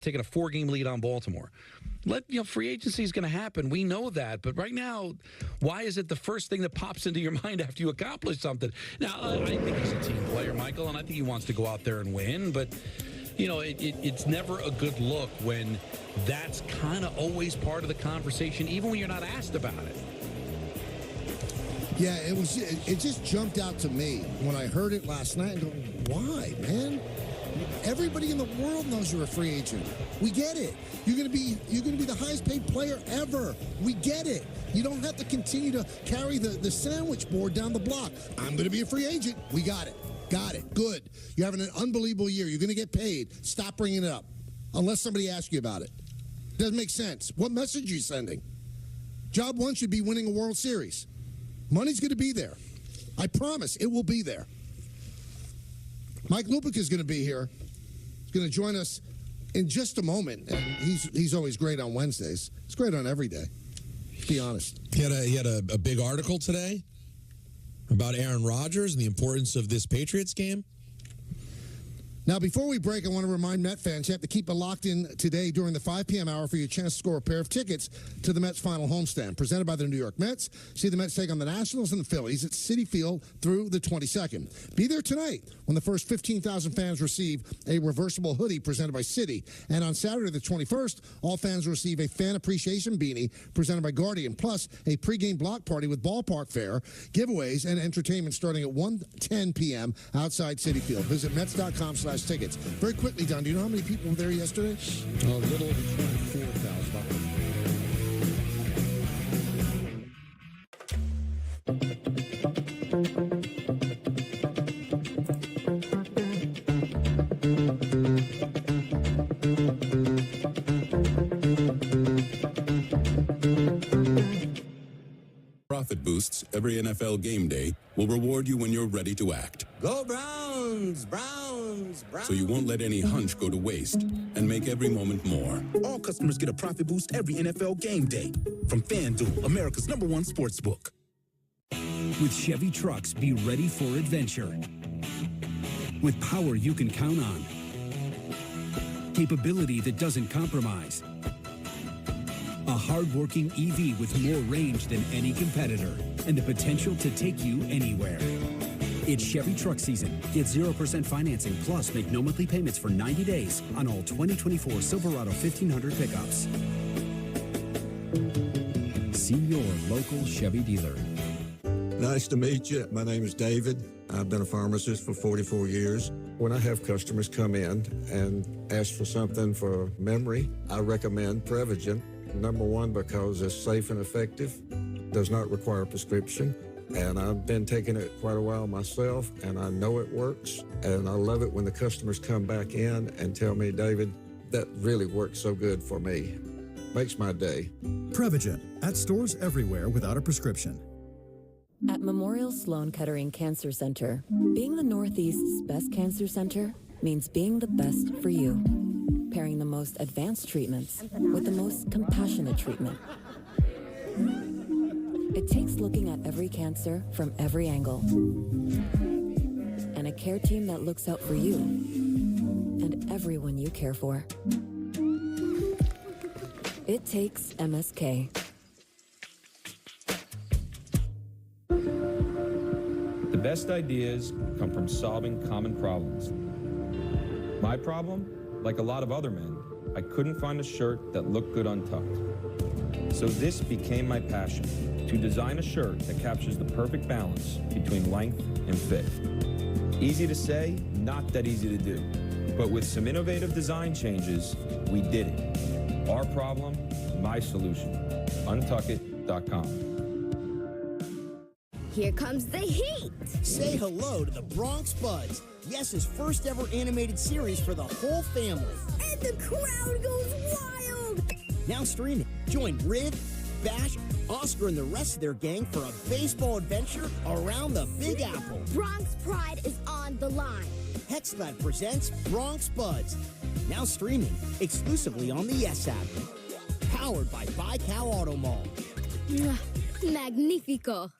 taking a 4-game lead on Baltimore. Free agency is going to happen. We know that. But right now, why is it the first thing that pops into your mind after you accomplish something? Now, I think he's a team player, Michael, and I think he wants to go out there and win. But, it's never a good look when that's kind of always part of the conversation, even when you're not asked about it. Yeah, it just jumped out to me when I heard it last night and go, why, man? Everybody in the world knows you're a free agent. We get it. You're gonna be the highest paid player ever. We get it. You don't have to continue to carry the sandwich board down the block. I'm gonna be a free agent. We got it. Got it. Good. You're having an unbelievable year. You're gonna get paid. Stop bringing it up. Unless somebody asks you about it. Doesn't make sense. What message are you sending? Job one should be winning a World Series. Money's gonna be there. I promise it will be there. Mike Lupica is going to be here. He's going to join us in just a moment. And he's always great on Wednesdays. He's great on every day, to be honest. He had a big article today about Aaron Rodgers and the importance of this Patriots game. Now, before we break, I want to remind Met fans you have to keep it locked in today during the 5 p.m. hour for your chance to score a pair of tickets to the Mets' final homestand. Presented by the New York Mets. See the Mets take on the Nationals and the Phillies at Citi Field through the 22nd. Be there tonight when the first 15,000 fans receive a reversible hoodie presented by Citi. And on Saturday the 21st, all fans will receive a fan appreciation beanie presented by Guardian, plus a pregame block party with ballpark fare, giveaways, and entertainment starting at 1:10 p.m. outside Citi Field. Visit Mets.com/tickets. Very quickly, Don, do you know how many people were there yesterday? A little over 24,000. Profit boosts every NFL game day will reward you when you're ready to act. Go Browns! Browns! Browns! So you won't let any hunch go to waste and make every moment more. All customers get a profit boost every NFL game day from FanDuel, America's #1 sportsbook. With Chevy trucks, be ready for adventure. With power you can count on. Capability that doesn't compromise. A hard-working EV with more range than any competitor and the potential to take you anywhere. It's Chevy truck season. Get 0% financing plus make no monthly payments for 90 days on all 2024 Silverado 1500 pickups. See your local Chevy dealer. Nice to meet you. My name is David. I've been a pharmacist for 44 years. When I have customers come in and ask for something for memory, I recommend Prevagen. Number one, because it's safe and effective, does not require a prescription. And I've been taking it quite a while myself, and I know it works. And I love it when the customers come back in and tell me, David, that really worked so good for me. Makes my day. Prevagen, at stores everywhere without a prescription. At Memorial Sloan Kettering Cancer Center, being the Northeast's best cancer center means being the best for you. Pairing the most advanced treatments with the most compassionate treatment. It takes looking at every cancer from every angle. And a care team that looks out for you and everyone you care for. It takes MSK. The best ideas come from solving common problems. My problem? Like a lot of other men, I couldn't find a shirt that looked good untucked. So this became my passion, to design a shirt that captures the perfect balance between length and fit. Easy to say, not that easy to do. But with some innovative design changes, we did it. Our problem, my solution. Untuckit.com. Here comes the heat! Say hello to the Bronx Buds, Yes's first ever animated series for the whole family. And the crowd goes wild! Now streaming. Join Riv, Bash, Oscar, and the rest of their gang for a baseball adventure around the Big Apple. Bronx Pride is on the line. Hexlab presents Bronx Buds. Now streaming exclusively on the Yes app. Powered by Cal Auto Mall. Magnifico.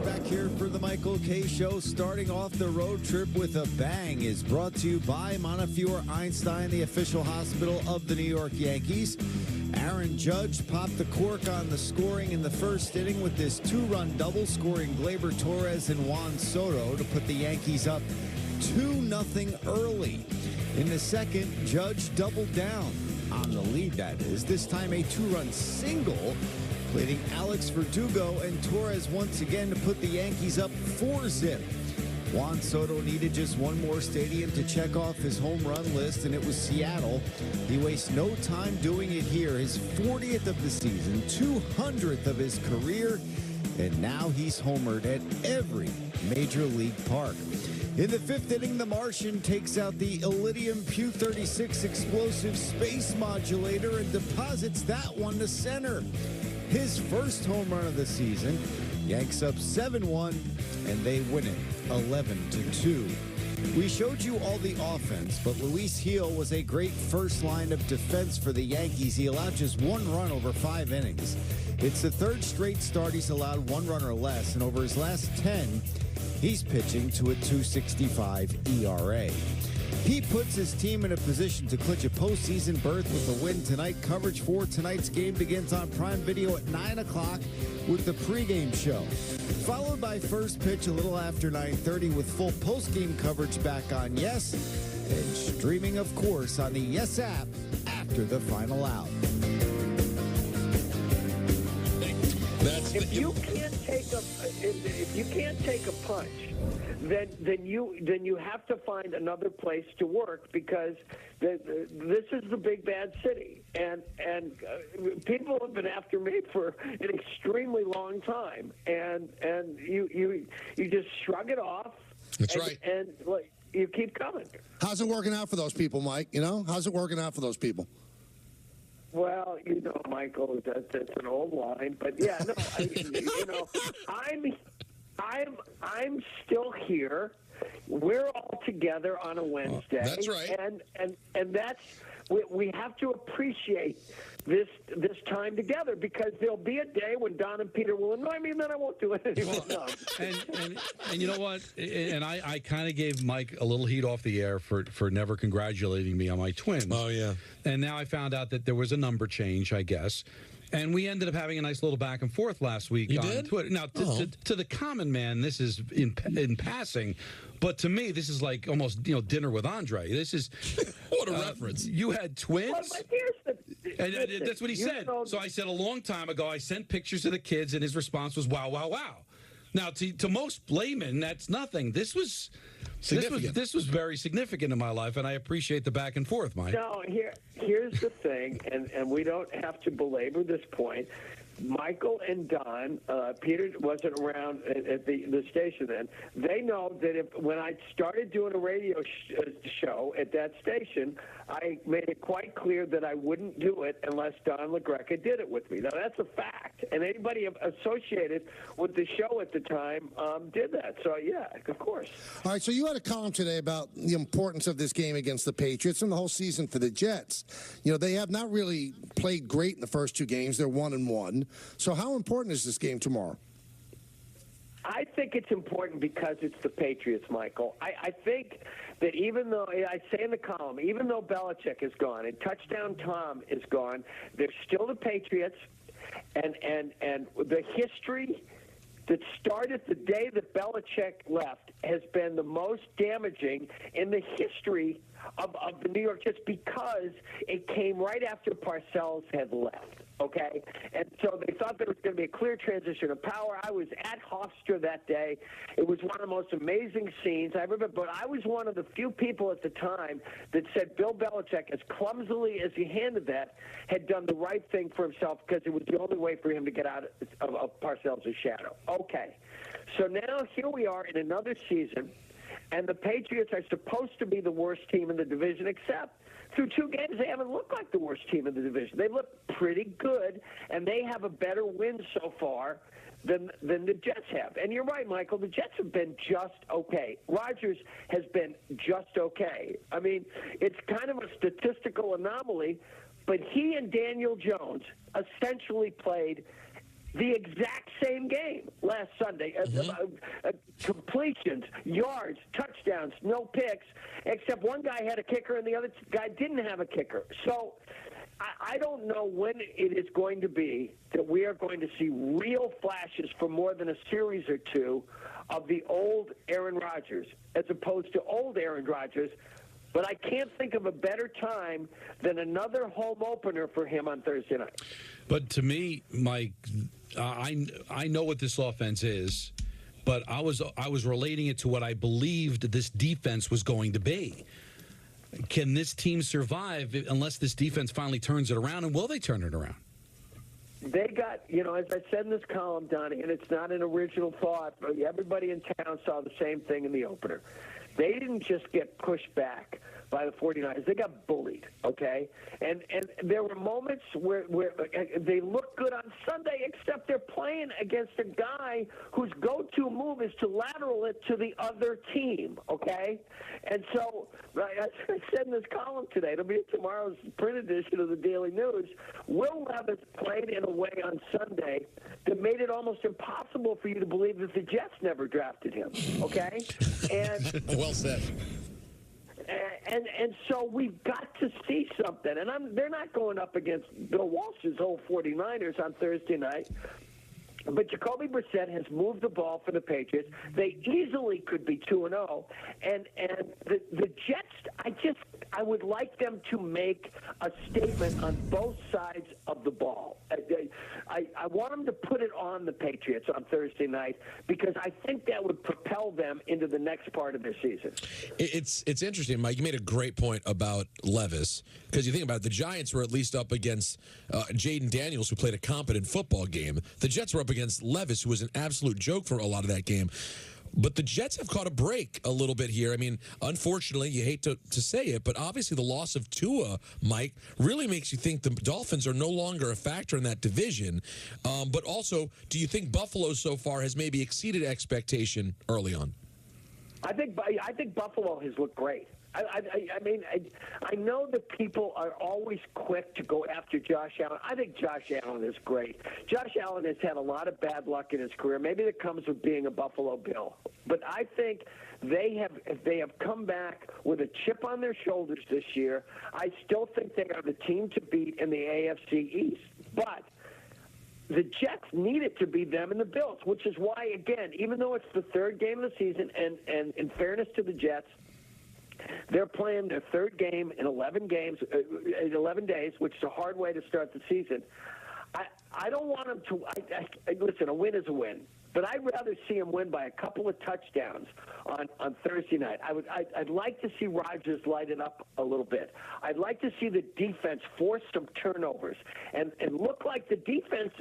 back here for the Michael K. Show. Starting off the road trip with a bang is brought to you by Montefiore Einstein, the official hospital of the New York Yankees. Aaron Judge popped the cork on the scoring in the first inning with this two-run double, scoring Gleyber Torres and Juan Soto to put the Yankees up 2-0 early. In the second, Judge doubled down on the lead, that is. This time a two-run single, leading Alex Verdugo and Torres once again to put the Yankees up 4-0. Juan Soto needed just one more stadium to check off his home run list, and it was Seattle. He wastes no time doing it here. His 40th of the season, 200th of his career, and now he's homered at every major league park. In the fifth inning, the Martian takes out the Iridium Q-36 explosive space modulator and deposits that one to center. His first home run of the season. Yanks up 7-1, and they win it 11-2. We showed you all the offense, but Luis Gil was a great first line of defense for the Yankees. He allowed just one run over 5 innings. It's the third straight start he's allowed one run or less, and over his last 10, he's pitching to a 2.65 ERA. He puts his team in a position to clinch a postseason berth with a win tonight. Coverage for tonight's game begins on Prime Video at 9 o'clock with the pregame show, followed by first pitch a little after 9:30 with full postgame coverage back on Yes, and streaming, of course, on the Yes app after the final out. If you can't take a punch, then you have to find another place to work, because this is the big bad city, and people have been after me for an extremely long time, and you just shrug it off. That's right. And like, you keep coming. How's it working out for those people, Mike? How's it working out for those people? Well, Michael, that's an old line, but yeah, no, I'm still here. We're all together on a Wednesday. That's right. And that's we have to appreciate this time together, because there'll be a day when Don and Peter will annoy me, and then I won't do it anymore. No. And you know what? And I kind of gave Mike a little heat off the air for never congratulating me on my twins. Oh, yeah. And now I found out that there was a number change, I guess. And we ended up having a nice little back and forth last week on Twitter. Now, to the common man, this is in passing, but to me, this is like almost dinner with Andre. This is what a reference. You had twins. Well, but here's and that's what he said. So I said a long time ago, I sent pictures of the kids, and his response was, "Wow, wow, wow." Now, to most laymen, that's nothing. This was very significant in my life, and I appreciate the back and forth, Mike. No, here's the thing, and we don't have to belabor this point. Michael and Don, Peter wasn't around at the station then. They know that when I started doing a radio show at that station, I made it quite clear that I wouldn't do it unless Don LaGreca did it with me. Now, that's a fact. And anybody associated with the show at the time did that. So, yeah, of course. All right, so you had a column today about the importance of this game against the Patriots and the whole season for the Jets. They have not really played great in the first two games. They're 1-1. So how important is this game tomorrow? I think it's important because it's the Patriots, Michael. I think that even though, I say in the column, even though Belichick is gone and Touchdown Tom is gone, they're still the Patriots, and the history that started the day that Belichick left has been the most damaging in the history of the New York Jets, because it came right after Parcells had left. Okay, and so they thought there was going to be a clear transition of power. I was at Hofstra that day. It was one of the most amazing scenes I remember. But I was one of the few people at the time that said Bill Belichick, as clumsily as he handled that, had done the right thing for himself, because it was the only way for him to get out of Parcells' shadow. Okay, so now here we are in another season, and the Patriots are supposed to be the worst team in the division, except through 2 games, they haven't looked like the worst team in the division. They look pretty good, and they have a better win so far than the Jets have. And you're right, Michael. The Jets have been just okay. Rodgers has been just okay. I mean, it's kind of a statistical anomaly, but he and Daniel Jones essentially played the exact same game last Sunday. Completions, yards, touchdowns, no picks, except one guy had a kicker and the other guy didn't have a kicker. So I don't know when it is going to be that we are going to see real flashes for more than a series or two of the old Aaron Rodgers as opposed to old Aaron Rodgers. But I can't think of a better time than another home opener for him on Thursday night. But to me, Mike, I know what this offense is, but I was relating it to what I believed this defense was going to be. Can this team survive unless this defense finally turns it around, and will they turn it around? They got, as I said in this column, Donnie, and it's not an original thought, but everybody in town saw the same thing in the opener. They didn't just get pushed back by the 49ers. They got bullied, okay? And there were moments where they looked good on Sunday, except they're playing against a guy whose go-to move is to lateral it to the other team, okay? And so, as I said in this column today, it'll be tomorrow's print edition of the Daily News, Will Levis played in a way on Sunday that made it almost impossible for you to believe that the Jets never drafted him, okay? And well said. And so we've got to see something. And they're not going up against Bill Walsh's old 49ers on Thursday night. But Jacoby Brissett has moved the ball for the Patriots. They easily could be 2-0. And the Jets, I would like them to make a statement on both sides of the ball. I want them to put it on the Patriots on Thursday night because I think that would propel them into the next part of their season. It's interesting, Mike. You made a great point about Levis because you think about it, the Giants were at least up against Jaden Daniels, who played a competent football game. The Jets were up against Levis, who was an absolute joke for a lot of that game. But the Jets have caught a break a little bit here. I mean, unfortunately, you hate to say it, but obviously the loss of Tua, Mike, really makes you think the Dolphins are no longer a factor in that division. But also, do you think Buffalo so far has maybe exceeded expectation early on? I think Buffalo has looked great. I know that people are always quick to go after Josh Allen. I think Josh Allen is great. Josh Allen has had a lot of bad luck in his career. Maybe that comes with being a Buffalo Bill. But I think they have come back with a chip on their shoulders this year. I still think they are the team to beat in the AFC East. But the Jets need it to be them and the Bills, which is why, again, even though it's the third game of the season, and in fairness to the Jets, they're playing their third game in 11 days, which is a hard way to start the season. I don't want them to listen, a win is a win. But I'd rather see him win by a couple of touchdowns on Thursday night. I'd like to see Rodgers light it up a little bit. I'd like to see the defense force some turnovers and look like the defense,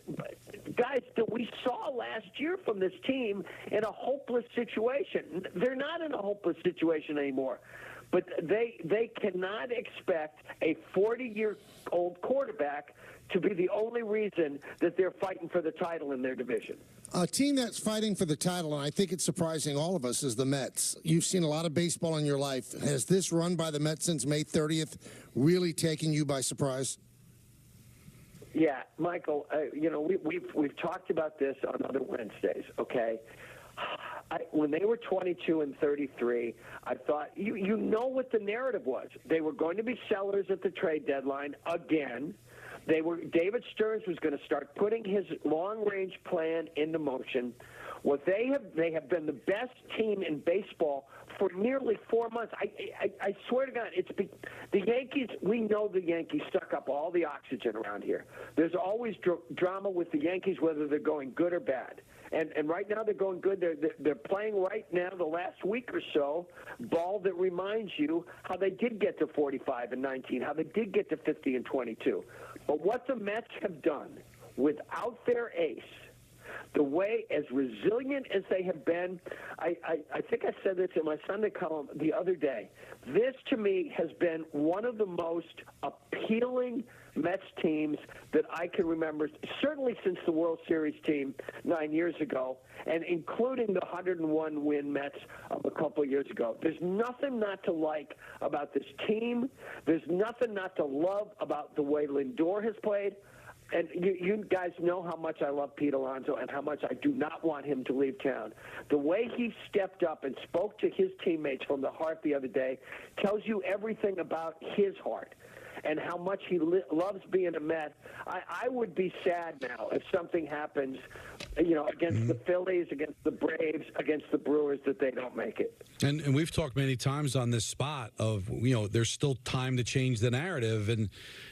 guys, that we saw last year from this team in a hopeless situation. They're not in a hopeless situation anymore. But they cannot expect a 40-year-old quarterback to be the only reason that they're fighting for the title in their division. A team that's fighting for the title, and I think it's surprising all of us, is the Mets. You've seen a lot of baseball in your life. Has this run by the Mets since May 30th really taken you by surprise? Yeah, Michael, we've talked about this on other Wednesdays, okay? When they were 22-33, I thought, you know what the narrative was. They were going to be sellers at the trade deadline again. David Stearns was going to start putting his long-range plan into motion. What they have been the best team in baseball for nearly 4 months. I swear to God, the Yankees. We know the Yankees suck up all the oxygen around here. There's always drama with the Yankees, whether they're going good or bad. And right now they're going good. They're playing right now, the last week or so, ball that reminds you how they did get to 45-19, how they did get to 50-22. But what the Mets have done without their ace, the way as resilient as they have been, I think I said this in my Sunday column the other day. This, to me, has been one of the most appealing Mets teams that I can remember, certainly since the World Series team 9 years ago, and including the 101-win Mets of a couple of years ago. There's nothing not to like about this team. There's nothing not to love about the way Lindor has played. and you guys know how much I love Pete Alonso and how much I do not want him to leave town. The way he stepped up and spoke to his teammates from the heart the other day tells you everything about his heart and how much he loves being a Met. I would be sad now if something happens, against the Phillies, against the Braves, against the Brewers, that they don't make it. And we've talked many times on this spot of, there's still time to change the narrative. And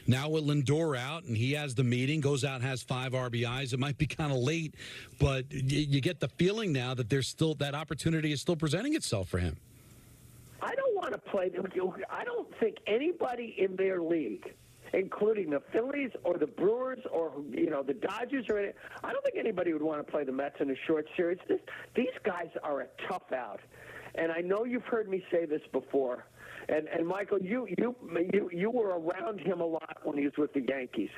now with Lindor out and he has the meeting, goes out and has 5 RBIs, it might be kind of late, but you get the feeling now that there's still that opportunity is still presenting itself for him. I don't want to play them. I don't think anybody in their league, including the Phillies or the Brewers or the Dodgers or any, I don't think anybody would want to play the Mets in a short series. These guys are a tough out, and I know you've heard me say this before. And Michael, you were around him a lot when he was with the Yankees.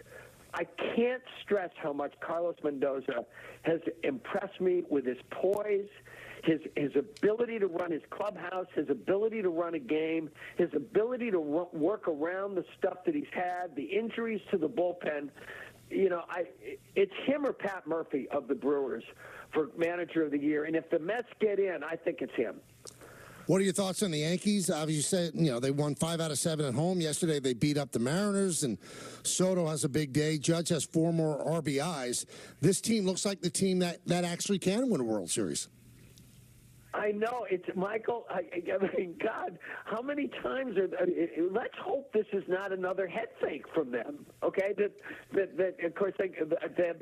I can't stress how much Carlos Mendoza has impressed me with his poise, his ability to run his clubhouse, his ability to run a game, his ability to work around the stuff that he's had, the injuries to the bullpen. It's him or Pat Murphy of the Brewers for Manager of the Year. And if the Mets get in, I think it's him. What are your thoughts on the Yankees? Obviously, you said, they won 5 out of 7 at home. Yesterday, they beat up the Mariners, and Soto has a big day. Judge has 4 more RBIs. This team looks like the team that actually can win a World Series. I know. It's Michael. I mean, God, how many times let's hope this is not another head fake from them. Okay, that of course they have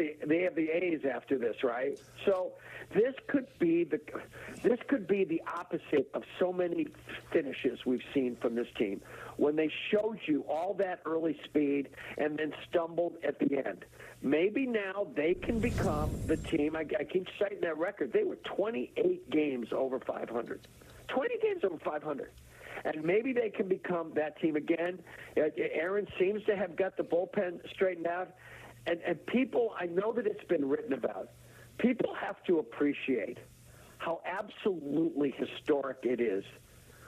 the A's after this, right? So this could be the opposite of so many finishes we've seen from this team when they showed you all that early speed and then stumbled at the end. Maybe now they can become the team. I keep citing that record. They were 28 games over 500. 20 games over 500. And maybe they can become that team again. Aaron seems to have got the bullpen straightened out. And people, I know that it's been written about, people have to appreciate how absolutely historic it is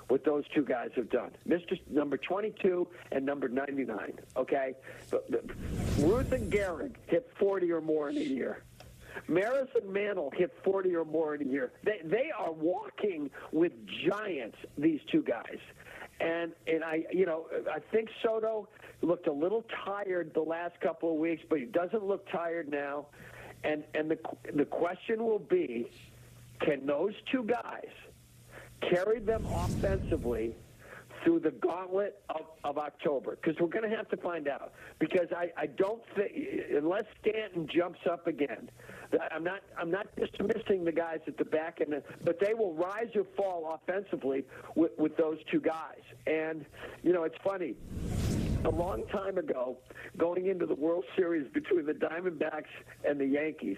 what those two guys have done. Mr. number 22 and number 99, okay? Ruth and Gehrig hit 40 or more in a year. Maris and Mantle hit 40 or more in a year. They are walking with giants, these two guys. And I think Soto looked a little tired the last couple of weeks, but he doesn't look tired now. And the question will be, can those two guys carry them offensively through the gauntlet of October? Because we're going to have to find out. Because I don't think, unless Stanton jumps up again, I'm not dismissing the guys at the back end, but they will rise or fall offensively with those two guys. And it's funny. A long time ago, going into the World Series between the Diamondbacks and the Yankees,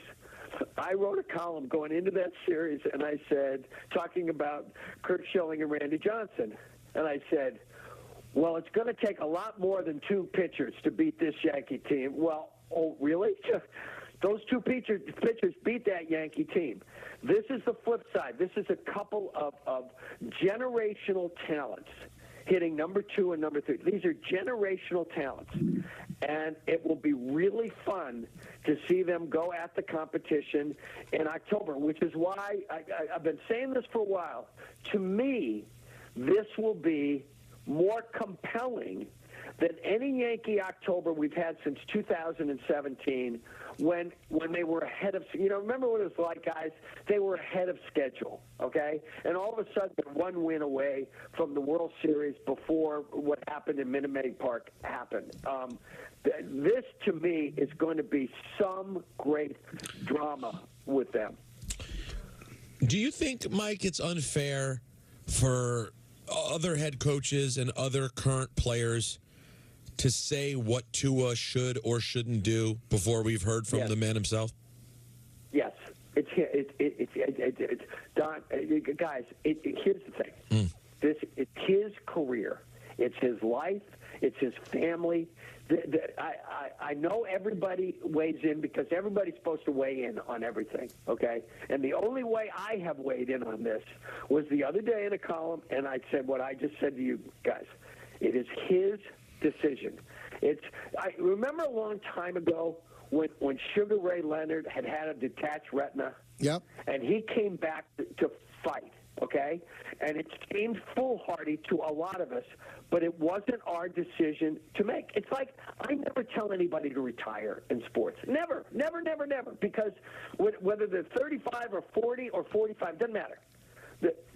I wrote a column going into that series, and I said, talking about Kurt Schilling and Randy Johnson, and I said, well, it's going to take a lot more than 2 pitchers to beat this Yankee team. Well, oh, really? Those 2 pitchers beat that Yankee team. This is the flip side. This is a couple of generational talents hitting number 2 and number 3. These are generational talents. And it will be really fun to see them go at the competition in October, which is why I've been saying this for a while. To me, this will be more compelling than any Yankee October we've had since 2017 when they were ahead of, remember what it was like, guys? They were ahead of schedule, okay? And all of a sudden, they're 1 win away from the World Series before what happened in Minute Maid Park happened. This, to me, is going to be some great drama with them. Do you think, Mike, it's unfair for other head coaches and other current players to say what Tua should or shouldn't do before we've heard from the man himself? Yes. It's Don, guys, here's the thing. It's his career. It's his life. It's his family. I know everybody weighs in because everybody's supposed to weigh in on everything, okay? And the only way I have weighed in on this was the other day in a column, and I said what I just said to you guys. It is his decision. I remember a long time ago when Sugar Ray Leonard had a detached retina. Yep. And he came back to fight, okay? And it seemed foolhardy to a lot of us, but it wasn't our decision to make. It's like I never tell anybody to retire in sports. Never, never, never, never. Because whether they're 35 or 40 or 45, doesn't matter.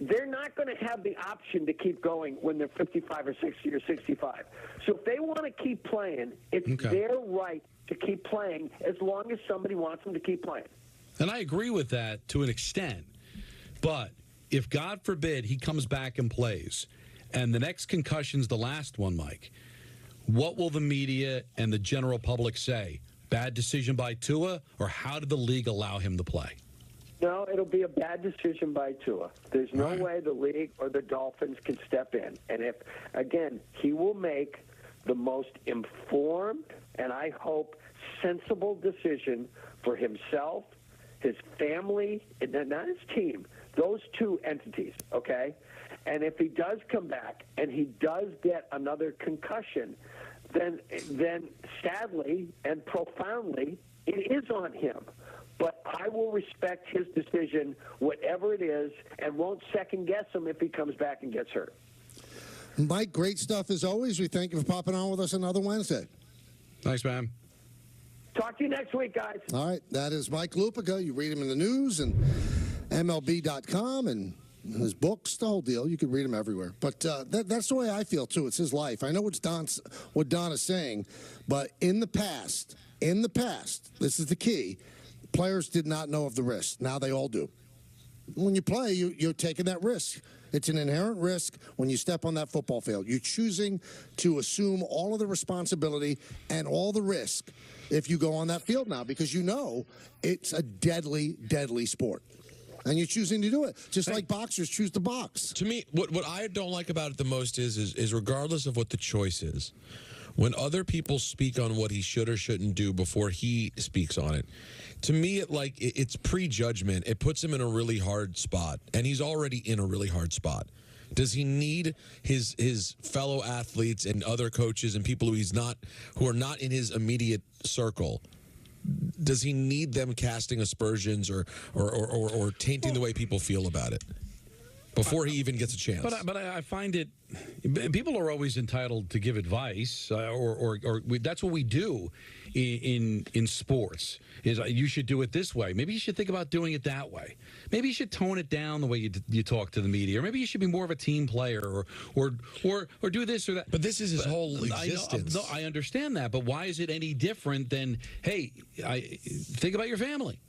They're not going to have the option to keep going when they're 55 or 60 or 65. So if they want to keep playing, it's their right to keep playing as long as somebody wants them to keep playing. And I agree with that to an extent. But if, God forbid, he comes back and plays, and the next concussion's the last one, Mike, what will the media and the general public say? Bad decision by Tua, or how did the league allow him to play? No, it'll be a bad decision by Tua. There's no way the league or the Dolphins can step in. And if, again, he will make the most informed and I hope sensible decision for himself, his family, and not his team, those two entities, okay? And if he does come back and he does get another concussion, then sadly and profoundly, it is on him. But I will respect his decision, whatever it is, and won't second-guess him if he comes back and gets hurt. Mike, great stuff as always. We thank you for popping on with us another Wednesday. Thanks, man. Talk to you next week, guys. All right, that is Mike Lupica. You read him in the news and MLB.com and his books, the whole deal. You can read him everywhere. But that's the way I feel, too. It's his life. I know what Don is saying, but in the past, this is the key, players did not know of the risk. Now they all do. When you play, you're taking that risk. It's an inherent risk when you step on that football field. You're choosing to assume all of the responsibility and all the risk if you go on that field now because you know it's a deadly, deadly sport. And you're choosing to do it, just like boxers choose to box. To me, what I don't like about it the most is regardless of what the choice is, when other people speak on what he should or shouldn't do before he speaks on it, to me, it's prejudgment. It puts him in a really hard spot, and he's already in a really hard spot. Does he need his fellow athletes and other coaches and people who are not in his immediate circle? Does he need them casting aspersions or tainting the way people feel about it before he even gets a chance? But I find it. People are always entitled to give advice, or that's what we do in sports. Is you should do it this way. Maybe you should think about doing it that way. Maybe you should tone it down the way you talk to the media, or maybe you should be more of a team player, or do this or that. But this is his whole existence. I understand that, but why is it any different than think about your family?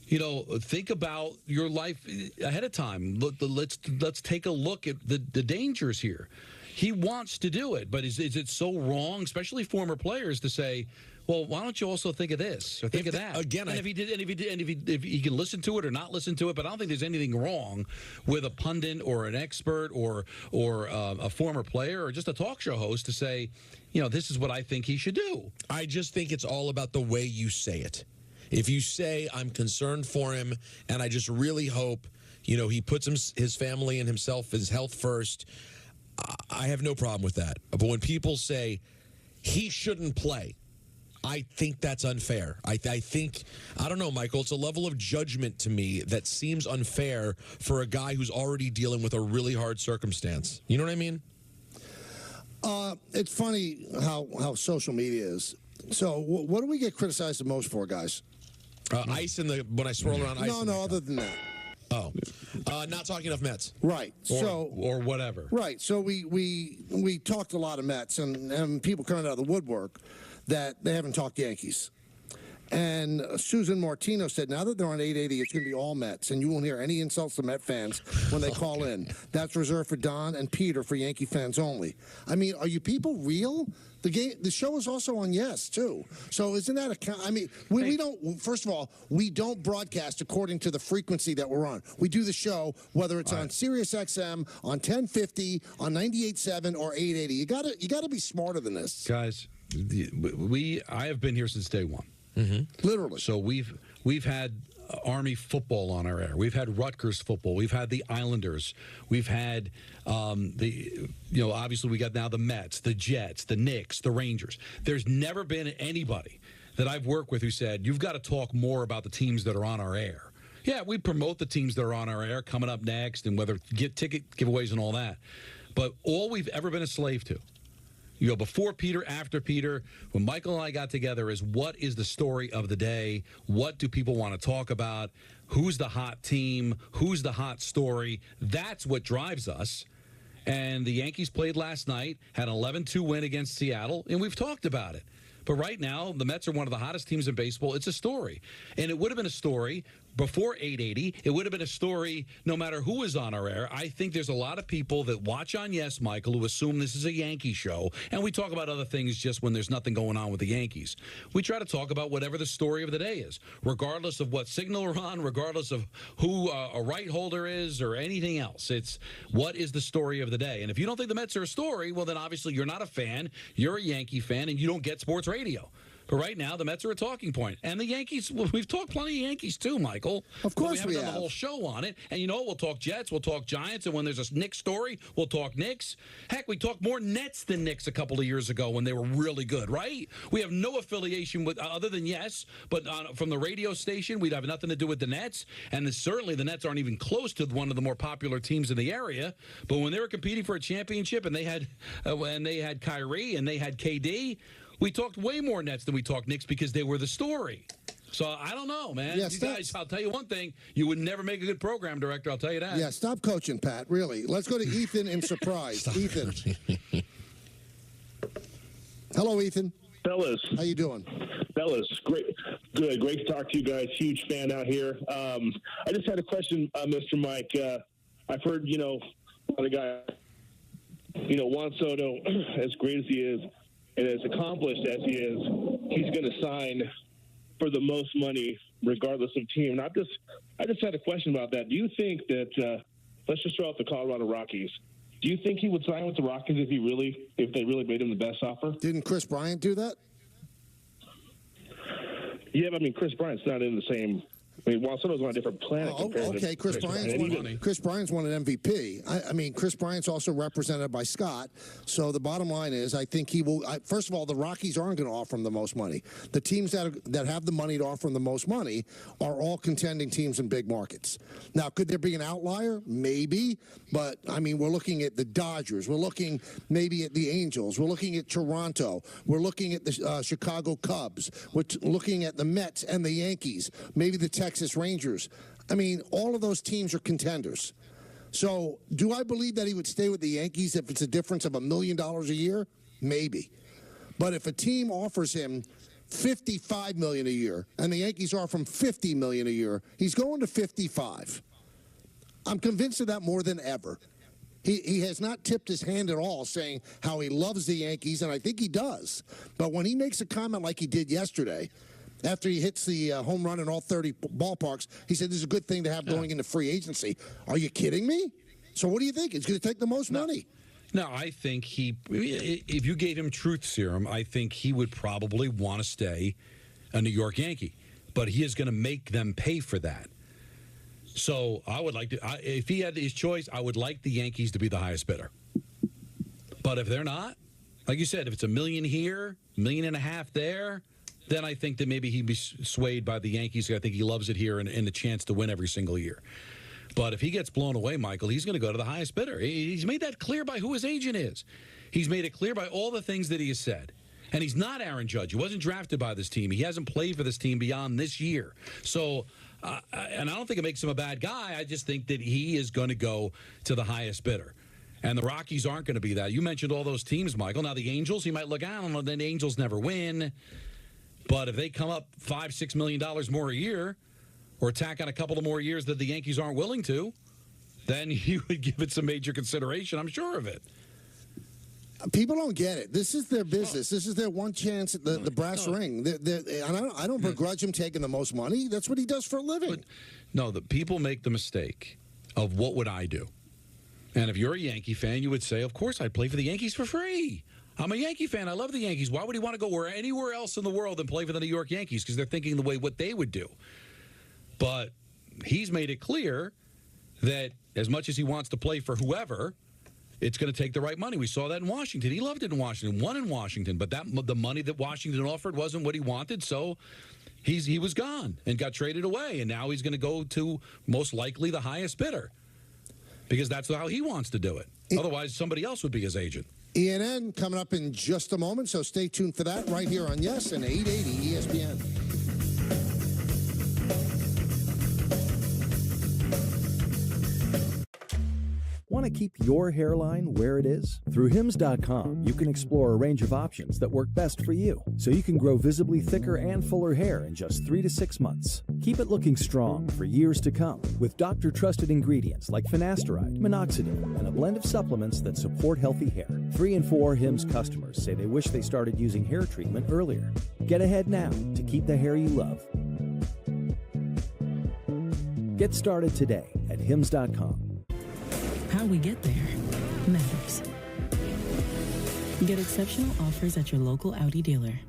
You know, think about your life ahead of time. Let's take a look at the dangers here. He wants to do it, but is it so wrong, especially former players, to say, well, why don't you also think of this or think of that? Again, if he can listen to it or not listen to it, but I don't think there's anything wrong with a pundit or an expert or a former player or just a talk show host to say, this is what I think he should do. I just think it's all about the way you say it. If you say, I'm concerned for him, and I just really hope, he puts his family and himself, his health first, I have no problem with that. But when people say he shouldn't play, I think that's unfair. I think, I don't know, Michael, it's a level of judgment to me that seems unfair for a guy who's already dealing with a really hard circumstance. You know what I mean? It's funny how social media is. So what do we get criticized the most for, guys? Ice when I swirl around ice. No, other than that. Oh, not talking enough Mets. Right. Or whatever. Right. So we talked a lot of Mets and people coming out of the woodwork that they haven't talked Yankees. And Susan Martino said, now that they're on 880, it's going to be all Mets, and you won't hear any insults to Met fans when they call in. That's reserved for Don and Peter, for Yankee fans only. I mean, are you people real? The show is also on Yes, too. So isn't that we don't, first of all, we don't broadcast according to the frequency that we're on. We do the show, whether it's on Sirius XM, on 1050, on 98.7, or 880. You gotta be smarter than this. Guys, I have been here since day one. Mm-hmm. Literally. So we've had Army football on our air. We've had Rutgers football. We've had the Islanders. We've had obviously we got now the Mets, the Jets, the Knicks, the Rangers. There's never been anybody that I've worked with who said, you've got to talk more about the teams that are on our air. Yeah, we promote the teams that are on our air coming up next and whether get ticket giveaways and all that. But all we've ever been a slave to, before Peter, after Peter, when Michael and I got together, is what is the story of the day? What do people want to talk about? Who's the hot team? Who's the hot story? That's what drives us. And the Yankees played last night, had an 11-2 win against Seattle, and we've talked about it. But right now, the Mets are one of the hottest teams in baseball. It's a story. And it would have been a story before 880. It would have been a story no matter who is on our air. I think there's a lot of people that watch on Yes, Michael, who assume this is a Yankee show. And we talk about other things just when there's nothing going on with the Yankees. We try to talk about whatever the story of the day is, regardless of what signal we're on, regardless of who a right holder is or anything else. It's what is the story of the day. And if you don't think the Mets are a story, well, then obviously you're not a fan. You're a Yankee fan, and you don't get sports radio. But right now, the Mets are a talking point. And the Yankees, well, we've talked plenty of Yankees too, Michael. Of course we haven't done the whole show on it. And you know what? We'll talk Jets, we'll talk Giants, and when there's a Knicks story, we'll talk Knicks. Heck, we talked more Nets than Knicks a couple of years ago when they were really good, right? We have no affiliation with, other than Yes, but from the radio station, we'd have nothing to do with the Nets. And certainly the Nets aren't even close to one of the more popular teams in the area. But when they were competing for a championship and they had Kyrie and they had KD, we talked way more Nets than we talked Knicks because they were the story. So I don't know, man. Yeah, you guys, I'll tell you one thing. You would never make a good program director, I'll tell you that. Yeah, stop coaching, Pat, really. Let's go to Ethan in Surprise. Ethan. Hello, Ethan. Fellas. How you doing? Fellas, great. Good. Great to talk to you guys. Huge fan out here. I just had a question, Mr. Mike. I've heard, the guy, Juan Soto, as great as he is, and as accomplished as he is, he's going to sign for the most money, regardless of team. And I just had a question about that. Do you think that let's just throw out the Colorado Rockies? Do you think he would sign with the Rockies if they really made him the best offer? Didn't Chris Bryant do that? Yeah, but Chris Bryant's not in the same. Juan Soto's on a different planet. Okay, Chris Bryant's won an MVP. Chris Bryant's also represented by Scott. So the bottom line is, I think he will. First of all, the Rockies aren't going to offer him the most money. The teams that have the money to offer him the most money are all contending teams in big markets. Now, could there be an outlier? Maybe, but we're looking at the Dodgers. We're looking maybe at the Angels. We're looking at Toronto. We're looking at the Chicago Cubs. We're looking at the Mets and the Yankees. Maybe the Texas Rangers. All of those teams are contenders. So do I believe that he would stay with the Yankees if it's a difference of $1 million a year? Maybe. But if a team offers him $55 million a year and the Yankees offer him $50 million a year, he's going to 55. I'm convinced of that more than ever. He has not tipped his hand at all saying how he loves the Yankees, and I think he does. But when he makes a comment like he did yesterday, after he hits the home run in all 30 ballparks, he said this is a good thing to have going into free agency. Are you kidding me? So what do you think? He's going to take the most money. No, I think if you gave him truth serum, I think he would probably want to stay a New York Yankee. But he is going to make them pay for that. So I would like to, if he had his choice, I would like the Yankees to be the highest bidder. But if they're not, like you said, if it's $1 million here, $1.5 million there, then I think that maybe he'd be swayed by the Yankees. I think he loves it here and the chance to win every single year. But if he gets blown away, Michael, he's going to go to the highest bidder. He's made that clear by who his agent is. He's made it clear by all the things that he has said. And he's not Aaron Judge. He wasn't drafted by this team. He hasn't played for this team beyond this year. So, and I don't think it makes him a bad guy. I just think that he is going to go to the highest bidder. And the Rockies aren't going to be that. You mentioned all those teams, Michael. Now, the Angels, he might look, I don't know, then the Angels never win. But if they come up $5-6 million more a year, or tack on a couple of more years that the Yankees aren't willing to, then you would give it some major consideration. I'm sure of it. People don't get it. This is their business. This is their one chance at the brass ring. I don't begrudge him taking the most money. That's what he does for a living. But, no, the people make the mistake of what would I do? And if you're a Yankee fan, you would say, of course, I'd play for the Yankees for free. I'm a Yankee fan. I love the Yankees. Why would he want to go anywhere else in the world than play for the New York Yankees? Because they're thinking the way what they would do. But he's made it clear that as much as he wants to play for whoever, it's going to take the right money. We saw that in Washington. He loved it in Washington, won in Washington, but the money that Washington offered wasn't what he wanted, so he was gone and got traded away, and now he's going to go to most likely the highest bidder because that's how he wants to do it. Otherwise, somebody else would be his agent. ENN coming up in just a moment, so stay tuned for that right here on Yes and 880 ESPN. Want to keep your hairline where it is? Through Hims.com, you can explore a range of options that work best for you, so you can grow visibly thicker and fuller hair in just 3 to 6 months. Keep it looking strong for years to come with doctor-trusted ingredients like finasteride, minoxidil, and a blend of supplements that support healthy hair. 3 in 4 Hims customers say they wish they started using hair treatment earlier. Get ahead now to keep the hair you love. Get started today at Hims.com. How we get there matters. Get exceptional offers at your local Audi dealer.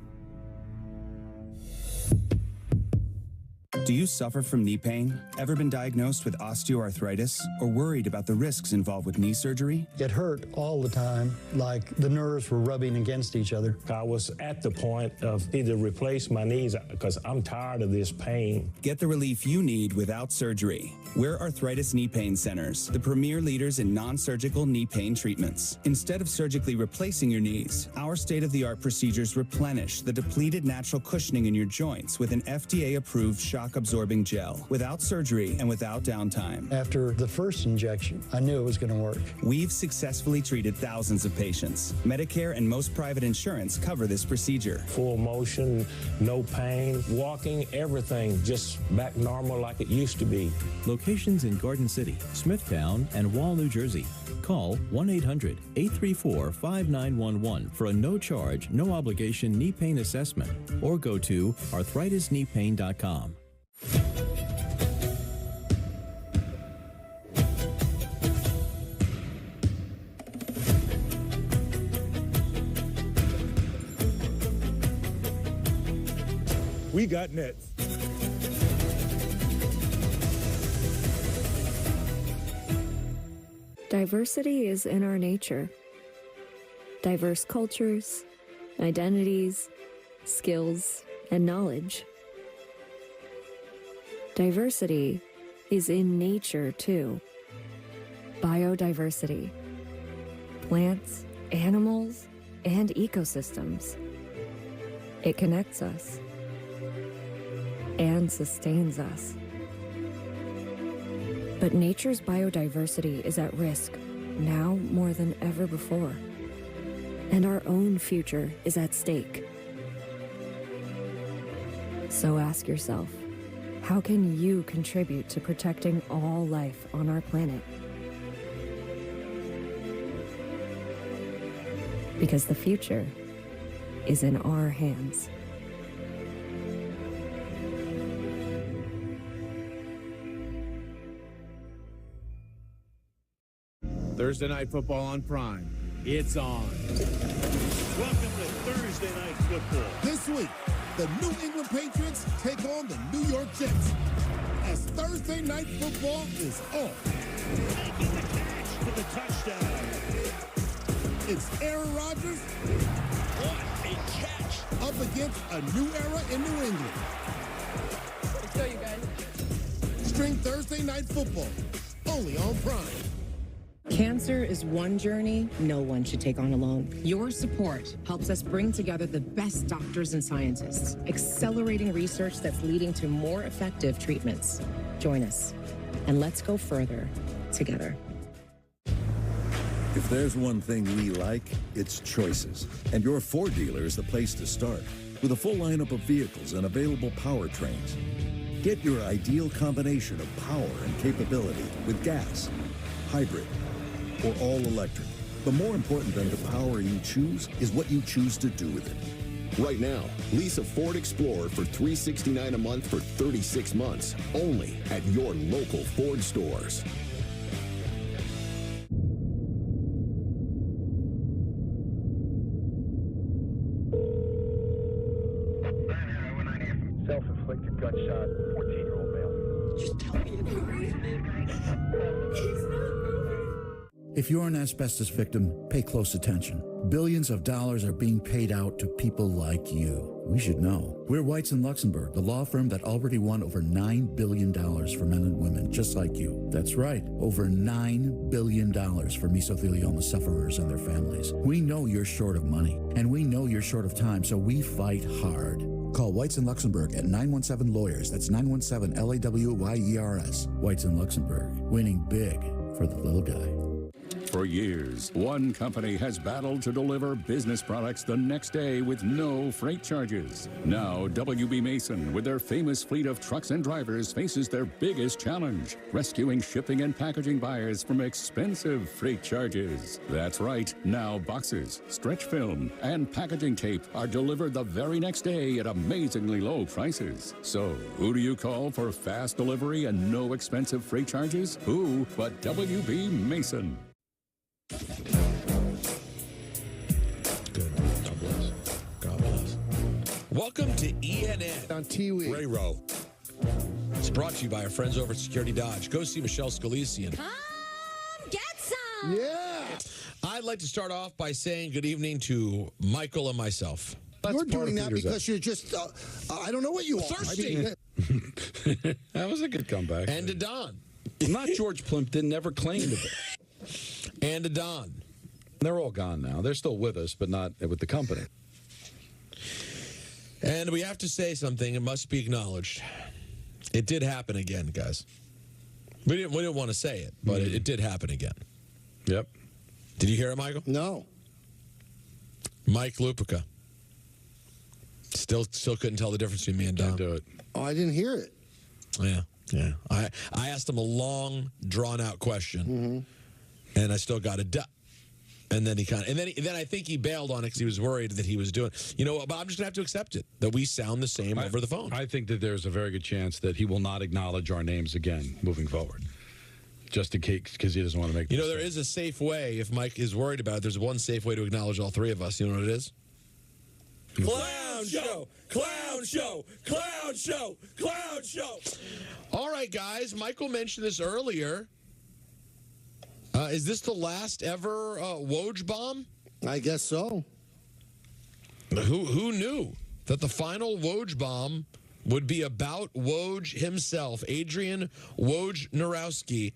Do you suffer from knee pain? Ever been diagnosed with osteoarthritis or worried about the risks involved with knee surgery? It hurt all the time, like the nerves were rubbing against each other. I was at the point of either replace my knees because I'm tired of this pain. Get the relief you need without surgery. We're Arthritis Knee Pain Centers, the premier leaders in non-surgical knee pain treatments. Instead of surgically replacing your knees, our state-of-the-art procedures replenish the depleted natural cushioning in your joints with an FDA-approved shock-absorbing gel, without surgery and without downtime. After the first injection, I knew it was going to work. We've successfully treated thousands of patients. Medicare and most private insurance cover this procedure. Full motion, no pain, walking, everything just back normal like it used to be. Locations in Garden City, Smithtown, and Wall, New Jersey. Call 1-800-834-5911 for a no-charge, no-obligation knee pain assessment or go to arthritis-kneepain.com. We got nets. Diversity is in our nature. Diverse cultures, identities, skills, and knowledge. Diversity is in nature, too. Biodiversity. Plants, animals, and ecosystems. It connects us and sustains us. But nature's biodiversity is at risk now more than ever before. And our own future is at stake. So ask yourself, how can you contribute to protecting all life on our planet? Because the future is in our hands. Thursday Night Football on Prime. It's on. Welcome to Thursday Night Football. This week, the New England Patriots take on the New York Jets as Thursday Night Football is on. Making the catch for the touchdown. It's Aaron Rodgers. What a catch. Up against a new era in New England. Let's go, you guys. Stream Thursday Night Football, only on Prime. Cancer is one journey no one should take on alone. Your support helps us bring together the best doctors and scientists, accelerating research that's leading to more effective treatments. Join us, and let's go further together. If there's one thing we like, it's choices. And your Ford dealer is the place to start. With a full lineup of vehicles and available powertrains. Get your ideal combination of power and capability with gas, hybrid, or all electric. But more important than the power you choose is what you choose to do with it. Right now, lease a Ford Explorer for $369 a month for 36 months, only at your local Ford stores. Self-inflicted gunshot, 14-year-old male. Just tell me it's If you're an asbestos victim, pay close attention. Billions of dollars are being paid out to people like you. We should know. We're Whites in Luxembourg, the law firm that already won over $9 billion for men and women just like you. That's right, over $9 billion for mesothelioma sufferers and their families. We know you're short of money, and we know you're short of time, so we fight hard. Call Whites in Luxembourg at 917-LAWYERS. That's 917-LAWYERS. Whites in Luxembourg, winning big for the little guy. For years, one company has battled to deliver business products the next day with no freight charges. Now, WB Mason, with their famous fleet of trucks and drivers, faces their biggest challenge, rescuing shipping and packaging buyers from expensive freight charges. That's right. Now, boxes, stretch film, and packaging tape are delivered the very next day at amazingly low prices. So, who do you call for fast delivery and no expensive freight charges? Who but WB Mason? Good. God bless. God bless. Welcome to ENN on TV. Ray Row. It's brought to you by our friends over at Security Dodge. Go see Michelle Scalisi. And Come get some. Yeah. I'd like to start off by saying good evening to Michael and myself. You're doing that because you're just, I don't know what you are. Thirsty. That was a good comeback. And to Don. Not George Plimpton, never claimed it. And to Don. They're all gone now. They're still with us, but not with the company. And we have to say something. It must be acknowledged. It did happen again, guys. We didn't want to say it, but it did happen again. Yep. Did you hear it, Michael? No. Mike Lupica. Still couldn't tell the difference between me and Don. Can't do it. Oh, I didn't hear it. Yeah. I asked him a long, drawn-out question, and I still got a duh. And then then I think he bailed on it because he was worried that he was doing. You know, but I'm just gonna have to accept it that we sound the same over the phone. I think that there's a very good chance that he will not acknowledge our names again moving forward, just in case because he doesn't want to make. You know, there is a safe way if Mike is worried about it. There's one safe way to acknowledge all three of us. You know what it is? Clown show! Clown show! Clown show! Clown show! All right, guys. Michael mentioned this earlier. Is this the last ever Woj bomb? I guess so. Who knew that the final Woj bomb would be about Woj himself? Adrian Wojnarowski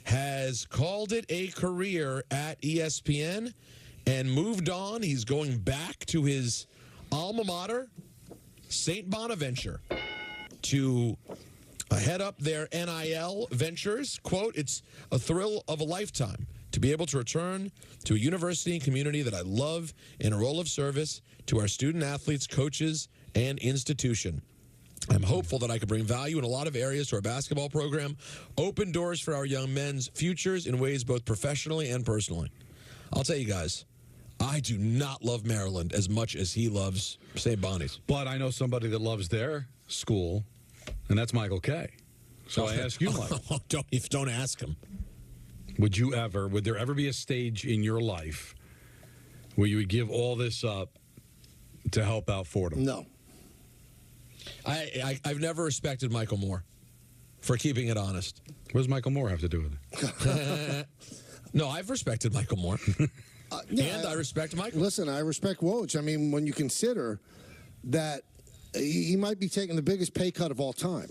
has called it a career at ESPN and moved on. He's going back to his alma mater, St. Bonaventure, to head up their NIL ventures. Quote, "It's a thrill of a lifetime to be able to return to a university and community that I love in a role of service to our student athletes, coaches, and institution. I'm hopeful that I can bring value in a lot of areas to our basketball program, open doors for our young men's futures in ways both professionally and personally." I'll tell you guys, I do not love Maryland as much as he loves St. Bonnie's. But I know somebody that loves their school, and that's Michael Kay. So I ask you, Michael. Don't ask him. Would there ever be a stage in your life where you would give all this up to help out Fordham? No. I've never respected Michael Moore for keeping it honest. What does Michael Moore have to do with it? No, I've respected Michael Moore. I respect Michael. Listen, I respect Woj. I mean, when you consider that he might be taking the biggest pay cut of all time,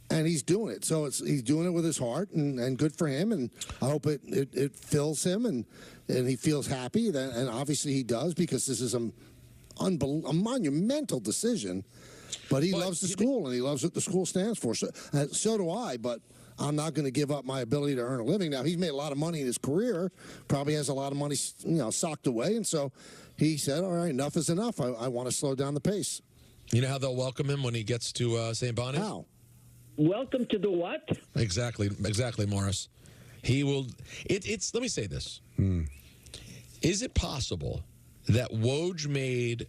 and he's doing it. So he's doing it with his heart, and good for him. And I hope it fills him, and he feels happy. And obviously he does, because this is a monumental decision. But he loves the school, and he loves what the school stands for. So do I, but I'm not going to give up my ability to earn a living. Now, he's made a lot of money in his career, probably has a lot of money, socked away. And so he said, all right, enough is enough. I want to slow down the pace. You know how they'll welcome him when he gets to St. Bonnie's? How? Welcome to the what? Exactly, Morris. He will. It's. Let me say this. Is it possible that Woj made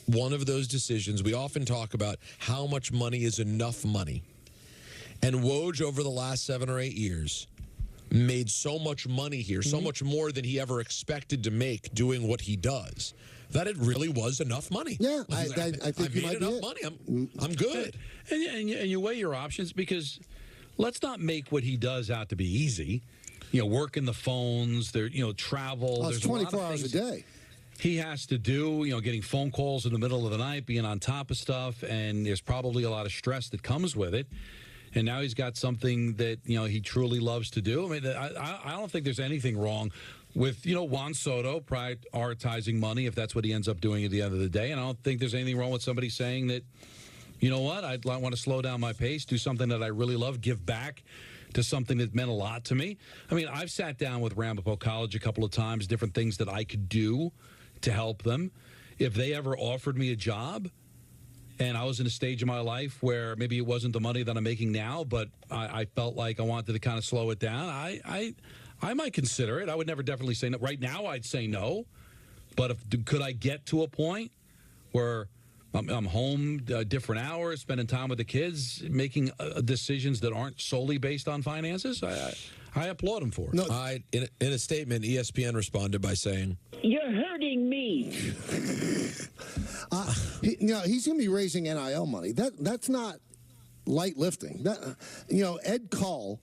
one of those decisions? We often talk about how much money is enough money. And Woj, over the last 7 or 8 years, made so much money here, so much more than he ever expected to make doing what he does, that it really was enough money. Yeah, I think I made enough money. I'm good. And you weigh your options, because let's not make what he does out to be easy. working the phones, travel. It's There's a lot of 24 hours a things day. he has to do, getting phone calls in the middle of the night, being on top of stuff, and there's probably a lot of stress that comes with it. And now he's got something that, he truly loves to do. I mean, I don't think there's anything wrong with, Juan Soto prioritizing money if that's what he ends up doing at the end of the day. And I don't think there's anything wrong with somebody saying that, you know what, I want to slow down my pace, do something that I really love, give back to something that meant a lot to me. I mean, I've sat down with Ramapo College a couple of times, different things that I could do to help them. If they ever offered me a job and I was in a stage of my life where maybe it wasn't the money that I'm making now, but I felt like I wanted to kind of slow it down, I might consider it. I would never definitely say no. Right now, I'd say no. But could I get to a point where I'm home different hours, spending time with the kids, making decisions that aren't solely based on finances? I applaud him for it. No. In a statement, ESPN responded by saying, "You're hurting me." He's going to be raising NIL money. That's not light lifting. Ed Call,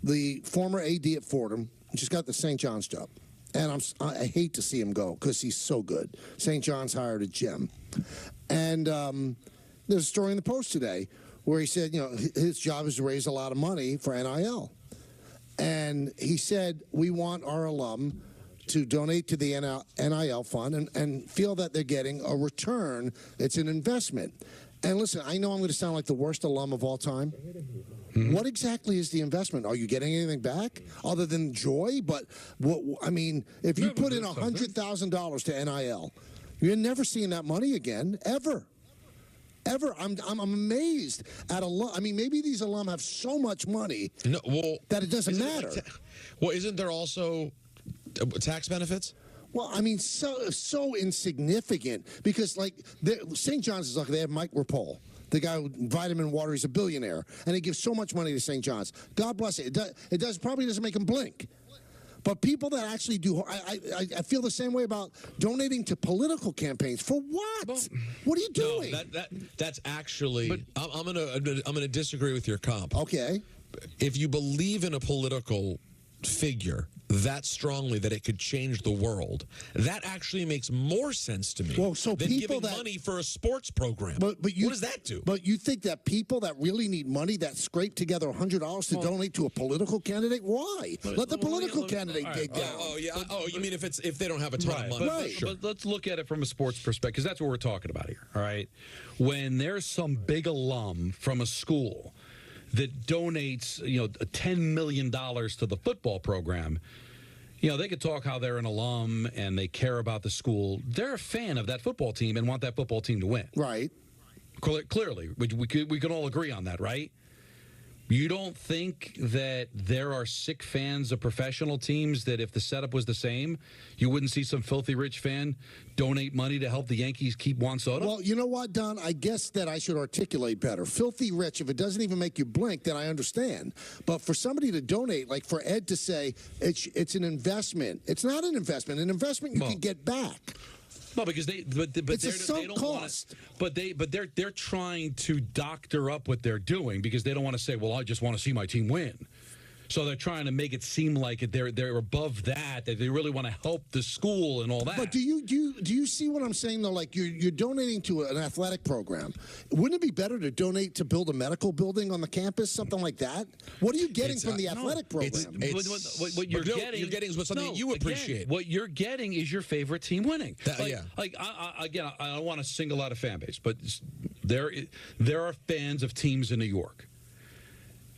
the former AD at Fordham, just got the St. John's job. And I hate to see him go because he's so good. St. John's hired a gem. And there's a story in the Post today where he said, his job is to raise a lot of money for NIL. And he said, we want our alum to donate to the NIL fund and feel that they're getting a return. It's an investment. And listen, I know I'm going to sound like the worst alum of all time. Mm-hmm. What exactly is the investment? Are you getting anything back other than joy? But if you put in $100,000 to NIL, you're never seeing that money again, ever. Ever. I'm amazed at alum. I mean, maybe these alum have so much money that it doesn't matter. Isn't there also tax benefits? Well, I mean, so insignificant because, St. John's is lucky. They have Mike Rapole, the guy with Vitamin Water. He's a billionaire, and he gives so much money to St. John's. God bless it. It probably doesn't make him blink. But people that actually do, I feel the same way about donating to political campaigns. For what? Well, what are you doing? No, that's actually. But, I'm gonna disagree with your comp. Okay. If you believe in a political figure that strongly that it could change the world, that actually makes more sense to me than giving money for a sports program. But what does that do? But you think that people that really need money that scrape together $100 to donate to a political candidate? Why? Let the political candidate dig down. You mean if they don't have a ton of money? Right. But let's look at it from a sports perspective, because that's what we're talking about here. All right, when there's some big alum from a school that donates, $10 million to the football program, they could talk how they're an alum and they care about the school. They're a fan of that football team and want that football team to win. Right. Clearly, we can all agree on that, right? You don't think that there are sick fans of professional teams that if the setup was the same, you wouldn't see some filthy rich fan donate money to help the Yankees keep Juan Soto? Well, you know what, Don? I guess that I should articulate better. Filthy rich, if it doesn't even make you blink, then I understand. But for somebody to donate, like for Ed to say it's an investment, it's not an investment. An investment you can get back. No, because they don't want to. But they're trying to doctor up what they're doing because they don't want to say, well, I just want to see my team win. So they're trying to make it seem like they're above that they really want to help the school and all that. But do you see what I'm saying though? Like you're donating to an athletic program. Wouldn't it be better to donate to build a medical building on the campus, something like that? What are you getting from the athletic program? What you're getting is something you appreciate. Again, what you're getting is your favorite team winning. I don't want to single out a fan base, but there are fans of teams in New York.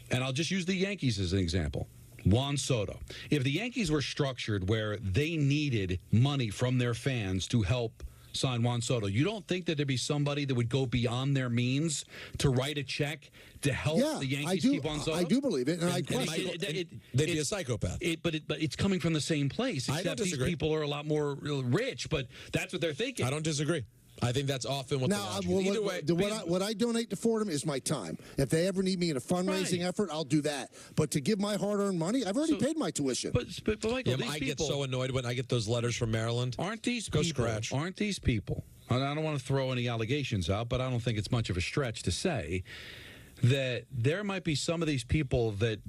And I'll just use the Yankees as an example. Juan Soto. If the Yankees were structured where they needed money from their fans to help sign Juan Soto, you don't think that there'd be somebody that would go beyond their means to write a check to help the Yankees keep Juan Soto? I do believe it, and I question it. They'd be a psychopath. But it's coming from the same place, except these people are a lot more rich, but that's what they're thinking. I don't disagree. I think that's often what either way. What I donate to Fordham is my time. If they ever need me in a fundraising effort, I'll do that. But to give my hard-earned money, I've already paid my tuition. But Michael, I get so annoyed when I get those letters from Maryland. Aren't these people? And I don't want to throw any allegations out, but I don't think it's much of a stretch to say that there might be some of these people that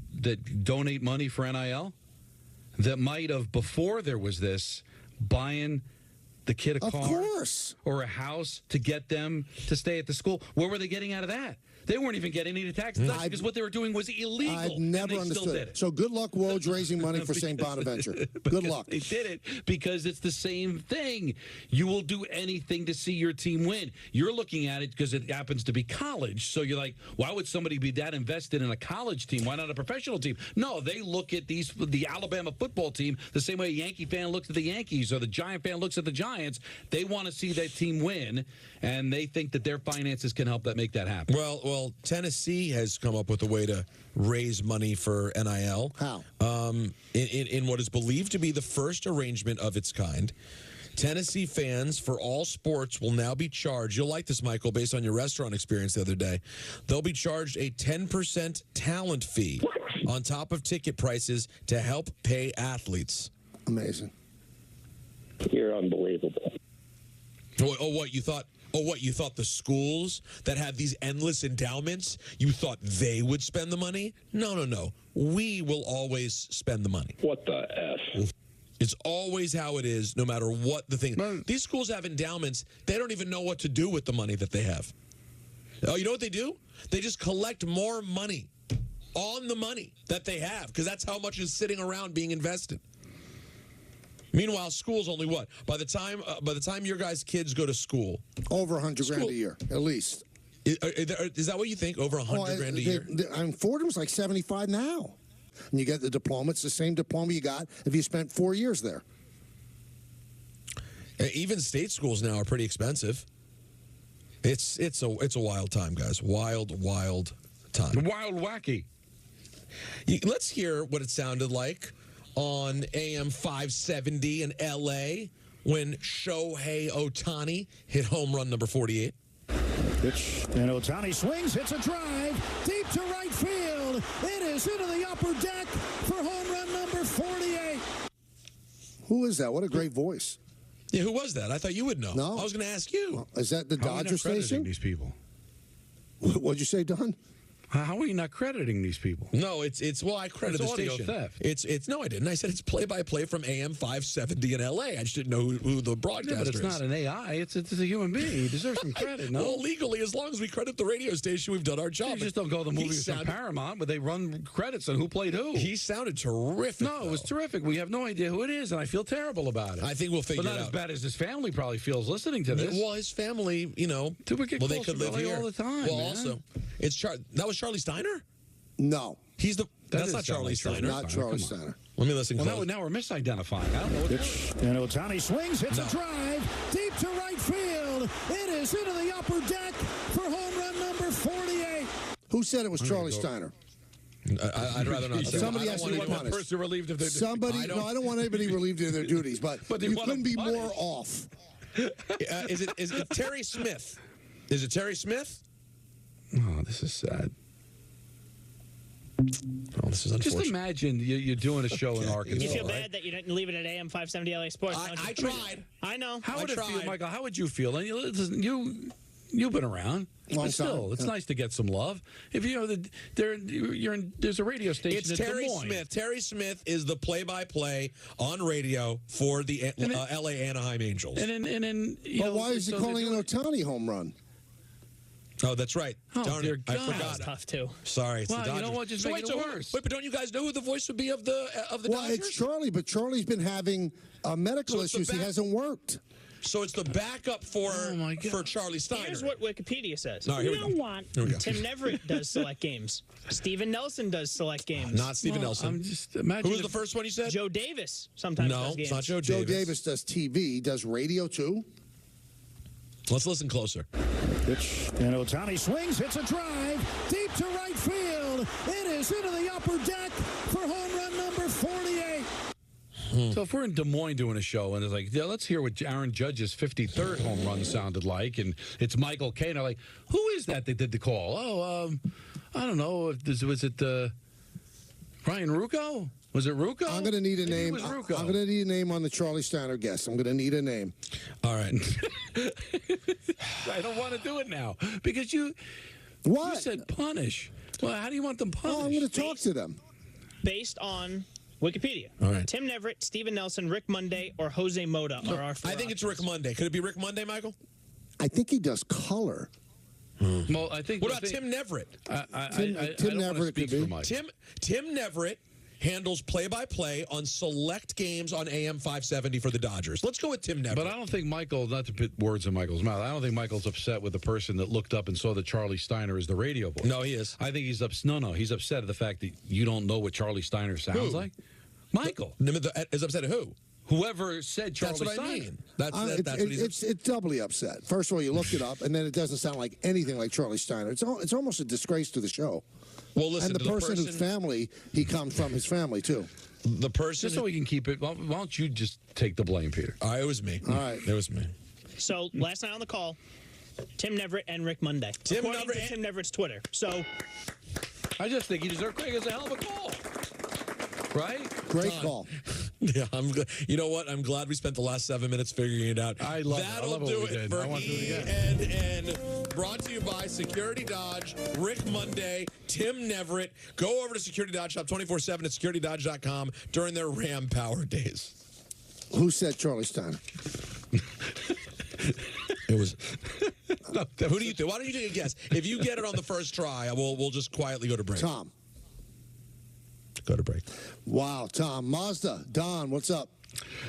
donate money for NIL that might have, before there was this, buying the kid a car or a house to get them to stay at the school. What were they getting out of that? They weren't even getting any tax deduction because what they were doing was illegal. I've never understood it. So good luck, Woj, raising money for St. Bonaventure. Good luck. They did it because it's the same thing. You will do anything to see your team win. You're looking at it because it happens to be college. So you're like, why would somebody be that invested in a college team? Why not a professional team? No, they look at the Alabama football team the same way a Yankee fan looks at the Yankees or the Giant fan looks at the Giants. They want to see that team win, and they think that their finances can help make that happen. Well, Tennessee has come up with a way to raise money for NIL. How? In what is believed to be the first arrangement of its kind. Tennessee fans for all sports will now be charged. You'll like this, Michael, based on your restaurant experience the other day. They'll be charged a 10% talent fee on top of ticket prices to help pay athletes. Amazing. You're unbelievable. What you thought? What you thought the schools that have these endless endowments, you thought they would spend the money? No. We will always spend the money. What the F? It's always how it is, no matter what the thing. These schools have endowments. They don't even know what to do with the money that they have. Oh, you know what they do? They just collect more money on the money that they have because that's how much is sitting around being invested. Meanwhile, school's only what? By the time your guys' kids go to school, over $100,000 a year, at least. Is that what you think? Over $100,000 a year? Fordham's like 75 now, and you get the diploma. It's the same diploma you got if you spent 4 years there. Even state schools now are pretty expensive. It's a wild time, guys. Wild time. Wild wacky. Let's hear what it sounded like on AM 570 in L.A. when Shohei Ohtani hit home run number 48. Pitch, and Ohtani swings, hits a drive, deep to right field. It is into the upper deck for home run number 48. Who is that? What a great voice. Yeah, who was that? I thought you would know. No. I was going to ask you. Is that the Dodger station? These people. What'd you say, Don? How are you not crediting these people? No, it's I credit the audio station. Theft. It's no, I didn't. I said it's play-by-play from AM 570 in LA. I just didn't know who the broadcaster but it's is. not an AI. It's a human being. He deserves some credit. No, well, legally, as long as we credit the radio station, we've done our job. You just don't go to the movies from Paramount, but they run credits on who played who. He sounded terrific. No, it was terrific. We have no idea who it is, and I feel terrible about it. I think we'll figure it out. But not as bad as his family probably feels listening to this. Well, his family, they could live here all the time. Well, man. also, that was Charlie Steiner. No. That's not Charlie Steiner. Not Charlie Steiner. Let me listen close. Now we're misidentifying. I don't know Pitch, and Ohtani swings, hits a drive, deep to right field. It is into the upper deck for home run number 48. Who said it was Charlie Steiner? I'd rather not. Somebody has to be one punished. person relieved of their duties. Somebody. No, I don't want anybody relieved of their duties, but you couldn't be more off. Is it Terry Smith? Is it Terry Smith? Oh, this is sad. Oh, this is unfortunate. Just imagine you're doing a show in Arkansas. You feel bad that you didn't leave it at AM 570 LA Sports. I tried. I know. How would it feel, Michael? How would you feel? And you've been around. But still, it's nice to get some love. If there's a radio station. It's Terry Smith. Terry Smith is the play-by-play on radio for the L.A. Anaheim Angels. But why is he calling an Ohtani home run? Oh, that's right. Oh, Darn dear it. God. I forgot. That's tough, too. Sorry, it's the Dodgers. You know what? Just make it worse. Wait, but don't you guys know who the voice would be of the Dodgers? Well, it's Charlie, but Charlie's been having medical issues. He hasn't worked. So it's the backup for Charlie Steiner. Here's what Wikipedia says. All right, here you we know go. what? Here we go. Tim Neverett does select games. Stephen Nelson does select games. Not Stephen Nelson. I'm just imagine. Who was the first one you said? Joe Davis sometimes does games. No, it's not Joe Joe Davis. Davis does TV. He does radio, too. Let's listen closer. Pitch, and Ohtani swings, hits a drive, deep to right field. It is into the upper deck for home run number 48. So if we're in Des Moines doing a show and it's like, yeah, let's hear what Aaron Judge's 53rd home run sounded like, and it's Michael Caine. They're like, who is that did the call? Oh, I don't know. Was it Ryan Rucco? Was it Rucco? I'm going to need a name. I'm going to need a name on the Charlie Steiner guest. I'm going to need a name. All right. I don't want to do it now because you said punish. Well, how do you want them punished? Oh, I'm going to talk to them. Based on Wikipedia. All right. Tim Neverett, Steven Nelson, Rick Monday, or Jose Mota are our four I think it's options. Rick Monday. Could it be Rick Monday, Michael? I think he does color. Well, I think. What about Tim Neverett? Tim Neverett could be. Tim Neverett handles play-by-play on select games on AM 570 for the Dodgers. Let's go with Tim Neverett. But I don't think Michael, not to put words in Michael's mouth, I don't think Michael's upset with the person that looked up and saw that Charlie Steiner is the radio voice. No, he is. I think he's he's upset at the fact that you don't know what Charlie Steiner sounds like. Michael. Is upset at who? Whoever said Charlie That's what Steiner. I mean. That's what he's it's doubly upset. First of all, you looked it up, and then it doesn't sound like anything like Charlie Steiner. It's almost a disgrace to the show. Well, listen, and the person whose family he comes from, his family too. The person, just so we can keep it. Why don't you just take the blame, Peter? It was me. All right, it was me. So last night on the call, Tim Neverett and Rick Monday. According to Tim Neverett's Twitter. So I just think he deserved Craig. It's a hell of a call. Right? Great call. Yeah, you know what? I'm glad we spent the last 7 minutes figuring it out. I love That'll it. do it for I want to do it again. and brought to you by Security Dodge, Rick Monday, Tim Neverett. Go over to Security Dodge Shop 24/7 at securitydodge.com during their Ram Power Days. Who said Charlie Steiner? It was. Who do you think? Why don't you take a guess? If you get it on the first try, we'll just quietly go to break. Tom. Go to break. Wow, Tom. Mazda. Don, what's up?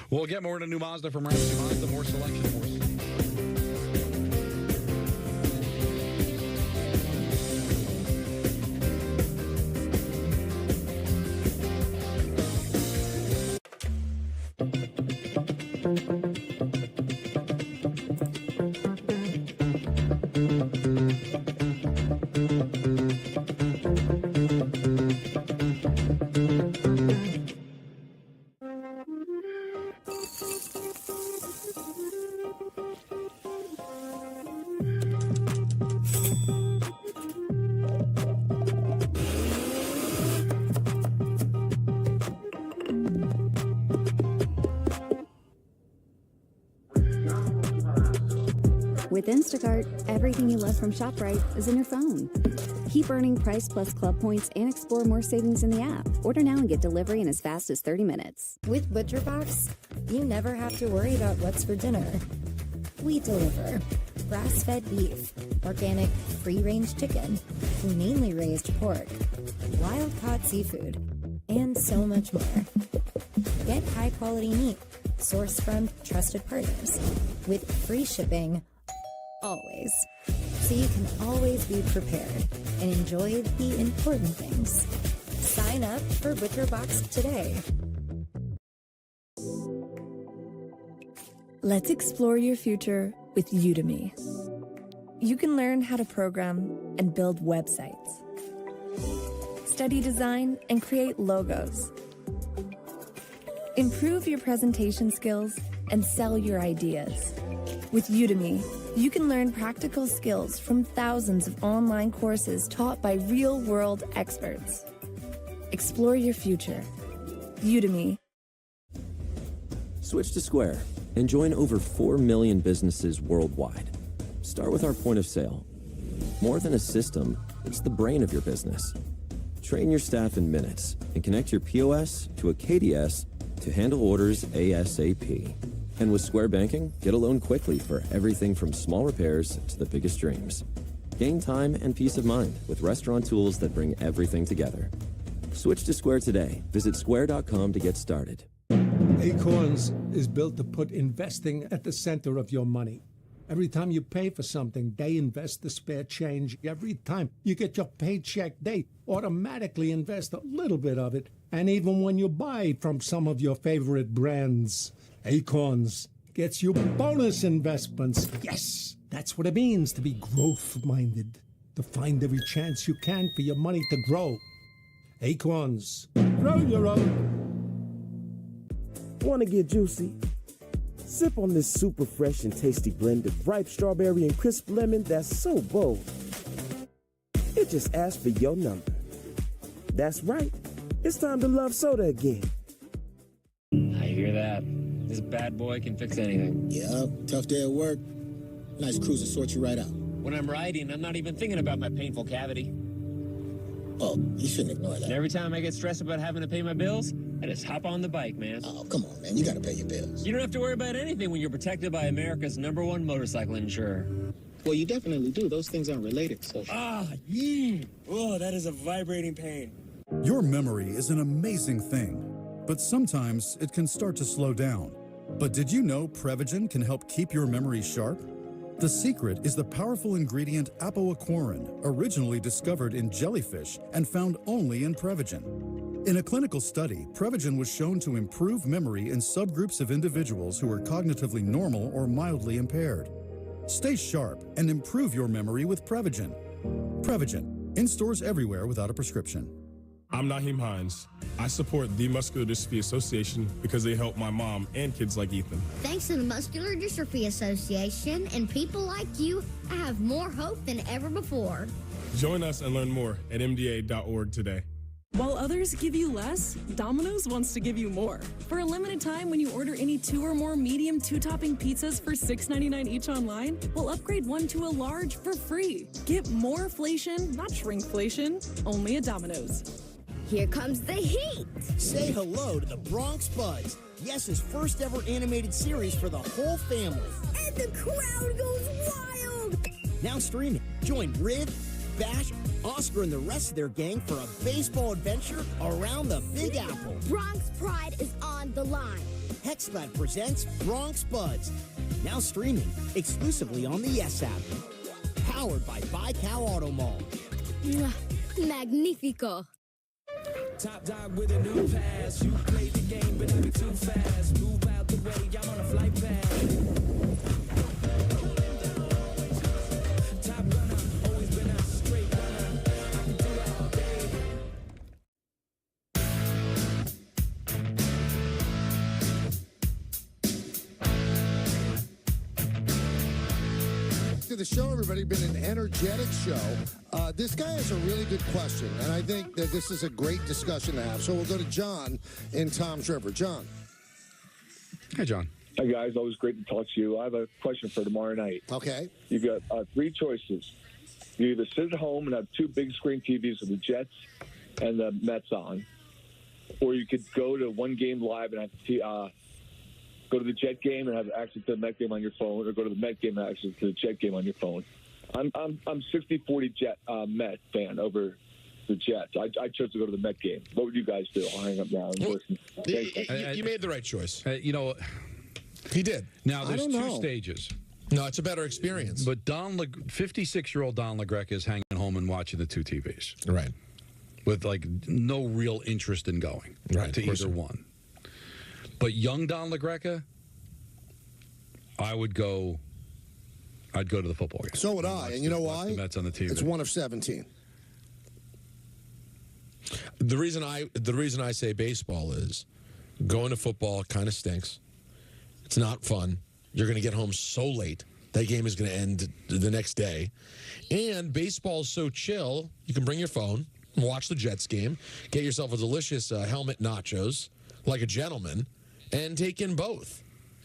We'll get more into new Mazda from Ramsey Mazda. More selection, more. With Instacart, everything you love from ShopRite is in your phone. Keep earning Price Plus Club points and explore more savings in the app. Order now and get delivery in as fast as 30 minutes. With ButcherBox, you never have to worry about what's for dinner. We deliver grass-fed beef, organic free-range chicken, humanely raised pork, wild-caught seafood, and so much more. Get high-quality meat sourced from trusted partners with free shipping always, so you can always be prepared and enjoy the important things. Sign up for ButcherBox today. Let's explore your future with Udemy. You can learn how to program and build websites, study design and create logos, improve your presentation skills, and sell your ideas. With Udemy, you can learn practical skills from thousands of online courses taught by real-world experts. Explore your future. Udemy. Switch to Square and join over 4 million businesses worldwide. Start with our point of sale. More than a system, it's the brain of your business. Train your staff in minutes and connect your POS to a KDS to handle orders ASAP. And with Square Banking, get a loan quickly for everything from small repairs to the biggest dreams. Gain time and peace of mind with restaurant tools that bring everything together. Switch to Square today. Visit square.com to get started. Acorns is built to put investing at the center of your money. Every time you pay for something, they invest the spare change. Every time you get your paycheck, they automatically invest a little bit of it. And even when you buy from some of your favorite brands, Acorns gets you bonus investments. Yes, that's what it means to be growth-minded. To find every chance you can for your money to grow. Acorns. Grow your own. Want to get juicy? Sip on this super fresh and tasty blend of ripe strawberry and crisp lemon that's so bold. It just asks for your number. That's right. It's time to love soda again. I hear that. This bad boy can fix anything. Yeah, tough day at work. Nice cruiser sort you right out. When I'm riding, I'm not even thinking about my painful cavity. Oh, you shouldn't ignore that. And every time I get stressed about having to pay my bills, I just hop on the bike, man. Oh, come on, man. You got to pay your bills. You don't have to worry about anything when you're protected by America's #1 motorcycle insurer. Well, you definitely do. Those things aren't related, so. Yeah. Oh, that is a vibrating pain. Your memory is an amazing thing, but sometimes it can start to slow down. But did you know Prevagen can help keep your memory sharp? The secret is the powerful ingredient apoaquarin, originally discovered in jellyfish and found only in Prevagen. In a clinical study, Prevagen was shown to improve memory in subgroups of individuals who are cognitively normal or mildly impaired. Stay sharp and improve your memory with Prevagen. Prevagen, in stores everywhere without a prescription. I'm Naheem Hines. I support the Muscular Dystrophy Association because they help my mom and kids like Ethan. Thanks to the Muscular Dystrophy Association and people like you, I have more hope than ever before. Join us and learn more at mda.org today. While others give you less, Domino's wants to give you more. For a limited time, when you order any 2 or more medium 2-topping pizzas for $6.99 each online, we'll upgrade one to a large for free. Get more inflation, not shrinkflation, only at Domino's. Here comes the heat. Say hello to the Bronx Buds, Yes's first ever animated series for the whole family. And the crowd goes wild. Now streaming. Join Rid, Bash, Oscar, and the rest of their gang for a baseball adventure around the Big Apple. Bronx Pride is on the line. Hexclad presents Bronx Buds. Now streaming exclusively on the Yes app. Powered by Buy Cow Auto Mall. Magnifico. Top dog with a new pass. You played the game, but never too fast. Move out the way, I'm on a flight path. Top runner, always been a straight runner. I can do it all day. To the show, everybody. Been an energetic show. This guy has a really good question, and I think that this is a great discussion to have. So we'll go to John in Tom's River. John. Hey, John. Hi, guys. Always great to talk to you. I have a question for tomorrow night. Okay. You've got 3 choices. You either sit at home and have 2 big screen TVs with the Jets and the Mets on, or you could go to one game live and have go to the Jet game and have access to the Met game on your phone, or go to the Met game and have access to the Jet game on your phone. I'm 60-40 Jet Met fan over the Jets. I chose to go to the Met game. What would you guys do? I'll hang up now and listen. You made the right choice. He did. Now, there's 2 stages. No, it's a better experience. But 56-year-old Don LaGreca is hanging home and watching the 2 TVs. Right. With, no real interest in going to either one. But young Don LaGreca, I'd go to the football game. So would I, and you know why? The Mets on the TV. It's one of 17. The reason I say baseball is going to football kind of stinks. It's not fun. You're going to get home so late. That game is going to end the next day. And baseball is so chill, you can bring your phone, watch the Jets game, get yourself a delicious helmet nachos like a gentleman, and take in both.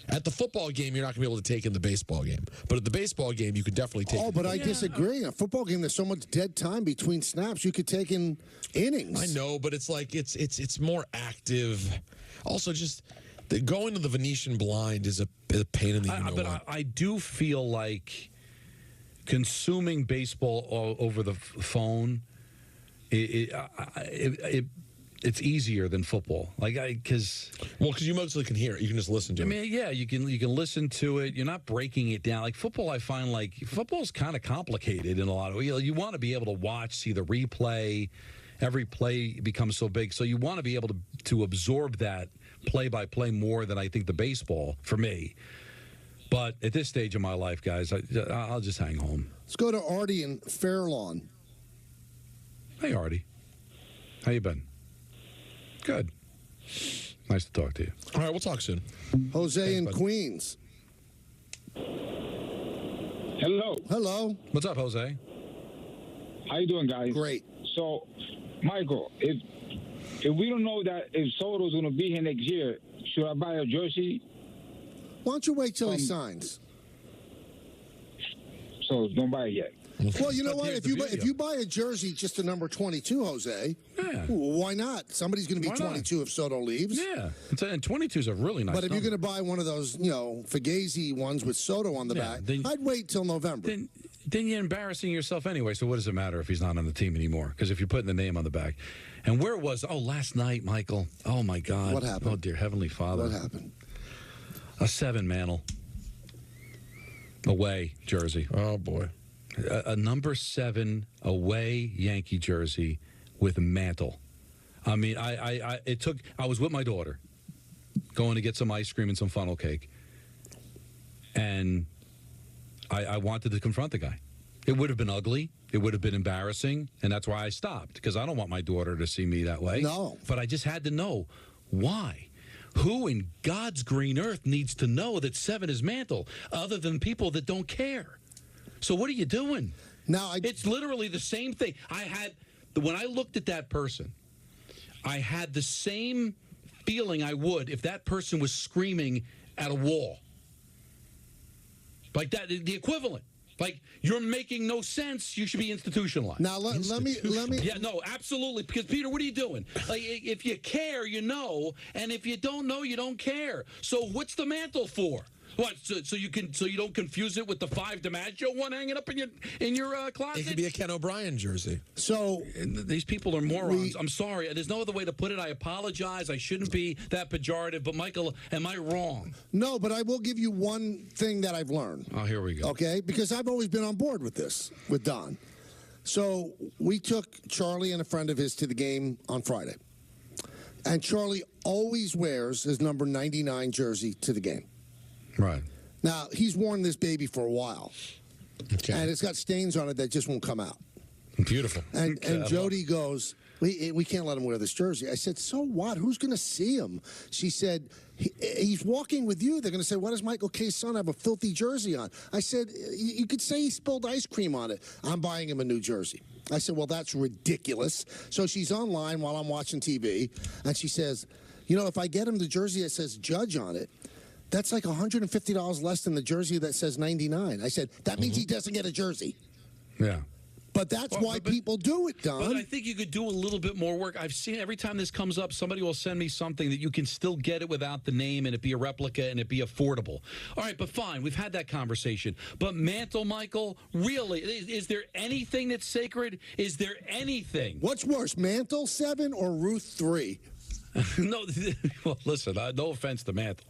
At the football game, you're not going to be able to take in the baseball game. But at the baseball game, you could definitely take in. Oh, but I disagree. In a football game, there's so much dead time between snaps. You could take in innings. I know, but it's like it's more active. Also, just going to the Venetian blind is a pain in the But I do feel like consuming baseball over the phone, it's easier than football. Because you mostly can hear it. You can just listen to it. I mean, yeah, you can listen to it. You're not breaking it down. Like football, I find football's kind of complicated in a lot of ways. You want to be able to watch, see the replay. Every play becomes so big, so you want to be able to absorb that play-by-play more than I think the baseball for me. But at this stage of my life, guys, I'll just hang home. Let's go to Artie in Fairlawn. Hey, Artie. How you been? Good. Nice to talk to you. All right, we'll talk soon. Jose in Queens. Hello. Hello. What's up, Jose? How you doing, guys? Great. So, Michael, if we don't know that if Soto's going to be here next year, should I buy a jersey? Why don't you wait till he signs? So don't buy it yet. Well, you know what? If you buy a jersey just a number 22, Jose, why not? Somebody's going to be 22 if Soto leaves. Yeah, and 22 is a really nice. But if you're going to buy one of those, Fugazi ones with Soto on the back, I'd wait till November. Then you're embarrassing yourself anyway. So what does it matter if he's not on the team anymore? Because if you're putting the name on the back, and where was? Oh, last night, Michael. Oh my God. What happened? Oh dear Heavenly Father. What happened? A 7 Mantle away jersey. Oh boy. A number 7 away Yankee jersey with Mantle. I mean, I was with my daughter going to get some ice cream and some funnel cake, and I wanted to confront the guy. It would have been ugly. It would have been embarrassing, and that's why I stopped, because I don't want my daughter to see me that way. No. But I just had to know why. Who in God's green earth needs to know that 7 is Mantle other than people that don't care? So what are you doing? Now it's literally the same thing. When I looked at that person, I had the same feeling I would if that person was screaming at a wall. Like that, the equivalent. Like, you're making no sense. You should be institutionalized. Now let me. Yeah, no, absolutely. Because Peter, what are you doing? Like, if you care, you know, and if you don't know, you don't care. So what's the Mantle for? What? So you don't confuse it with the 5 DiMaggio one hanging up in your closet? It could be a Ken O'Brien jersey. So these people are morons. I'm sorry. There's no other way to put it. I apologize. I shouldn't be that pejorative. But Michael, am I wrong? No, but I will give you one thing that I've learned. Oh, here we go. Okay, because I've always been on board with this with Don. So we took Charlie and a friend of his to the game on Friday, and Charlie always wears his number 99 jersey to the game. Right. Now, he's worn this baby for a while, and it's got stains on it that just won't come out. Beautiful. And Jody goes, we can't let him wear this jersey. I said, so what? Who's going to see him? She said, he's walking with you. They're going to say, why does Michael K's son have a filthy jersey on? I said, you could say he spilled ice cream on it. I'm buying him a new jersey. I said, well, that's ridiculous. So she's online while I'm watching TV, and she says, if I get him the jersey that says Judge on it, that's like $150 less than the jersey that says 99. I said, that means he doesn't get a jersey. Yeah. But that's why people do it, Don. But I think you could do a little bit more work. I've seen every time this comes up, somebody will send me something that you can still get it without the name and it be a replica and it be affordable. All right, but fine. We've had that conversation. But Mantle, Michael, really, is there anything that's sacred? Is there anything? What's worse, Mantle 7 or Ruth 3? No, well, listen, no offense to Mantle.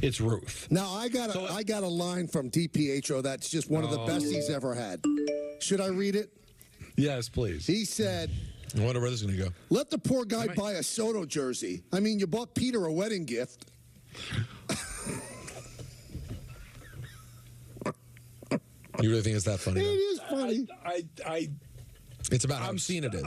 It's Ruth. Now, I got a line from DiPietro that's just one of the best he's ever had. Should I read it? Yes, please. He said, I wonder where this is going to go. Let the poor guy buy a Soto jersey. I mean, you bought Peter a wedding gift. You really think it's that funny? It is funny. It's about how obscene it is.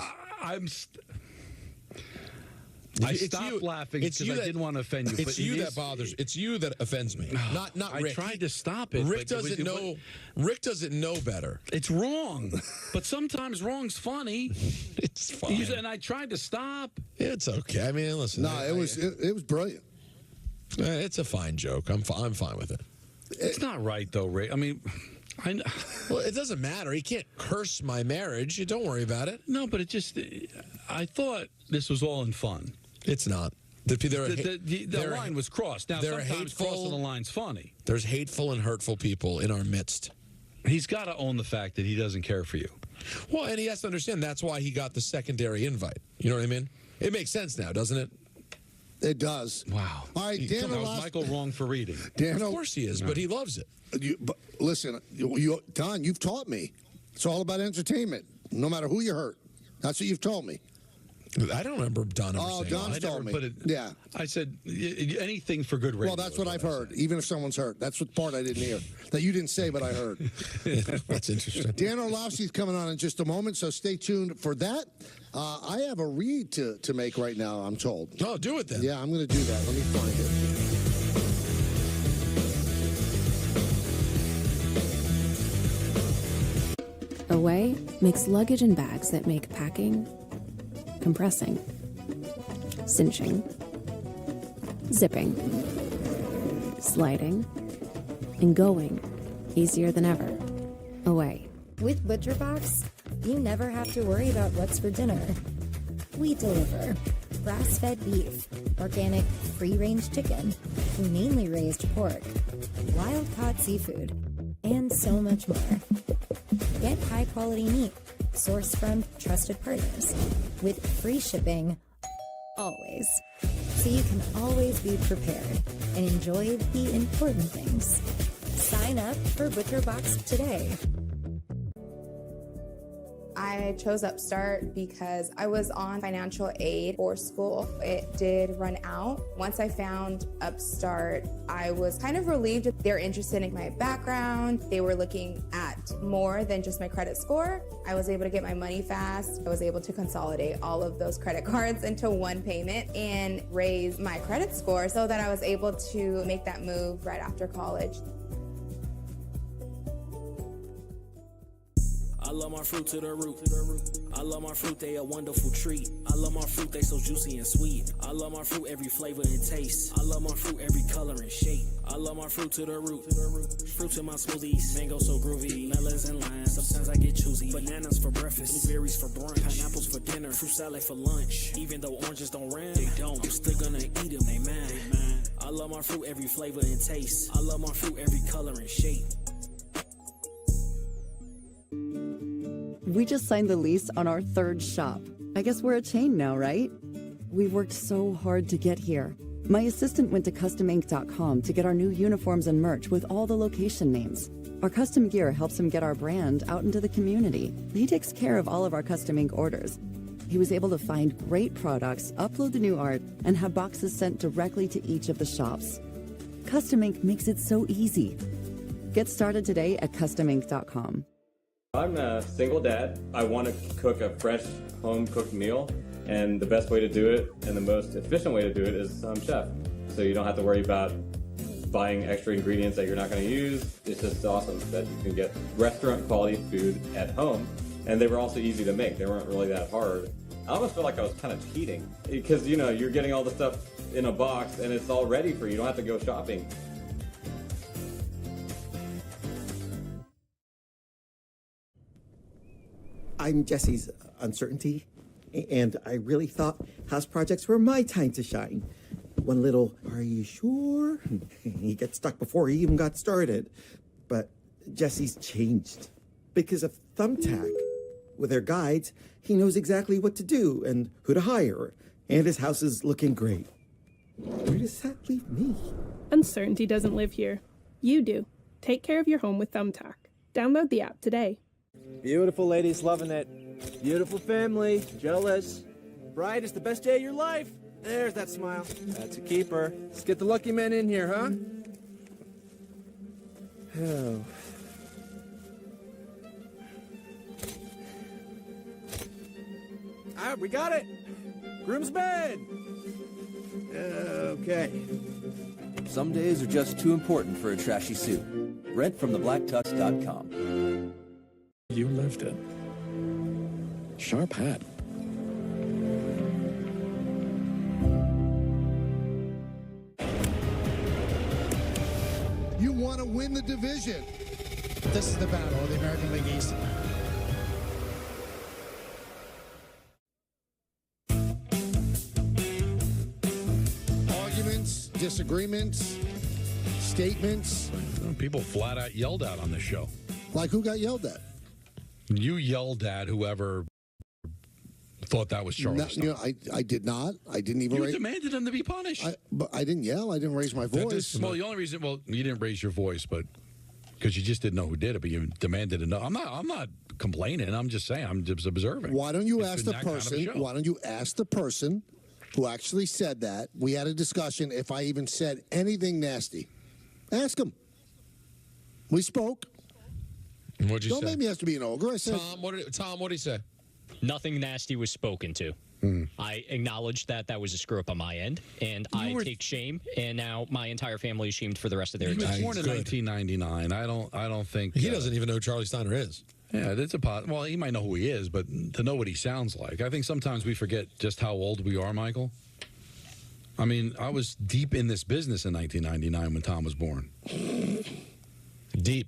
I stopped laughing because I didn't want to offend you. It's you that bothers. It's you that offends me. Not Rick. I tried to stop it. Rick doesn't know. Rick doesn't know better. It's wrong, but sometimes wrong's funny. It's fine. And I tried to stop. It's okay. I mean, listen. No, it was brilliant. It's a fine joke. I'm fine with it. It's not right though, Rick. I mean. Well, it doesn't matter. He can't curse my marriage. Don't worry about it. No, but I thought this was all in fun. It's not. The line was crossed. Now, sometimes crossing the line's funny. There's hateful and hurtful people in our midst. He's got to own the fact that he doesn't care for you. Well, and he has to understand that's why he got the secondary invite. You know what I mean? It makes sense now, doesn't it? It does. Wow. All right, Dan. Was Michael wrong for reading? Dan, of course he is, but he loves it. But listen, Don, you've taught me. It's all about entertainment, no matter who you hurt. That's what you've told me. I don't remember Don ever saying Don's told me. Yeah. I said anything for good radio. Well, that's what I've heard, even if someone's hurt. That's what part I didn't hear. That you didn't say, but I heard. That's interesting. Dan Orlovsky's coming on in just a moment, so stay tuned for that. I have a read to make right now, I'm told. Oh, do it then. Yeah, I'm going to do that. Let me find it. Away makes luggage and bags that make packing, compressing, cinching, zipping, sliding, and going easier than ever. Away With ButcherBox, you never have to worry about what's for dinner. We deliver grass-fed beef, organic, free-range chicken, humanely raised pork, wild-caught seafood, and so much more. Get high-quality meat sourced from trusted partners with free shipping always. So you can always be prepared and enjoy the important things. Sign up for ButcherBox today. I chose Upstart because I was on financial aid for school. It did run out. Once I found Upstart, I was kind of relieved. They're interested in my background. They were looking at more than just my credit score. I was able to get my money fast. I was able to consolidate all of those credit cards into one payment and raise my credit score so that I was able to make that move right after college. I love my fruit to the root. I love my fruit, they a wonderful treat. I love my fruit, they so juicy and sweet. I love my fruit, every flavor and taste. I love my fruit, every color and shape. I love my fruit to the root. Fruits in my smoothies, mango so groovy. Melons and limes, sometimes I get choosy. Bananas for breakfast, blueberries for brunch, pineapples for dinner, fruit salad for lunch. Even though oranges don't rhyme, they don't. I'm still gonna eat them, they mine. I love my fruit, every flavor and taste. I love my fruit, every color and shape. We just signed the lease on our third shop. I guess we're a chain now, right? We worked so hard to get here. My assistant went to customink.com to get our new uniforms and merch with all the location names. Our custom gear helps him get our brand out into the community. He takes care of all of our custom ink orders. He was able to find great products, upload the new art, and have boxes sent directly to each of the shops. Custom Ink makes it so easy. Get started today at customink.com. I'm a single dad. I want to cook a fresh, home-cooked meal, and the best way to do it and the most efficient way to do it is chef. So you don't have to worry about buying extra ingredients that you're not going to use. It's just awesome that you can get restaurant-quality food at home, and they were also easy to make. They weren't really that hard. I almost felt like I was kind of cheating because, you know, you're getting all the stuff in a box, and it's all ready for you. You don't have to go shopping. I'm Jesse's uncertainty, and I really thought house projects were my time to shine. One little, are you sure? He gets stuck before he even got started. But Jesse's changed. Because of Thumbtack. With their guides, he knows exactly what to do and who to hire, and his house is looking great. Where does that leave me? Uncertainty doesn't live here. You do. Take care of your home with Thumbtack. Download the app today. Beautiful ladies, loving it. Beautiful family, jealous. Bride is the best day of your life. There's that smile. That's a keeper. Let's get the lucky men in here, huh? Oh. Ah, we got it. Groom's bed. Okay. Some days are just too important for a trashy suit. Rent from theblacktux.com. You lived it. Sharp hat. You want to win the division. This is the battle of the American League East. Arguments, disagreements, statements. People flat out yelled at on this show. Like who got yelled at? You yelled at whoever thought that was Charleston. No, I did not. I didn't even. You demanded him to be punished. But I didn't yell. I didn't raise my voice. Well, the only reason, you didn't raise your voice, but because you just didn't know who did it, but you demanded to know. I'm not complaining. I'm just saying. I'm just observing. Why don't you It's ask been the that kind of a person? show. Why don't you ask the person who actually said that? We had a discussion. If I even said anything nasty, ask him. We spoke. What'd you Don't say? make me have to be an ogre. I said, Tom, what did he say? Nothing nasty was spoken to. I acknowledged that was a screw up on my end, and I take shame. And now my entire family is shamed for the rest of their He was existence. born in 1999. I don't think He doesn't even know who Charlie Steiner is. Yeah, that's well, he might know who he is, but to know what he sounds like, I think sometimes we forget just how old we are, Michael. I mean, I was deep in this business in 1999 when Tom was born. Deep.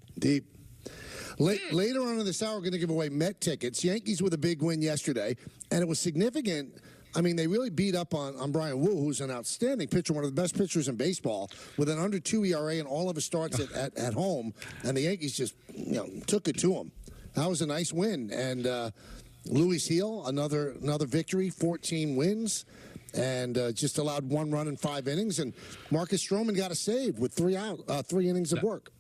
Later on in this hour, we're going to give away Met tickets. Yankees with a big win yesterday, and it was significant. I mean, they really beat up on Brian Wu, who's an outstanding pitcher, one of the best pitchers in baseball, with an under 2 ERA in all of his starts at home, and the Yankees just took it to him. That was a nice win, and Louis Heel, another victory, 14 wins. And just allowed 1 run in 5 innings. And Marcus Stroman got a save with 3 innings of work.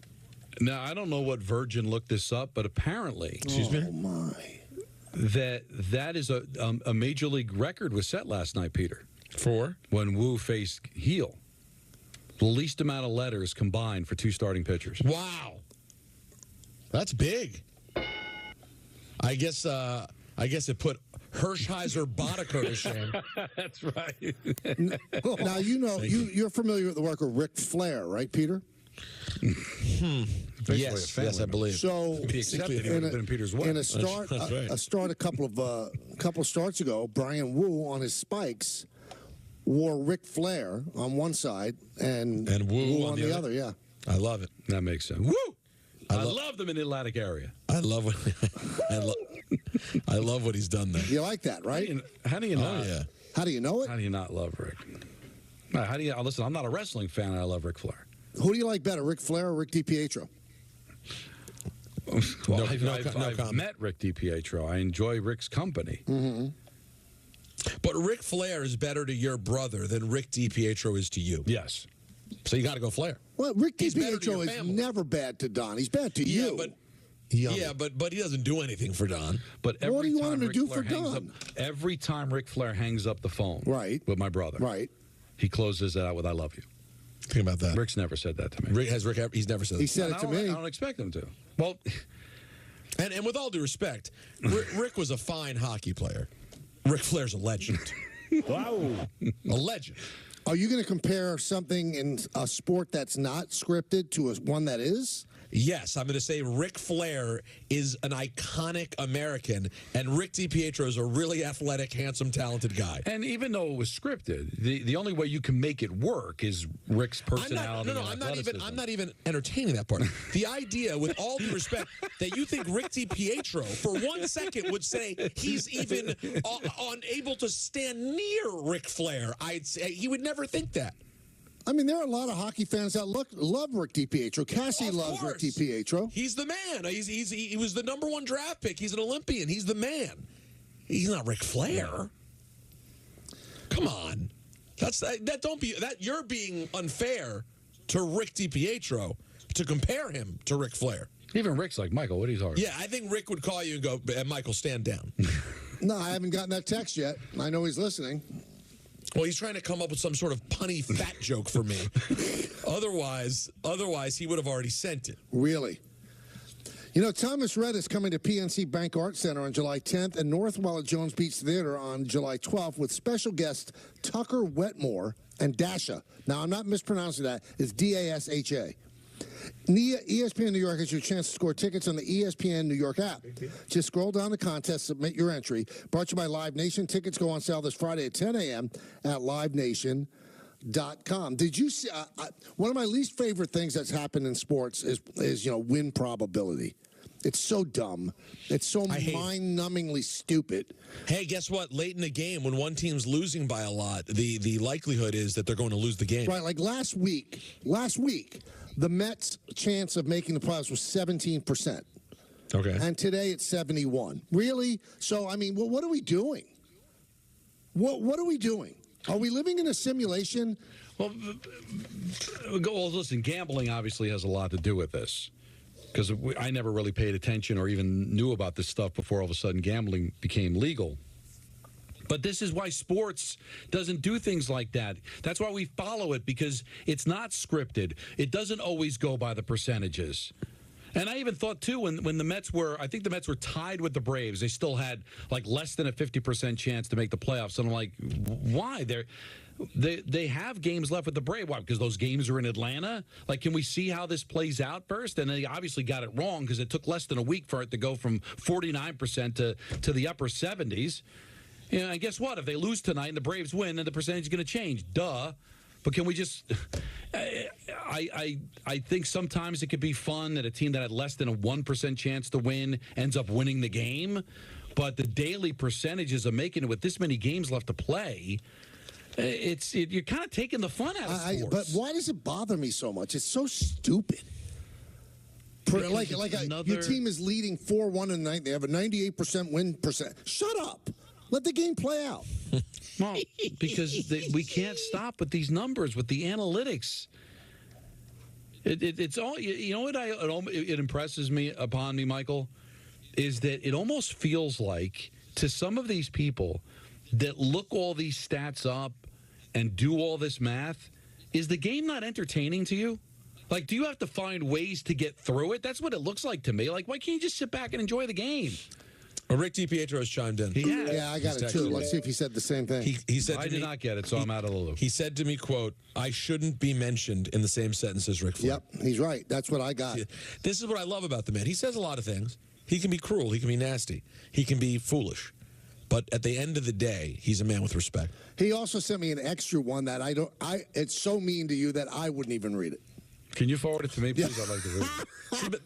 Now, I don't know what Virgin looked this up, but apparently, that is a Major League record was set last night, Peter. For? When Wu faced Heel. The least amount of letters combined for 2 starting pitchers. Wow. That's big. I guess it put Hershiser Boddicker to shame. That's right. Now, you're familiar with the work of Ric Flair, right, Peter? Yes, I believe. So, in Peter's way. In a start, a couple of starts ago, Brian Wu on his spikes wore Ric Flair on one side and Wu on the other. Yeah, I love it. That makes sense. Woo! I love them in the Atlantic area. I love what he's done there. You like that, right? How do you know? Oh, yeah. How do you know it? How do you not love Rick? How do you listen? I'm not a wrestling fan. And I love Ric Flair. Who do you like better, Ric Flair or Rick DiPietro? Well, I've met Rick DiPietro. I enjoy Rick's company. Mm-hmm. But Ric Flair is better to your brother than Rick DiPietro is to you. Yes. So you got to go Flair. Well, Rick DiPietro is never bad to Don. He's bad to you. But he doesn't do anything for Don. But every what do you time want him to Ric do Flair for Don? Every time Ric Flair hangs up the phone with my brother, he closes it out with "I love you." Think about that. Rick's never said that to me. He's never said that. He said it to me. I don't expect him to. Well, and with all due respect, Rick was a fine hockey player. Ric Flair's a legend. Wow. A legend. Are you going to compare something in a sport that's not scripted to one that is? Yes, I'm going to say Ric Flair is an iconic American, and Rick DiPietro is a really athletic, handsome, talented guy. And even though it was scripted, the only way you can make it work is Rick's personality. I'm not even entertaining that part. The idea, with all due respect, that you think Rick DiPietro for 1 second would say he's even unable to stand near Ric Flair, I'd say he would never think that. I mean, there are a lot of hockey fans that love Rick DiPietro. Cassie loves Rick DiPietro. He's the man. He was the #1 draft pick. He's an Olympian. He's the man. He's not Ric Flair. Come on, you're being unfair to Rick DiPietro to compare him to Ric Flair. Even Rick's like, Michael, what are you talking about? Yeah, I think Rick would call you and go, Michael, stand down. No, I haven't gotten that text yet. I know he's listening. Well, he's trying to come up with some sort of punny fat joke for me. Otherwise, he would have already sent it. Really? You know, Thomas Rhett is coming to PNC Bank Art Center on July 10th and Northwell at Jones Beach Theater on July 12th with special guests Tucker Wetmore and Dasha. Now, I'm not mispronouncing that. It's D-A-S-H-A. ESPN New York has your chance to score tickets on the ESPN New York app. Just scroll down the contest, submit your entry. Brought to you by Live Nation. Tickets go on sale this Friday at 10 a.m. at livenation.com. Did you see? One of my least favorite things that's happened in sports is win probability. It's so dumb. It's so mind-numbingly stupid. Hey, guess what? Late in the game, when one team's losing by a lot, the likelihood is that they're going to lose the game. Right, like last week, the Mets' chance of making the playoffs was 17%. Okay. And today it's 71%. Really? So, I mean, what are we doing? What are we doing? Are we living in a simulation? Well, listen, gambling obviously has a lot to do with this. Because I never really paid attention or even knew about this stuff before all of a sudden gambling became legal. But this is why sports doesn't do things like that. That's why we follow it, because it's not scripted. It doesn't always go by the percentages. And I even thought, too, when the Mets I think the Mets were tied with the Braves. They still had, like, less than a 50% chance to make the playoffs. And I'm like, why? They have games left with the Braves. Why? Because those games are in Atlanta? Like, can we see how this plays out first? And they obviously got it wrong because it took less than a week for it to go from 49% to the upper 70s. You know, and guess what? If they lose tonight and the Braves win, then the percentage is going to change. Duh. But can we just... I think sometimes it could be fun that a team that had less than a 1% chance to win ends up winning the game. But the daily percentages of making it with this many games left to play, you're kind of taking the fun out of sports. But why does it bother me so much? It's so stupid. Your team is leading 4-1 in the ninth. They have a 98% win percent. Shut up. Let the game play out. Well, because we can't stop with these numbers, with the analytics. It's all, you know what it impresses me upon me, Michael, is that it almost feels like to some of these people that look all these stats up and do all this math, is the game not entertaining to you? Like, do you have to find ways to get through it? That's what it looks like to me. Like, why can't you just sit back and enjoy the game? Rick DiPietro has chimed in. Yeah, I got it too. Let's see if he said the same thing. He said I did not get it, so I'm out of the loop. He said to me, quote, "I shouldn't be mentioned in the same sentence as Rick Flair." Yep, he's right. That's what I got. This is what I love about the man. He says a lot of things. He can be cruel. He can be nasty. He can be foolish. But at the end of the day, he's a man with respect. He also sent me an extra one that it's so mean to you that I wouldn't even read it. Can you forward it to me, please? I'd like to read it.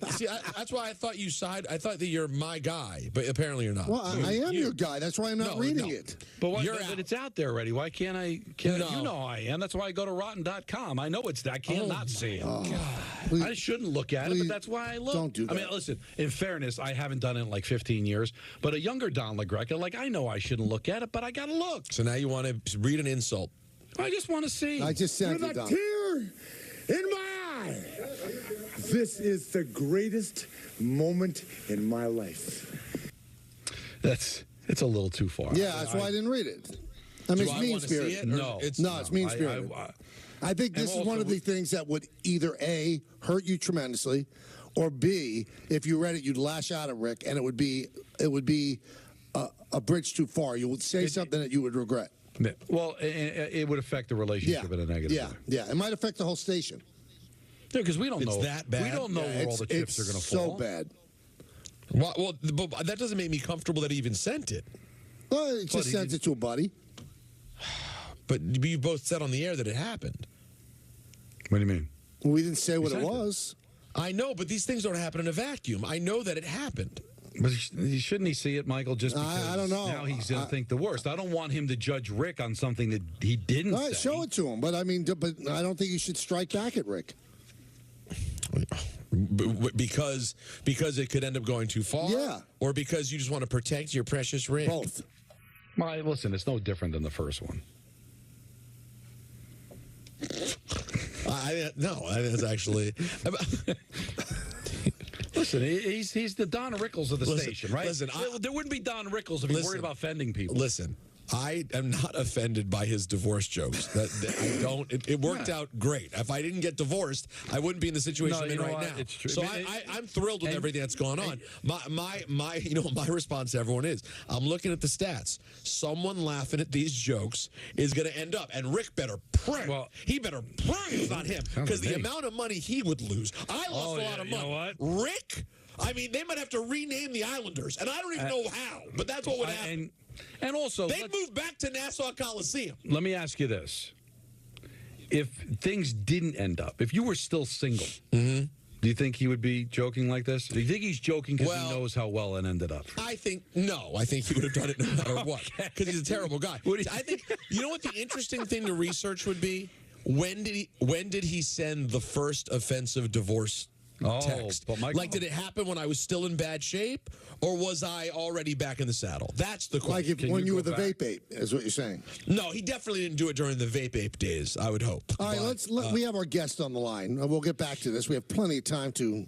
That's why I thought I thought that you're my guy, but apparently you're not. Well, I am your guy. That's why I'm not reading it. But it's out there already. Why can't I? You know I am. That's why I go to rotten.com. I know it's that. I can't not see it. I shouldn't look at it, but that's why I look. Don't do that. I mean, listen, in fairness, I haven't done it in like 15 years, but a younger Don LaGreca, I know I shouldn't look at it, but I got to look. So now you want to read an insult. I just want to see. I just sent With it, a Don. tear in my eye. This is the greatest moment in my life. It's a little too far. Yeah, that's why I didn't read it. I mean, it's mean-spirited. No, it's mean-spirited. I think this is one of the things that would either A, hurt you tremendously, or B, if you read it, you'd lash out at Rick, and it would be a bridge too far. You would say something that you would regret. Well, it would affect the relationship in a negative way. Yeah. It might affect the whole station. Yeah, because we don't know. It's that bad? We don't know where all the chips are going to fall. So bad. Well, but that doesn't make me comfortable that he even sent it. Well, he just sent it to a buddy. But you both said on the air that it happened. What do you mean? We didn't say what it was. I know, but these things don't happen in a vacuum. I know that it happened. But shouldn't he see it, Michael? Just because I don't know. Now he's going to think the worst. I don't want him to judge Rick on something that he didn't say. Show it to him. But I mean, but I don't think you should strike back at Rick. Because it could end up going too far? Yeah. Or because you just want to protect your precious Rick? Both. Well, listen, it's no different than the first one. No, that's actually... Listen, he's the Don Rickles of the station, right? Listen, there wouldn't be Don Rickles if he worried about offending people. Listen, I am not offended by his divorce jokes. I don't. It worked out great. If I didn't get divorced, I wouldn't be in the situation I'm in right now. It's true. So I'm thrilled with everything that's going on. My response to everyone is, I'm looking at the stats. Someone laughing at these jokes is going to end up, and Rick better pray. Well, he better pray it's not him, because the amount of money he would lose. I lost a lot of money. You know what? Rick. I mean, they might have to rename the Islanders, and I don't even know how, but that's what would happen. And also, they moved back to Nassau Coliseum. Let me ask you this. If things didn't end up, if you were still single, do you think he would be joking like this? Do you think he's joking because he knows how well it ended up? I think he would have done it no matter what, because he's a terrible guy. I think, you know what the interesting thing to research would be? When did he send the first offensive divorce text? Like, did it happen when I was still in bad shape, or was I already back in the saddle? That's the question. Like when you were the vape ape, is what you're saying. No, he definitely didn't do it during the vape ape days, I would hope. All right, we have our guest on the line. We'll get back to this. We have plenty of time to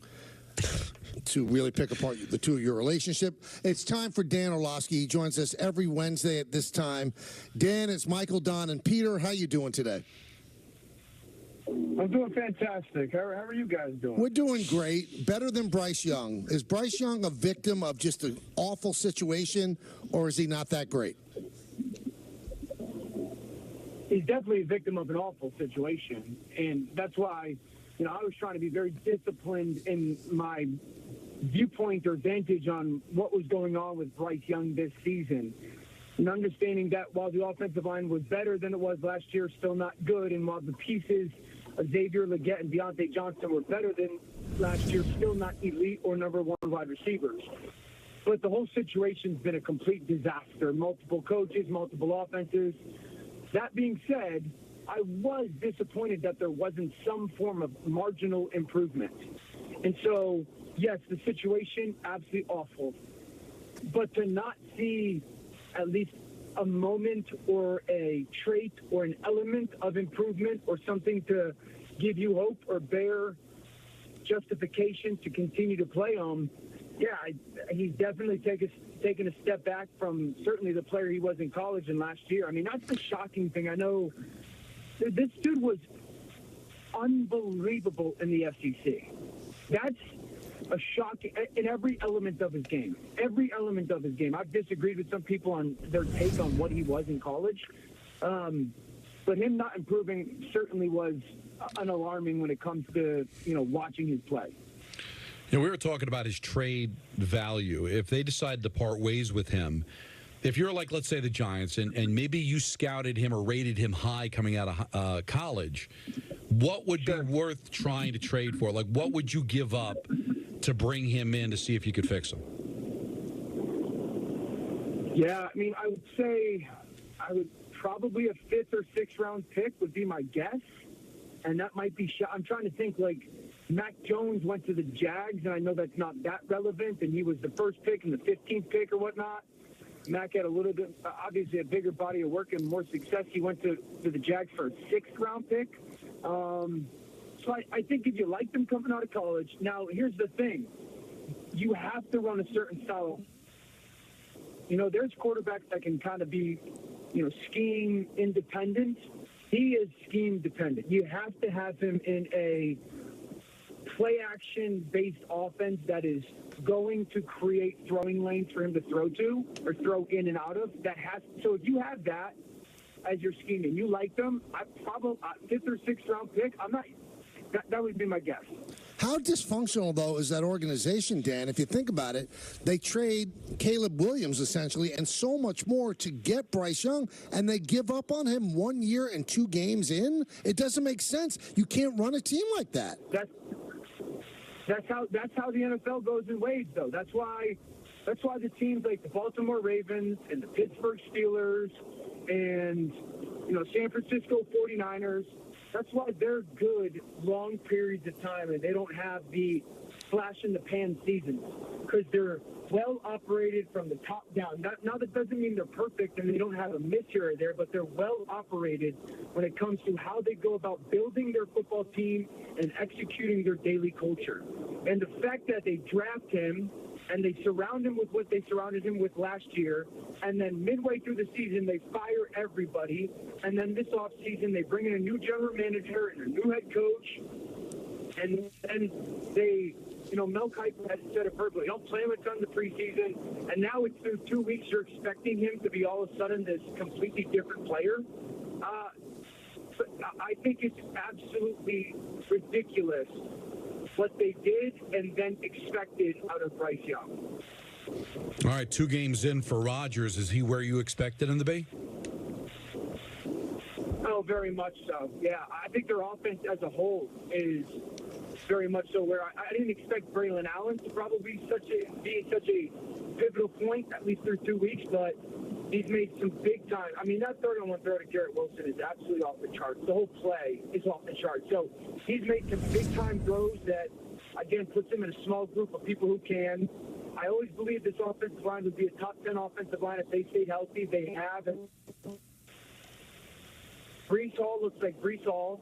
really pick apart the two of your relationship. It's time for Dan Orlovsky. He joins us every Wednesday at this time. Dan, it's Michael, Don, and Peter. How you doing today? I'm doing fantastic. How are you guys doing? We're doing great. Better than Bryce Young. Is Bryce Young a victim of just an awful situation, or is he not that great? He's definitely a victim of an awful situation, and that's why, I was trying to be very disciplined in my viewpoint or vantage on what was going on with Bryce Young this season, and understanding that while the offensive line was better than it was last year, still not good, and while the pieces Xavier Legette and Deontay Johnson were better than last year, still not elite or number one wide receivers. But the whole situation's been a complete disaster. Multiple coaches, multiple offenses. That being said, I was disappointed that there wasn't some form of marginal improvement. And so, yes, the situation, absolutely awful. But to not see at least a moment or a trait or an element of improvement or something to give you hope or bear justification to continue to play on, he's definitely taken a step back from certainly the player he was in college and last year. I mean, that's the shocking thing. I know this dude was unbelievable in the SEC. That's a shock in every element of his game. Every element of his game. I've disagreed with some people on their take on what he was in college. But him not improving certainly was unalarming when it comes to, watching his play. We were talking about his trade value. If they decide to part ways with him, if you're like, let's say, the Giants, and maybe you scouted him or rated him high coming out of college, what would be worth trying to trade for? Like, what would you give up to bring him in to see if you could fix him? Yeah, I mean, I would say probably a 5th or 6th round pick would be my guess. And that might be I'm trying to think, like, Mac Jones went to the Jags, and I know that's not that relevant, and he was the first pick and the 15th pick or whatnot. Mac had a little bit, obviously a bigger body of work and more success. He went to the Jags for a 6th round pick. So I think if you like them coming out of college, now here's the thing. You have to run a certain style. There's quarterbacks that can kind of be, scheme independent. He is scheme dependent. You have to have him in a play-action-based offense that is going to create throwing lanes for him to throw to or throw in and out of. So if you have that as your scheme and you like them, I probably 5th or 6th round pick. That would be my guess. How dysfunctional, though, is that organization, Dan? If you think about it, they trade Caleb Williams, essentially, and so much more to get Bryce Young, and they give up on him 1 year and 2 games in? It doesn't make sense. You can't run a team like that. That's how the NFL goes in waves, though. That's why the teams like the Baltimore Ravens and the Pittsburgh Steelers and San Francisco 49ers, that's why they're good long periods of time and they don't have the flash in the pan seasons because they're well operated from the top down. Now that doesn't mean they're perfect and they don't have a miss here or there, but they're well operated when it comes to how they go about building their football team and executing their daily culture. And the fact that they draft him and they surround him with what they surrounded him with last year, and then midway through the season they fire everybody, and then this offseason they bring in a new general manager and a new head coach, and they, Mel Kiper has said it perfectly. Don't play him a ton of the preseason, and now it's through 2 weeks you're expecting him to be all of a sudden this completely different player. But I think it's absolutely ridiculous what they did and then expected out of Bryce Young. All right, 2 games in for Rodgers. Is he where you expected him to be? Oh, very much so. Yeah, I think their offense as a whole is very much so where I didn't expect Braylon Allen to probably be such a pivotal point, at least through 2 weeks, but he's made some big time. I mean, that 3rd-and-1 throw to Garrett Wilson is absolutely off the charts. The whole play is off the charts. So he's made some big-time throws that, again, puts him in a small group of people who can. I always believed this offensive line would be a top 10 offensive line if they stayed healthy. They have. Breece Hall looks like Breece Hall.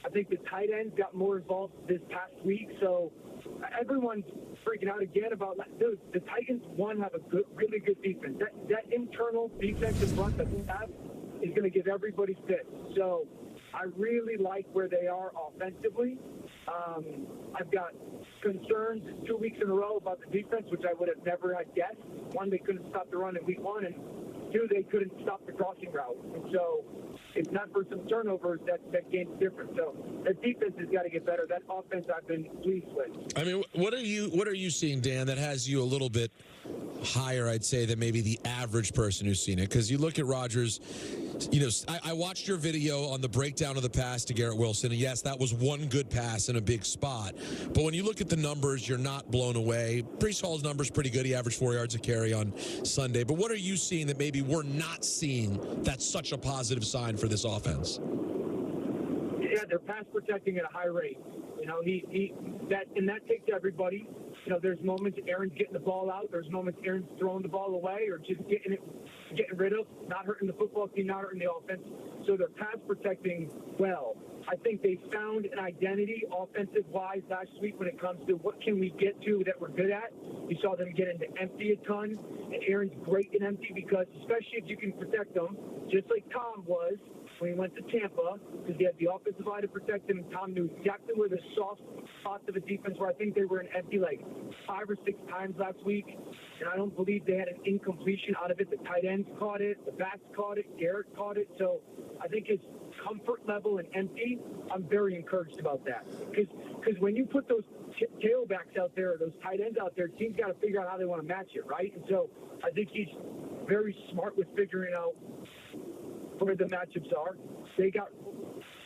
I think the tight ends got more involved this past week. So everyone's freaking out again about the Titans, have a really good defense. That internal defensive front that we have is going to give everybody fits. So I really like where they are offensively. I've got concerns 2 weeks in a row about the defense, which I would have never had guessed. 1, they couldn't stop the run in week 1, and 2, they couldn't stop the crossing route. And so if not for some turnovers, that game's different. So that defense has got to get better. That offense I've been pleased with. I mean, what are you seeing, Dan, that has you a little bit higher, I'd say, than maybe the average person who's seen it. Because you look at Rodgers, you know, I watched your video on the breakdown of the pass to Garrett Wilson, and yes, that was one good pass in a big spot. But when you look at the numbers, you're not blown away. Breece Hall's numbers pretty good. He averaged 4 yards a carry on Sunday. But what are you seeing that maybe we're not seeing that's such a positive sign for this offense? Yeah, they're pass protecting at a high rate. You know, that takes everybody. You know, there's moments Aaron's getting the ball out. There's moments Aaron's throwing the ball away or just getting rid of, not hurting the football team, not hurting the offense. So they're pass protecting well. I think they found an identity offensive-wise last week when it comes to what can we get to that we're good at. You saw them get into empty a ton, and Aaron's great in empty because, especially if you can protect them, just like Tom was when he went to Tampa, because he had the offensive line to protect him. Tom knew exactly where the soft spots of the defense were. I think they were in empty like 5 or 6 times last week, and I don't believe they had an incompletion out of it. The tight ends caught it, the backs caught it, Garrett caught it. So I think his comfort level in empty, I'm very encouraged about that. Because when you put those tailbacks out there, those tight ends out there, teams got to figure out how they want to match it, right? And so I think he's very smart with figuring out where the matchups are. They got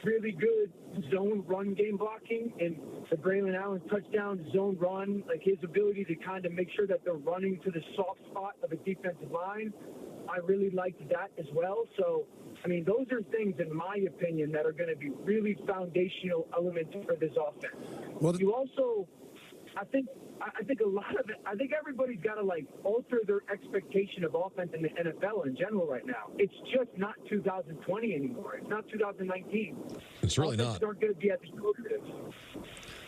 really good zone run game blocking, and the Braylon Allen touchdown zone run, like his ability to kind of make sure that they're running to the soft spot of a defensive line, I really liked that as well. So, I mean, those are things, in my opinion, that are going to be really foundational elements for this offense. Well, you also, I think a lot of it, I think everybody's got to, like, alter their expectation of offense in the NFL in general right now. It's just not 2020 anymore. It's not 2019. It's really Offenses not. aren't going to be at the lucrative. All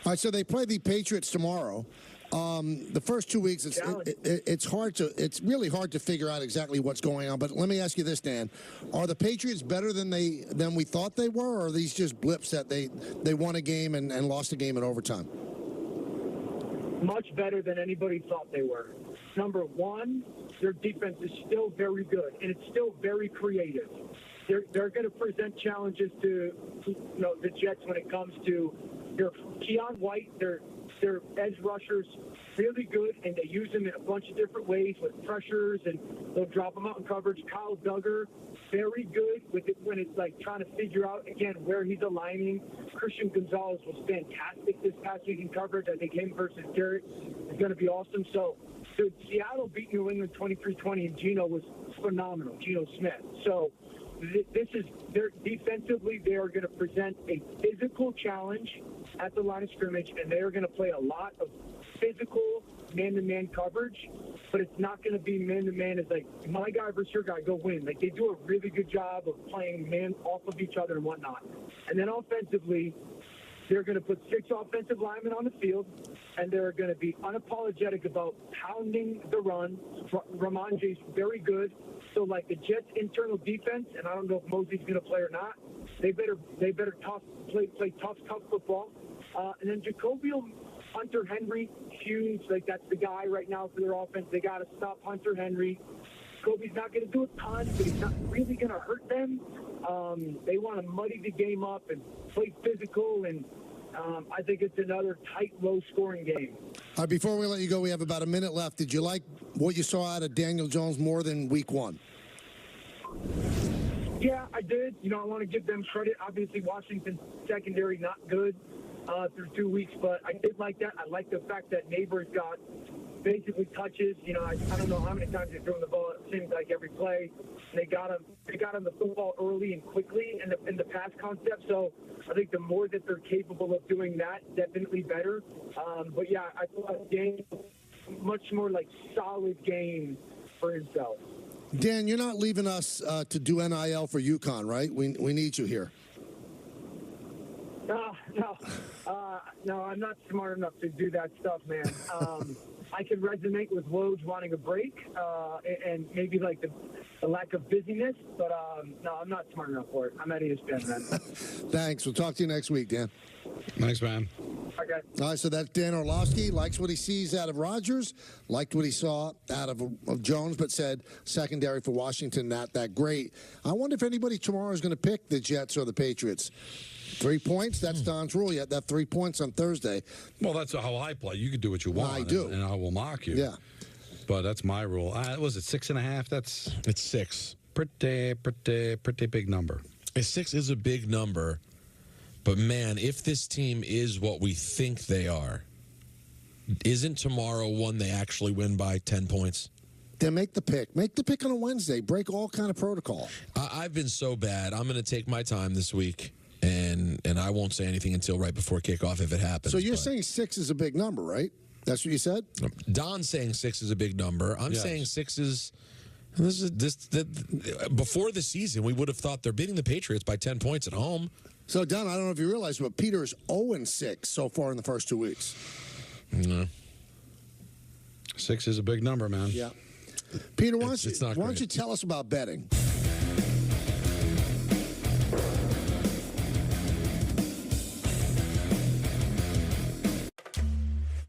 right, so they play the Patriots tomorrow. The first 2 weeks, it's really hard to figure out exactly what's going on. But let me ask you this, Dan: are the Patriots better than we thought they were, or are these just blips that they won a game and lost a game in overtime? Much better than anybody thought they were. Number one, their defense is still very good, and it's still very creative. They're going to present challenges to the Jets when it comes to their Keon White, their edge rushers, really good, and they use them in a bunch of different ways with pressures, and they'll drop them out in coverage. Kyle Duggar, very good with it when it's like trying to figure out, again, where he's aligning. Christian Gonzalez was fantastic this past week in coverage. I think him versus Garrett is going to be awesome. So Seattle beat New England 23-20, and Geno was phenomenal, Geno Smith. So defensively, they are going to present a physical challenge at the line of scrimmage, and they are going to play a lot of physical man-to-man coverage, but it's not going to be man-to-man as like my guy versus your guy, go win. Like, they do a really good job of playing man off of each other and whatnot. And then offensively, they're going to put 6 offensive linemen on the field, and they're going to be unapologetic about pounding the run. Ramondre's very good. So, like, the Jets' internal defense, and I don't know if Mosley's going to play or not, they better play tough football. And then Jacoby Hunter Henry, huge. Like, that's the guy right now for their offense. They got to stop Hunter Henry. Jacoby's not going to do a ton, but he's not really going to hurt them. They want to muddy the game up and play physical, and I think it's another tight, low-scoring game. Before we let you go, we have about a minute left. Did you like what you saw out of Daniel Jones more than week 1? Yeah, I did. I want to give them credit. Obviously, Washington's secondary not good through 2 weeks, but I did like that. I like the fact that Neighbors got basically touches. I don't know how many times they're throwing the ball. It seems like every play. They got him the football early and quickly in the pass concept. So I think the more that they're capable of doing that, definitely better. But yeah, I thought Daniel much more like solid game for himself. Dan, you're not leaving us to do NIL for UConn, right? We need you here. No, I'm not smart enough to do that stuff, man. I can resonate with Woj wanting a break and maybe like the lack of busyness, but no, I'm not smart enough for it. I'm at ESPN, man. Thanks. We'll talk to you next week, Dan. Thanks, man. Okay. All right, so that's Dan Orlovsky. Likes what he sees out of Rodgers, liked what he saw out of Jones, but said secondary for Washington not that great. I wonder if anybody tomorrow is going to pick the Jets or the Patriots. 3 points, that's Don's rule. You had that 3 points on Thursday. Well, that's how I play. You can do what you want. I do. And I will mock you. Yeah. but that's my rule. Was it 6.5? It's 6. Pretty big number. 6 is a big number, but man, if this team is what we think they are, isn't tomorrow one they actually win by 10 points? Then make the pick. Make the pick on a Wednesday. Break all kind of protocol. I've been so bad. I'm going to take my time this week, and I won't say anything until right before kickoff if it happens. So you're saying 6 is a big number, right? That's what you said? Don's saying 6 is a big number. I'm saying 6 is... Before the season, we would have thought they're beating the Patriots by 10 points at home. So, Don, I don't know if you realize, but Peter is 0-6 so far in the first 2 weeks. No. 6 is a big number, man. Yeah. Peter, why don't you tell us about betting?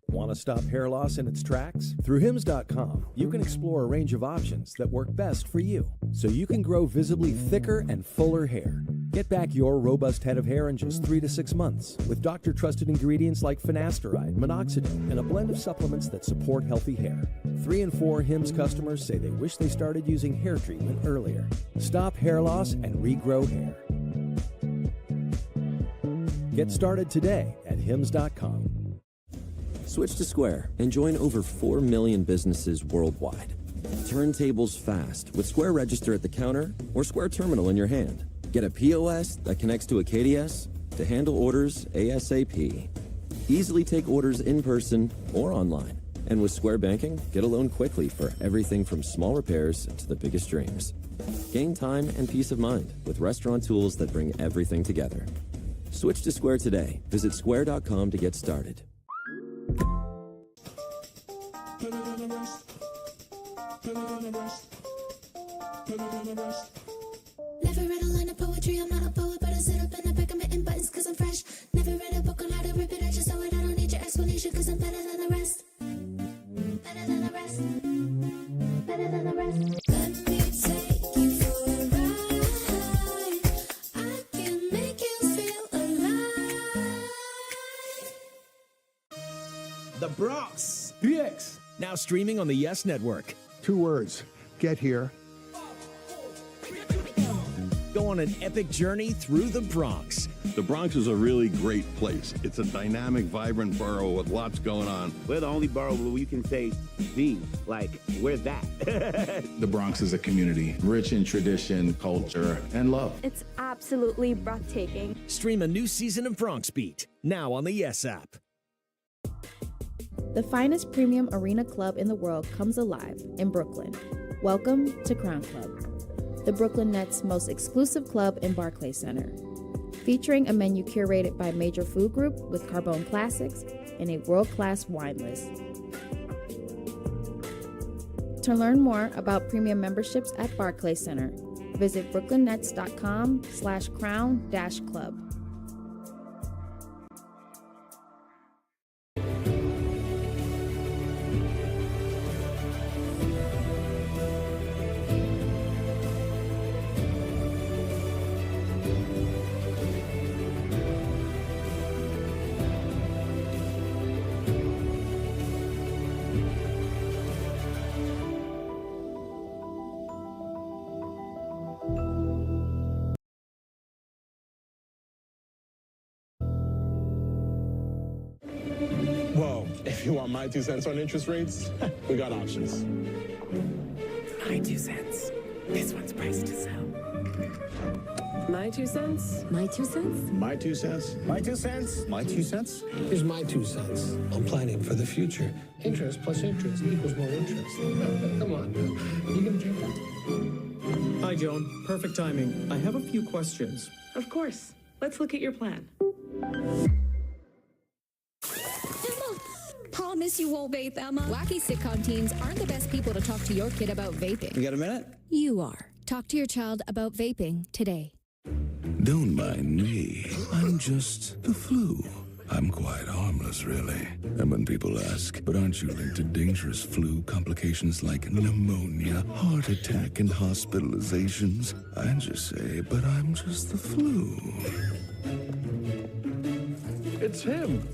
Want to stop hair loss in its tracks? Through Hims.com, you can explore a range of options that work best for you, so you can grow visibly thicker and fuller hair. Get back your robust head of hair in just 3 to 6 months with doctor-trusted ingredients like finasteride, minoxidil, and a blend of supplements that support healthy hair. 3 in 4 Hims customers say they wish they started using hair treatment earlier. Stop hair loss and regrow hair. Get started today at Hims.com. Switch to Square and join over 4 million businesses worldwide. Turn tables fast with Square Register at the counter or Square Terminal in your hand. Get a POS that connects to a KDS to handle orders ASAP. Easily take orders in person or online. And with Square Banking, get a loan quickly for everything from small repairs to the biggest dreams. Gain time and peace of mind with restaurant tools that bring everything together. Switch to Square today. Visit square.com to get started. Never read a line of poetry, I'm not a poet, but I sit up in the back of my buttons cause I'm fresh. Never read a book on how to rip it, I just know it, I don't need your explanation cause I'm better than the rest. Better than the rest. Better than the rest. Let me take you for a ride. I can make you feel alive. The Bronx BX, now streaming on the Yes Network. 2 words. Get here. Go on an epic journey through the Bronx. The Bronx is a really great place. It's a dynamic, vibrant borough with lots going on. We're the only borough where you can say the, like, we're that. The Bronx is a community rich in tradition, culture, and love. It's absolutely breathtaking. Stream a new season of Bronx Beat, now on the Yes app. The finest premium arena club in the world comes alive in Brooklyn. Welcome to Crown Club, the Brooklyn Nets' most exclusive club in Barclays Center. Featuring a menu curated by a major food group with Carbone classics and a world-class wine list. To learn more about premium memberships at Barclays Center, visit brooklynnets.com/crown-club. Whoa, if you want my 2 cents on interest rates, we got options. My 2 cents. This one's priced to sell. My 2 cents? My 2 cents? My 2 cents? My 2 cents? My 2 cents? Here's my 2 cents. I'm planning for the future. Interest plus interest equals more interest. Come on, you can drink that. Hi, Joan. Perfect timing. I have a few questions. Of course. Let's look at your plan. Promise you won't vape, Emma. Wacky sitcom teens aren't the best people to talk to your kid about vaping. You got a minute? You are. Talk to your child about vaping today. Don't mind me. I'm just the flu. I'm quite harmless, really. And when people ask, but aren't you linked to dangerous flu complications like pneumonia, heart attack, and hospitalizations? I just say, but I'm just the flu. It's him.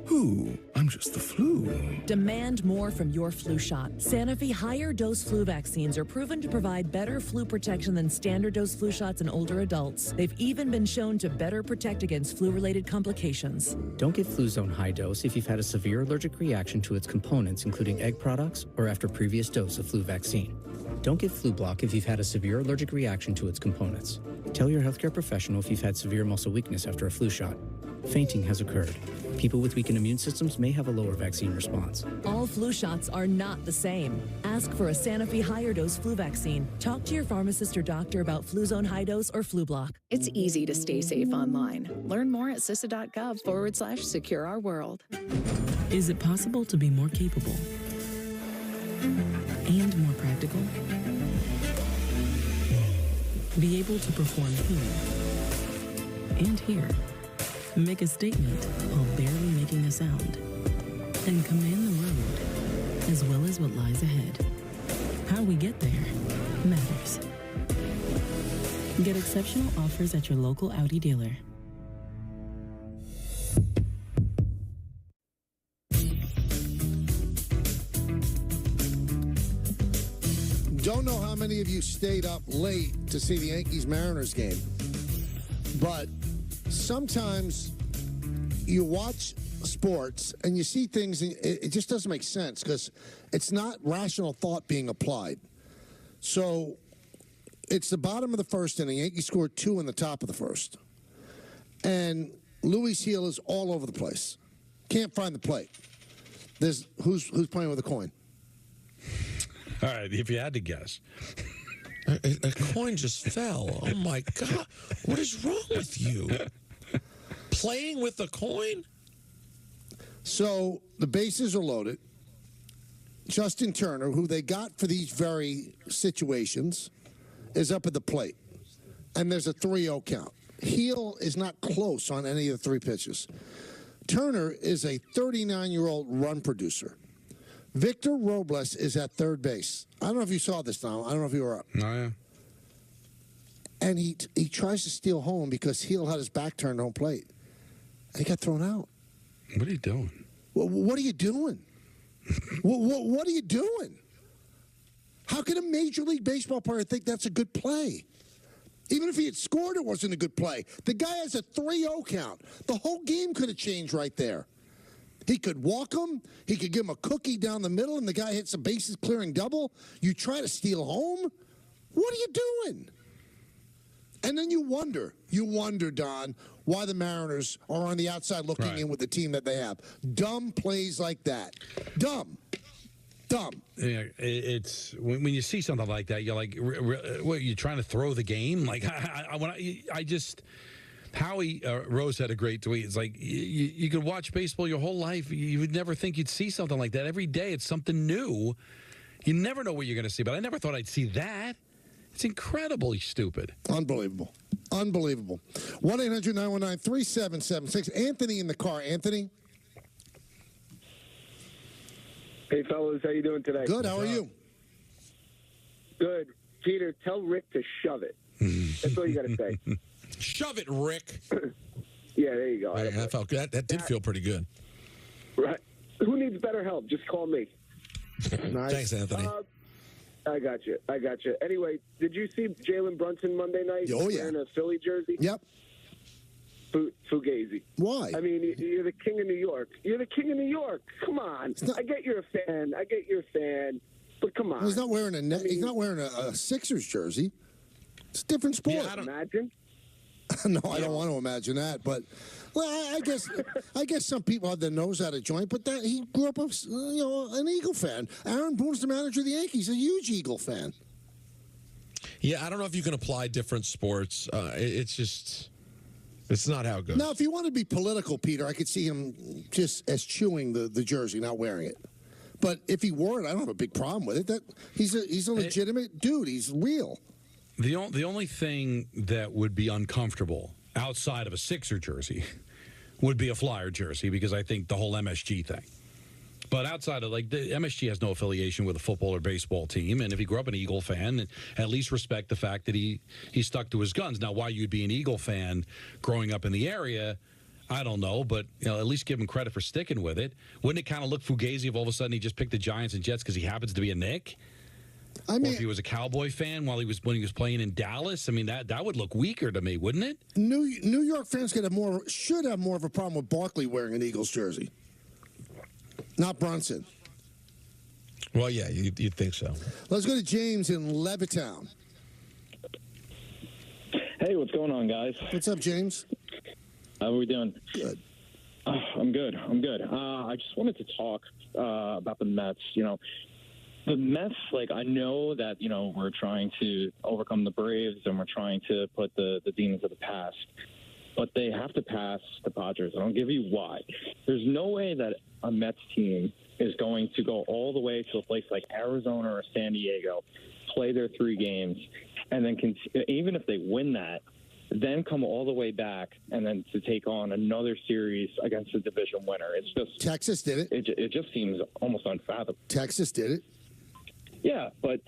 Ooh, I'm just the flu. Demand more from your flu shot. Sanofi higher dose flu vaccines are proven to provide better flu protection than standard dose flu shots in older adults. They've even been shown to better protect against flu-related complications. Don't get Fluzone High Dose if you've had a severe allergic reaction to its components, including egg products, or after previous dose of flu vaccine. Don't get Flu Block if you've had a severe allergic reaction to its components. Tell your healthcare professional if you've had severe muscle weakness after a flu shot. Fainting has occurred. People with weakened immune systems may have a lower vaccine response. All flu shots are not the same. Ask for a Sanofi higher dose flu vaccine. Talk to your pharmacist or doctor about Fluzone High Dose or Flu Block. It's easy to stay safe online. Learn more at CISA.gov/secure our world. Is it possible to be more capable and more practical? Be able to perform here and here. Make a statement while barely making a sound. And command the road, as well as what lies ahead. How we get there matters. Get exceptional offers at your local Audi dealer. Don't know how many of you stayed up late to see the Yankees-Mariners game, but sometimes you watch sports and you see things and it just doesn't make sense because it's not rational thought being applied. So it's the bottom of the first inning. Yankees scored 2 in the top of the first. And Louis Heel is all over the place. Can't find the plate. There's who's playing with a coin? All right, if you had to guess. A coin just fell. Oh, my God. What is wrong with you? Playing with a coin? So the bases are loaded. Justin Turner, who they got for these very situations, is up at the plate. And there's a 3-0 count. Heel is not close on any of the 3 pitches. Turner is a 39-year-old run producer. Victor Robles is at third base. I don't know if you saw this, Tom. I don't know if you were up. Oh, yeah. And he tries to steal home because Heel had his back turned to home plate. And he got thrown out. What are you doing? What are you doing? What are you doing? How can a Major League Baseball player think that's a good play? Even if he had scored, it wasn't a good play. The guy has a 3-0 count. The whole game could have changed right there. He could walk him. He could give him a cookie down the middle, and the guy hits a bases clearing double. You try to steal home? What are you doing? And then you wonder, Don, why the Mariners are on the outside looking in with the team that they have. Dumb plays like that. Dumb. Yeah, it's when you see something like that, you're like, what, you're trying to throw the game? Like, I just... Howie Rose had a great tweet. It's like, you could watch baseball your whole life. You would never think you'd see something like that. Every day it's something new. You never know what you're going to see, but I never thought I'd see that. It's incredibly stupid. Unbelievable. 1-800-919-3776. Anthony in the car. Anthony? Hey, fellas. How you doing today? Good. How are you? Good. Peter, tell Rick to shove it. That's all you got to say. Shove it, Rick. Yeah, there you go. Right, that felt good. That did feel pretty good. Right. Who needs better help? Just call me. Nice. Thanks, Anthony. I got you. Anyway, did you see Jalen Brunson Monday night? Oh, yeah. Wearing a Philly jersey? Yep. Fugazi. Why? I mean, you're the king of New York. Come on. I get you're a fan. But come on. Well, he's not wearing he's not wearing a Sixers jersey. It's a different sport. Yeah, imagine. No, I don't want to imagine that. But well, I guess some people have their nose out of joint. But he grew up an Eagle fan. Aaron Boone's the manager of the Yankees, a huge Eagle fan. Yeah, I don't know if you can apply different sports. It's not how it goes. Now, if you want to be political, Peter, I could see him just as chewing the jersey, not wearing it. But if he wore it, I don't have a big problem with it. He's a legitimate dude. He's real. The only thing that would be uncomfortable outside of a Sixer jersey would be a Flyer jersey, because I think the whole MSG thing. But outside of, like, the MSG has no affiliation with a football or baseball team, and if he grew up an Eagle fan, at least respect the fact that he stuck to his guns. Now, why you'd be an Eagle fan growing up in the area, I don't know, but at least give him credit for sticking with it. Wouldn't it kind of look fugazi if all of a sudden he just picked the Giants and Jets because he happens to be a Knick? I mean, or if he was a Cowboy fan when he was playing in Dallas, I mean that would look weaker to me, wouldn't it? New York fans should have more of a problem with Barkley wearing an Eagles jersey, not Brunson. Well, yeah, you'd think so. Let's go to James in Levittown. Hey, what's going on, guys? What's up, James? How are we doing? Good. I'm good. I just wanted to talk about the Mets. The Mets, I know that, we're trying to overcome the Braves and we're trying to put the demons of the past. But they have to pass the Padres, and I'll give you why. There's no way that a Mets team is going to go all the way to a place like Arizona or San Diego, play their 3 games, and then even if they win that, then come all the way back and then to take on another series against a division winner. It's just Texas did it. It just seems almost unfathomable. Texas did it. Yeah, but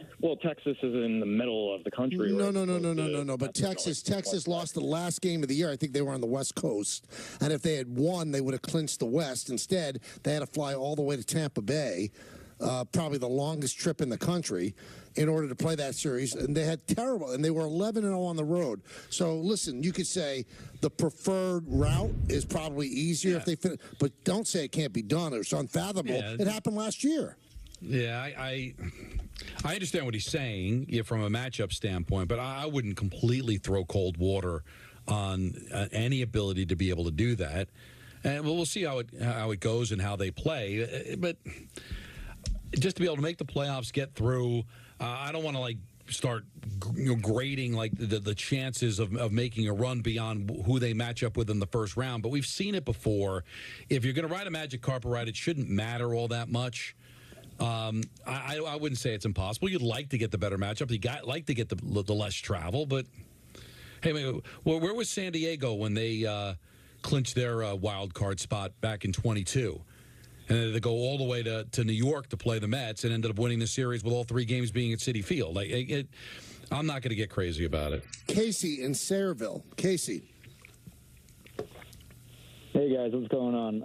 Texas is in the middle of the country. No. But Texas lost the last game of the year. I think they were on the West Coast, and if they had won, they would have clinched the West. Instead, they had to fly all the way to Tampa Bay, probably the longest trip in the country, in order to play that series. And they had terrible, and they were 11-0 on the road. So listen, you could say the preferred route is probably easier if they finish, but don't say it can't be done or it's unfathomable. Yeah. It happened last year. Yeah, I understand what he's saying from a matchup standpoint, but I wouldn't completely throw cold water on any ability to be able to do that. And we'll see how it goes and how they play. But just to be able to make the playoffs, get through, I don't want to start grading the chances of making a run beyond who they match up with in the first round. But we've seen it before. If you're going to ride a magic carpet ride, it shouldn't matter all that much. I wouldn't say it's impossible. You'd like to get the better matchup. You'd like to get the less travel. But, hey, where was San Diego when they clinched their wild card spot back in 22? And then they go all the way to New York to play the Mets and ended up winning the series with all 3 games being at Citi Field. I'm not going to get crazy about it. Casey in Sayreville. Casey. Hey, guys, what's going on?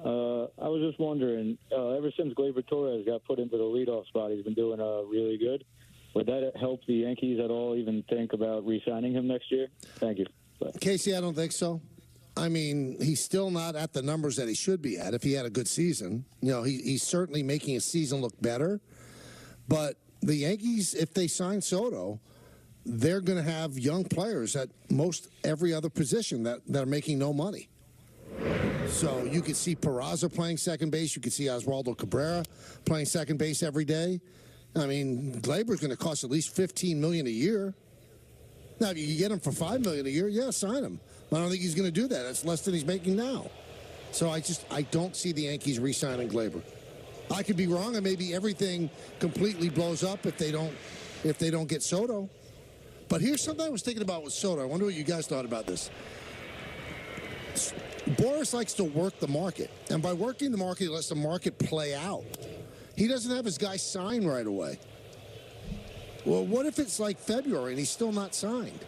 I was just wondering, ever since Gleyber Torres got put into the leadoff spot, he's been doing really good. Would that help the Yankees at all even think about re-signing him next year? Thank you. Bye. Casey, I don't think so. I mean, he's still not at the numbers that he should be at if he had a good season. He's certainly making his season look better. But the Yankees, if they sign Soto, they're going to have young players at most every other position that are making no money. So you could see Peraza playing second base. You could see Oswaldo Cabrera playing second base every day. I mean, Gleyber's going to cost at least $15 million a year. Now, if you can get him for $5 million a year, yeah, sign him. But I don't think he's going to do that. That's less than he's making now. So I don't see the Yankees re-signing Gleyber. I could be wrong, and maybe everything completely blows up if they don't get Soto. But here's something I was thinking about with Soto. I wonder what you guys thought about this. Boris likes to work the market, and by working the market, he lets the market play out. He doesn't have his guy signed right away. Well, what if it's like February and he's still not signed?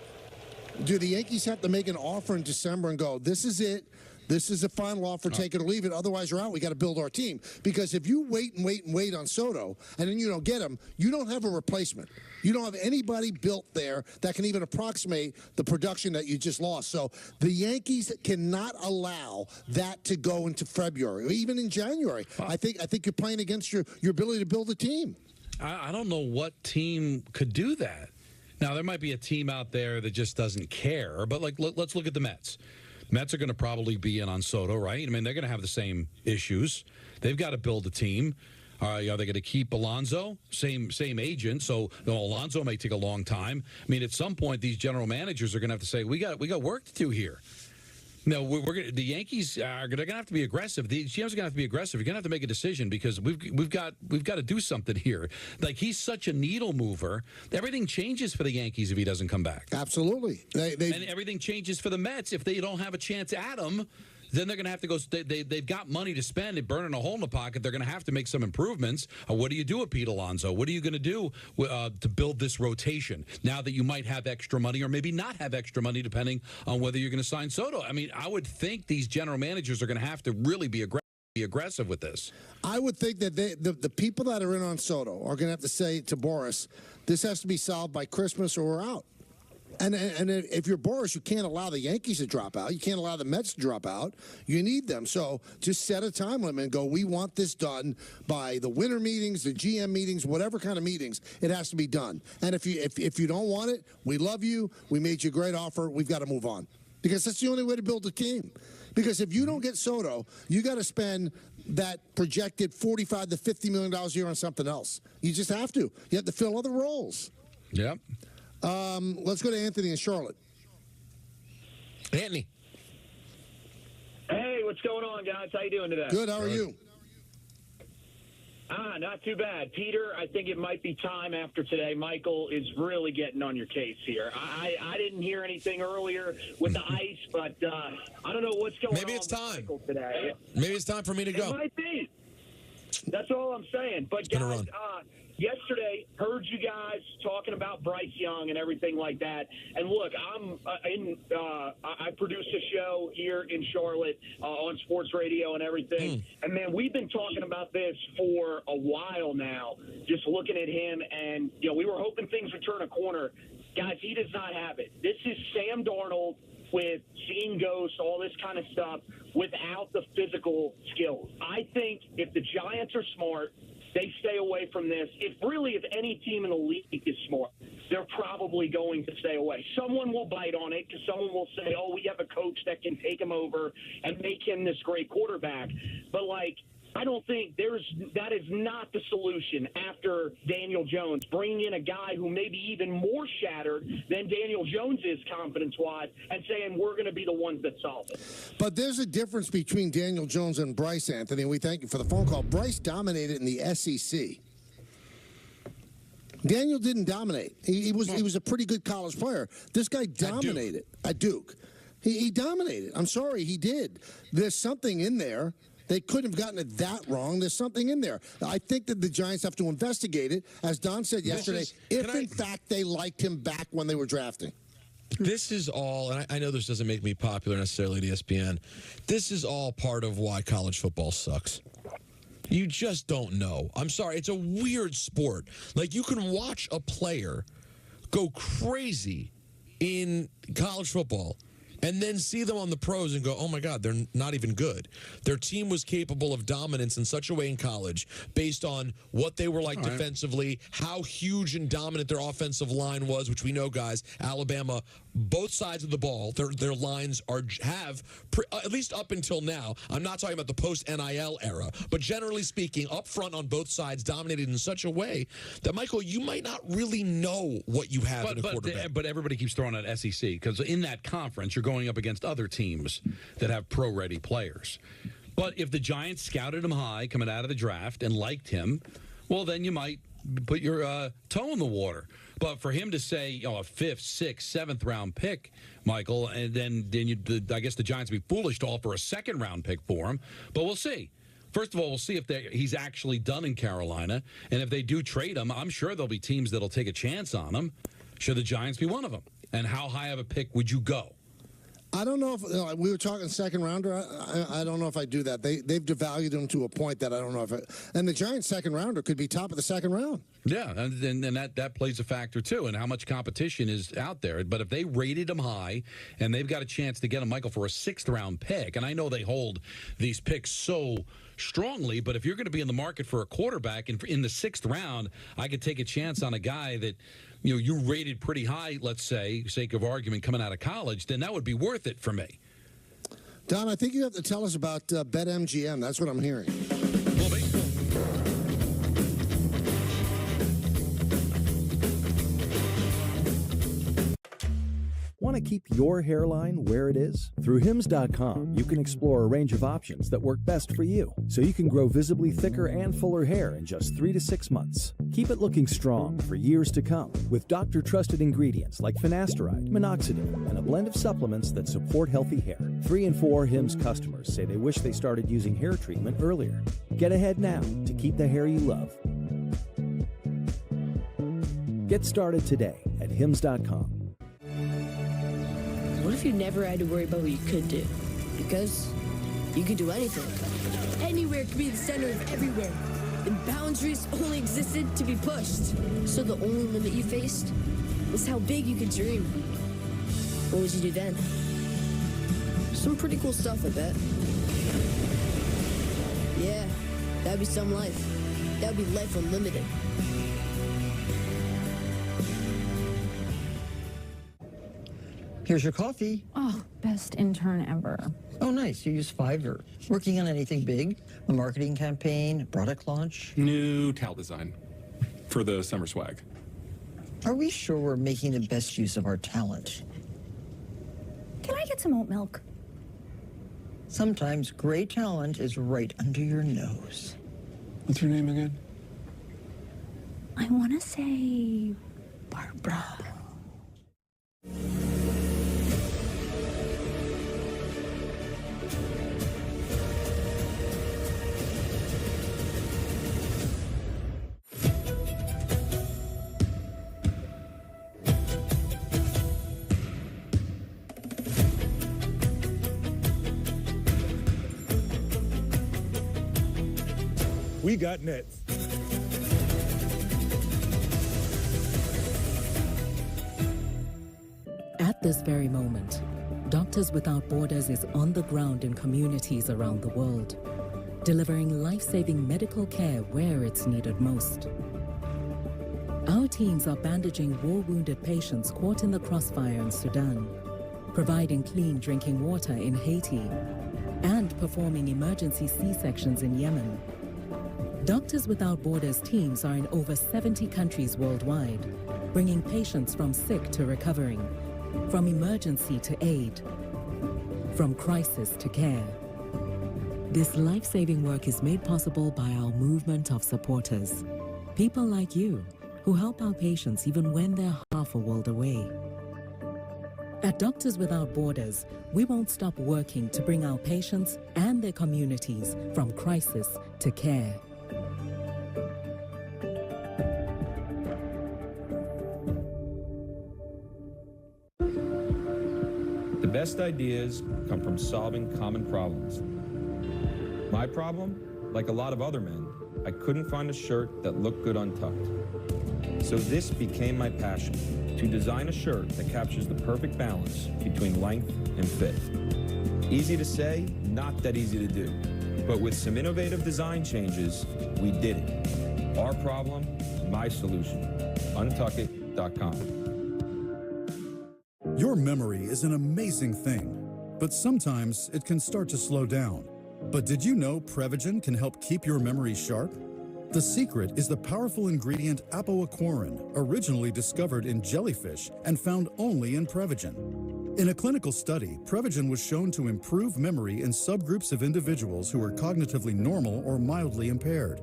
Do the Yankees have to make an offer in December and go, this is it, this is the final offer, take it or leave it, otherwise you're out, we got to build our team? Because if you wait on Soto and then you don't get him, you don't have a replacement. You don't have anybody built there that can even approximate the production that you just lost. So the Yankees cannot allow that to go into February or even in January. I think you're playing against your ability to build a team. I don't know what team could do that. Now, there might be a team out there that just doesn't care, but let's look at the Mets. Mets are going to probably be in on Soto, right? I mean, they're going to have the same issues. They've got to build a team. Are they going to keep Alonso? Same agent, so Alonso may take a long time. I mean, at some point, these general managers are going to have to say, we got work to do here. No, the Yankees are going to have to be aggressive. The GM's are going to have to be aggressive. You're going to have to make a decision because we've got to do something here. Like, he's such a needle mover. Everything changes for the Yankees if he doesn't come back. Absolutely. And everything changes for the Mets if they don't have a chance at him. then they're going to have to go. They've got money to spend and burning a hole in the pocket. They're going to have to make some improvements. What do you do with Pete Alonso? What are you going to do to build this rotation now that you might have extra money or maybe not have extra money, depending on whether you're going to sign Soto? I mean, I would think these general managers are going to have to really be aggressive with this. I would think that the people that are in on Soto are going to have to say to Boris, this has to be solved by Christmas or we're out. And if you're Boris, you can't allow the Yankees to drop out. You can't allow the Mets to drop out. You need them. So just set a time limit and go, we want this done by the winter meetings, the GM meetings, whatever kind of meetings. It has to be done. And if you don't want it, we love you. We made you a great offer. We've got to move on. Because that's the only way to build a team. Because if you don't get Soto, you got to spend that projected $45 to $50 million a year on something else. You just have to. You have to fill other roles. Yep. Let's go to Anthony in Charlotte. Anthony. Hey, what's going on, guys? How you doing today? Good. How are you? Not too bad. Peter, I think it might be time after today. Michael is really getting on your case here. I didn't hear anything earlier with the ice, but I don't know what's going on. Maybe it's time. Michael today. Maybe it's time for me to go. It might be. That's all I'm saying. But, guys, yesterday, heard you guys talking about Bryce Young and everything like that. And look, I produce a show here in Charlotte on sports radio and everything. And man, we've been talking about this for a while now. Just looking at him, and we were hoping things would turn a corner. Guys, he does not have it. This is Sam Darnold with seeing ghosts, all this kind of stuff, without the physical skills. I think if the Giants are smart, they stay away from this. If any team in the league is smart, they're probably going to stay away. Someone will bite on it because someone will say, oh, we have a coach that can take him over and make him this great quarterback. But, I don't think that is not the solution after Daniel Jones, bringing in a guy who may be even more shattered than Daniel Jones is confidence-wise and saying we're going to be the ones that solve it. But there's a difference between Daniel Jones and Bryce, Anthony, and we thank you for the phone call. Bryce dominated in the SEC. Daniel didn't dominate. He was a pretty good college player. This guy dominated at Duke. He dominated. I'm sorry, he did. There's something in there. They couldn't have gotten it that wrong. There's something in there. I think that the Giants have to investigate it, as Don said yesterday, if in fact they liked him back when they were drafting. This is all, and I know this doesn't make me popular necessarily at ESPN, this is all part of why college football sucks. You just don't know. I'm sorry. It's a weird sport. You can watch a player go crazy in college football and then see them on the pros and go, oh, my God, they're not even good. Their team was capable of dominance in such a way in college based on what they were like defensively, how huge and dominant their offensive line was, which we know, guys, Alabama, both sides of the ball, their lines at least up until now. I'm not talking about the post-NIL era, but generally speaking, up front on both sides, dominated in such a way that, Michael, you might not really know what you have in a quarterback. But everybody keeps throwing out SEC because in that conference, you're going up against other teams that have pro-ready players. But if the Giants scouted him high coming out of the draft and liked him, well, then you might put your toe in the water. But for him to say, a 5th, 6th, 7th round pick, Michael, and then I guess the Giants would be foolish to offer a 2nd round pick for him. But we'll see. First of all, we'll see if he's actually done in Carolina. And if they do trade him, I'm sure there'll be teams that'll take a chance on him. Should the Giants be one of them? And how high of a pick would you go? I don't know if we were talking 2nd rounder. I don't know if I do that. They've devalued him to a point that I don't know if and the Giants' 2nd rounder could be top of the 2nd round. Yeah, and that plays a factor too, and how much competition is out there. But if they rated him high and they've got a chance to get him, Michael, for a 6th round pick, and I know they hold these picks so strongly, but if you're going to be in the market for a quarterback in the 6th round, I could take a chance on a guy that you rated pretty high, let's say, sake of argument, coming out of college, then that would be worth it for me. Don, I think you have to tell us about BetMGM. That's what I'm hearing. Will be. Want want to keep your hairline where it is? Through Hims.com, you can explore a range of options that work best for you, so you can grow visibly thicker and fuller hair in just 3 to 6 months. Keep it looking strong for years to come with doctor-trusted ingredients like finasteride, minoxidil, and a blend of supplements that support healthy hair. 3 in 4 Hims customers say they wish they started using hair treatment earlier. Get ahead now to keep the hair you love. Get started today at Hims.com. What if you never had to worry about what you could do? Because you could do anything. Anywhere could be the center of everywhere. And boundaries only existed to be pushed. So the only limit you faced was how big you could dream. What would you do then? Some pretty cool stuff, I bet. Yeah, that'd be some life. That'd be life unlimited. Here's your coffee. Oh, best intern ever. Oh, nice. You use Fiverr. Working on anything big? A marketing campaign? A product launch? New towel design for the summer swag. Are we sure we're making the best use of our talent? Can I get some oat milk? Sometimes great talent is right under your nose. What's your name again? I want to say Barbara. We got nets. At this very moment, Doctors Without Borders is on the ground in communities around the world, delivering life-saving medical care where it's needed most. Our teams are bandaging war-wounded patients caught in the crossfire in Sudan, providing clean drinking water in Haiti, and performing emergency C-sections in Yemen. Doctors Without Borders teams are in over 70 countries worldwide, bringing patients from sick to recovering, from emergency to aid, from crisis to care. This life-saving work is made possible by our movement of supporters, people like you who help our patients even when they're half a world away. At Doctors Without Borders, we won't stop working to bring our patients and their communities from crisis to care. The best ideas come from solving common problems. My problem, like a lot of other men, I couldn't find a shirt that looked good untucked. So this became my passion, to design a shirt that captures the perfect balance between length and fit. Easy to say, not that easy to do. But with some innovative design changes, we did it. Our problem, my solution. Untuckit.com. Your memory is an amazing thing, but sometimes it can start to slow down. But did you know Prevagen can help keep your memory sharp? The secret is the powerful ingredient apoaquarin, originally discovered in jellyfish and found only in Prevagen. In a clinical study, Prevagen was shown to improve memory in subgroups of individuals who are cognitively normal or mildly impaired.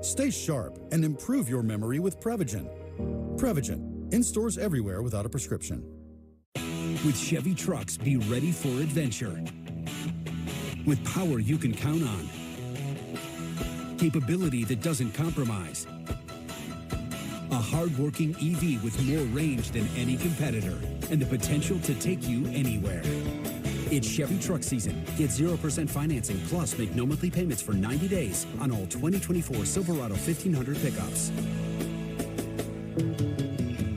Stay sharp and improve your memory with Prevagen. Prevagen, in stores everywhere without a prescription. With Chevy trucks, be ready for adventure. With power you can count on. Capability that doesn't compromise. A hard-working EV with more range than any competitor and the potential to take you anywhere. It's Chevy truck season. Get 0% financing plus make no monthly payments for 90 days on all 2024 Silverado 1500 pickups.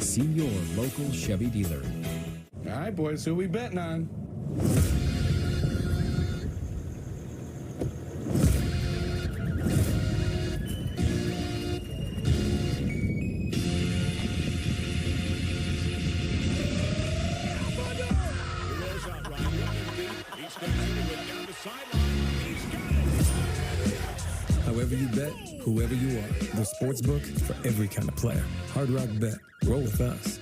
See your local Chevy dealer. All right, boys, who we betting on? However you bet, whoever you are, the sportsbook for every kind of player. Hard Rock Bet. Roll with us.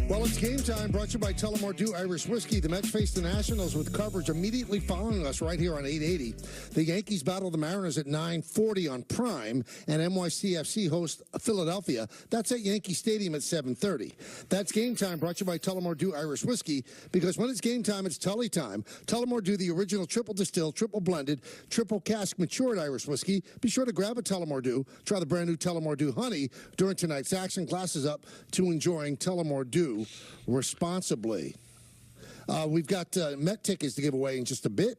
Well, it's game time, brought to you by Tullamore Dew Irish Whiskey. The Mets face the Nationals with coverage immediately following us right here on 880. The Yankees battle the Mariners at 9:40 on Prime, and NYCFC host Philadelphia. That's at Yankee Stadium at 7:30. That's game time, brought to you by Tullamore Dew Irish Whiskey, because when it's game time, it's Tully time. Tullamore Dew, the original triple distilled, triple blended, triple cask matured Irish whiskey. Be sure to grab a Tullamore Dew. Try the brand new Tullamore Dew Honey during tonight's action. Glasses up to enjoying Tullamore Dew responsibly. We've got Met tickets to give away in just a bit.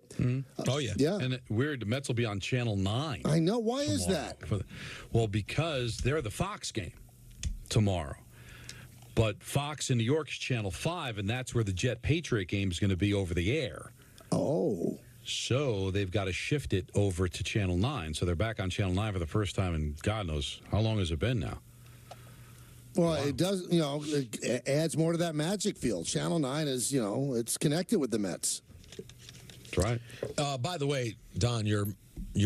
Oh, yeah. Yeah. And weird, the Mets will be on Channel 9. I know. Why tomorrow. is that? Well, because they're the Fox game tomorrow. But Fox in New York's Channel 5, and that's where the Jet Patriot game is going to be over the air. Oh. So they've got to shift it over to Channel 9. So they're back on Channel 9 for the first time in God knows how long has it been now. Well, it does, it adds more to that magic field. Channel 9 is, it's connected with the Mets. That's right. By the way, Don, your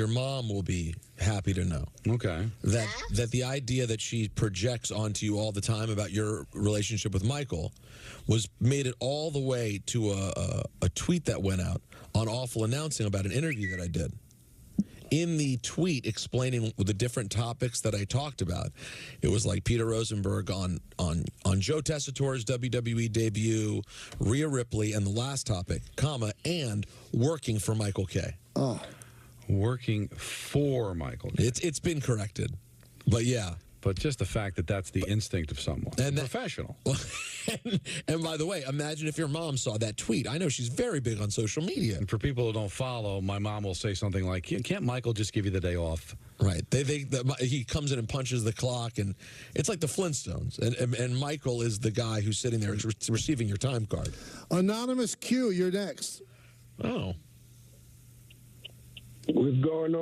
mom will be happy to know. Okay. That the idea that she projects onto you all the time about your relationship with Michael made it all the way to a tweet that went out on Awful Announcing about an interview that I did. In the tweet explaining the different topics that I talked about, it was like Peter Rosenberg on Joe Tessitore's WWE debut, Rhea Ripley, and the last topic, and working for Michael Kay. Oh. Working for Michael Kay. It's been corrected, but yeah. But just the fact that that's the instinct of someone. And professional. And by the way, imagine if your mom saw that tweet. I know she's very big on social media. And for people who don't follow, my mom will say something like, can't Michael just give you the day off? Right. He comes in and punches the clock, and it's like the Flintstones. And Michael is the guy who's sitting there receiving your time card. Anonymous Q, you're next. Oh. What's going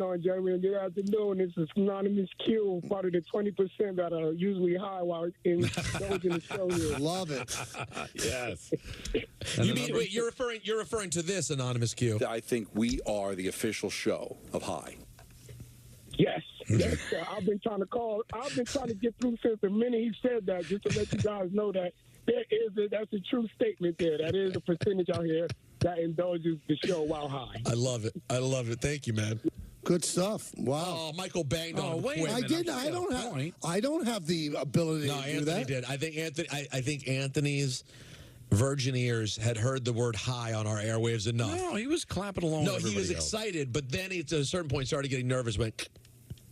on, Jeremy? Good afternoon. This is Anonymous Q, part of the 20% that are usually high while in the show here. Love it. Yes. You're referring to this, Anonymous Q. I think we are the official show of High. Yes. Yes, sir. I've been trying to get through since the minute he said that, just to let you guys know that that's a true statement there. That is a percentage out here that indulges the show while high. I love it. Thank you, man. Good stuff. Wow. Oh, Michael banged on wait, I didn't. I don't have the ability to do Anthony that. did. I think Anthony's virgin ears had heard the word high on our airwaves enough. No, he was clapping along. No, he was excited, but then he, to a certain point, started getting nervous. Went,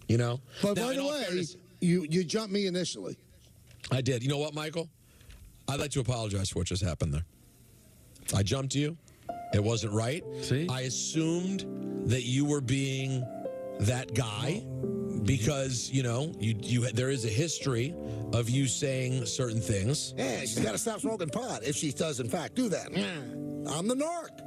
But now, by the way, fairness, you jumped me initially. I did. You know what, Michael? I'd like to apologize for what just happened there. I jumped you. It wasn't right. See? I assumed that you were being that guy because, there is a history of you saying certain things. Yeah, she's got to stop smoking pot if she does, in fact, do that. I'm the narc.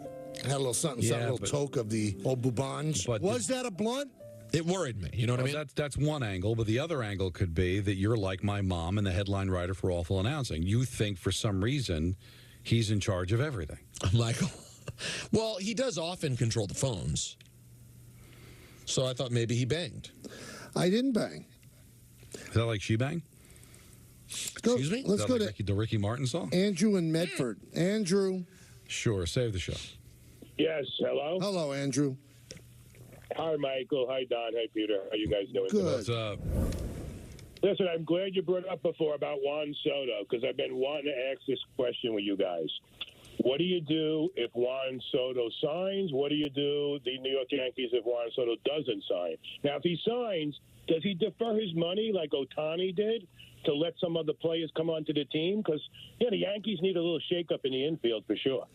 I had a little something, a little toke of the old bubange. Was that a blunt? It worried me. You know what I mean? That's one angle, but the other angle could be that you're like my mom and the headline writer for Awful Announcing. You think for some reason he's in charge of everything. Michael. Well, he does often control the phones. So I thought maybe he banged. I didn't bang. Is that like she bang? Excuse me? Let's go to the Ricky Martin song? Andrew in Medford. Andrew. Sure, save the show. Yes, hello? Hello, Andrew. Hi, Michael. Hi, Don. Hi, Peter. How you guys doing? Good. What's up? Listen, I'm glad you brought up before about Juan Soto, because I've been wanting to ask this question with you guys. What do you do if Juan Soto signs? What do you do, the New York Yankees, if Juan Soto doesn't sign? Now, if he signs, does he defer his money like Ohtani did to let some other players come onto the team? Because, the Yankees need a little shakeup in the infield for sure,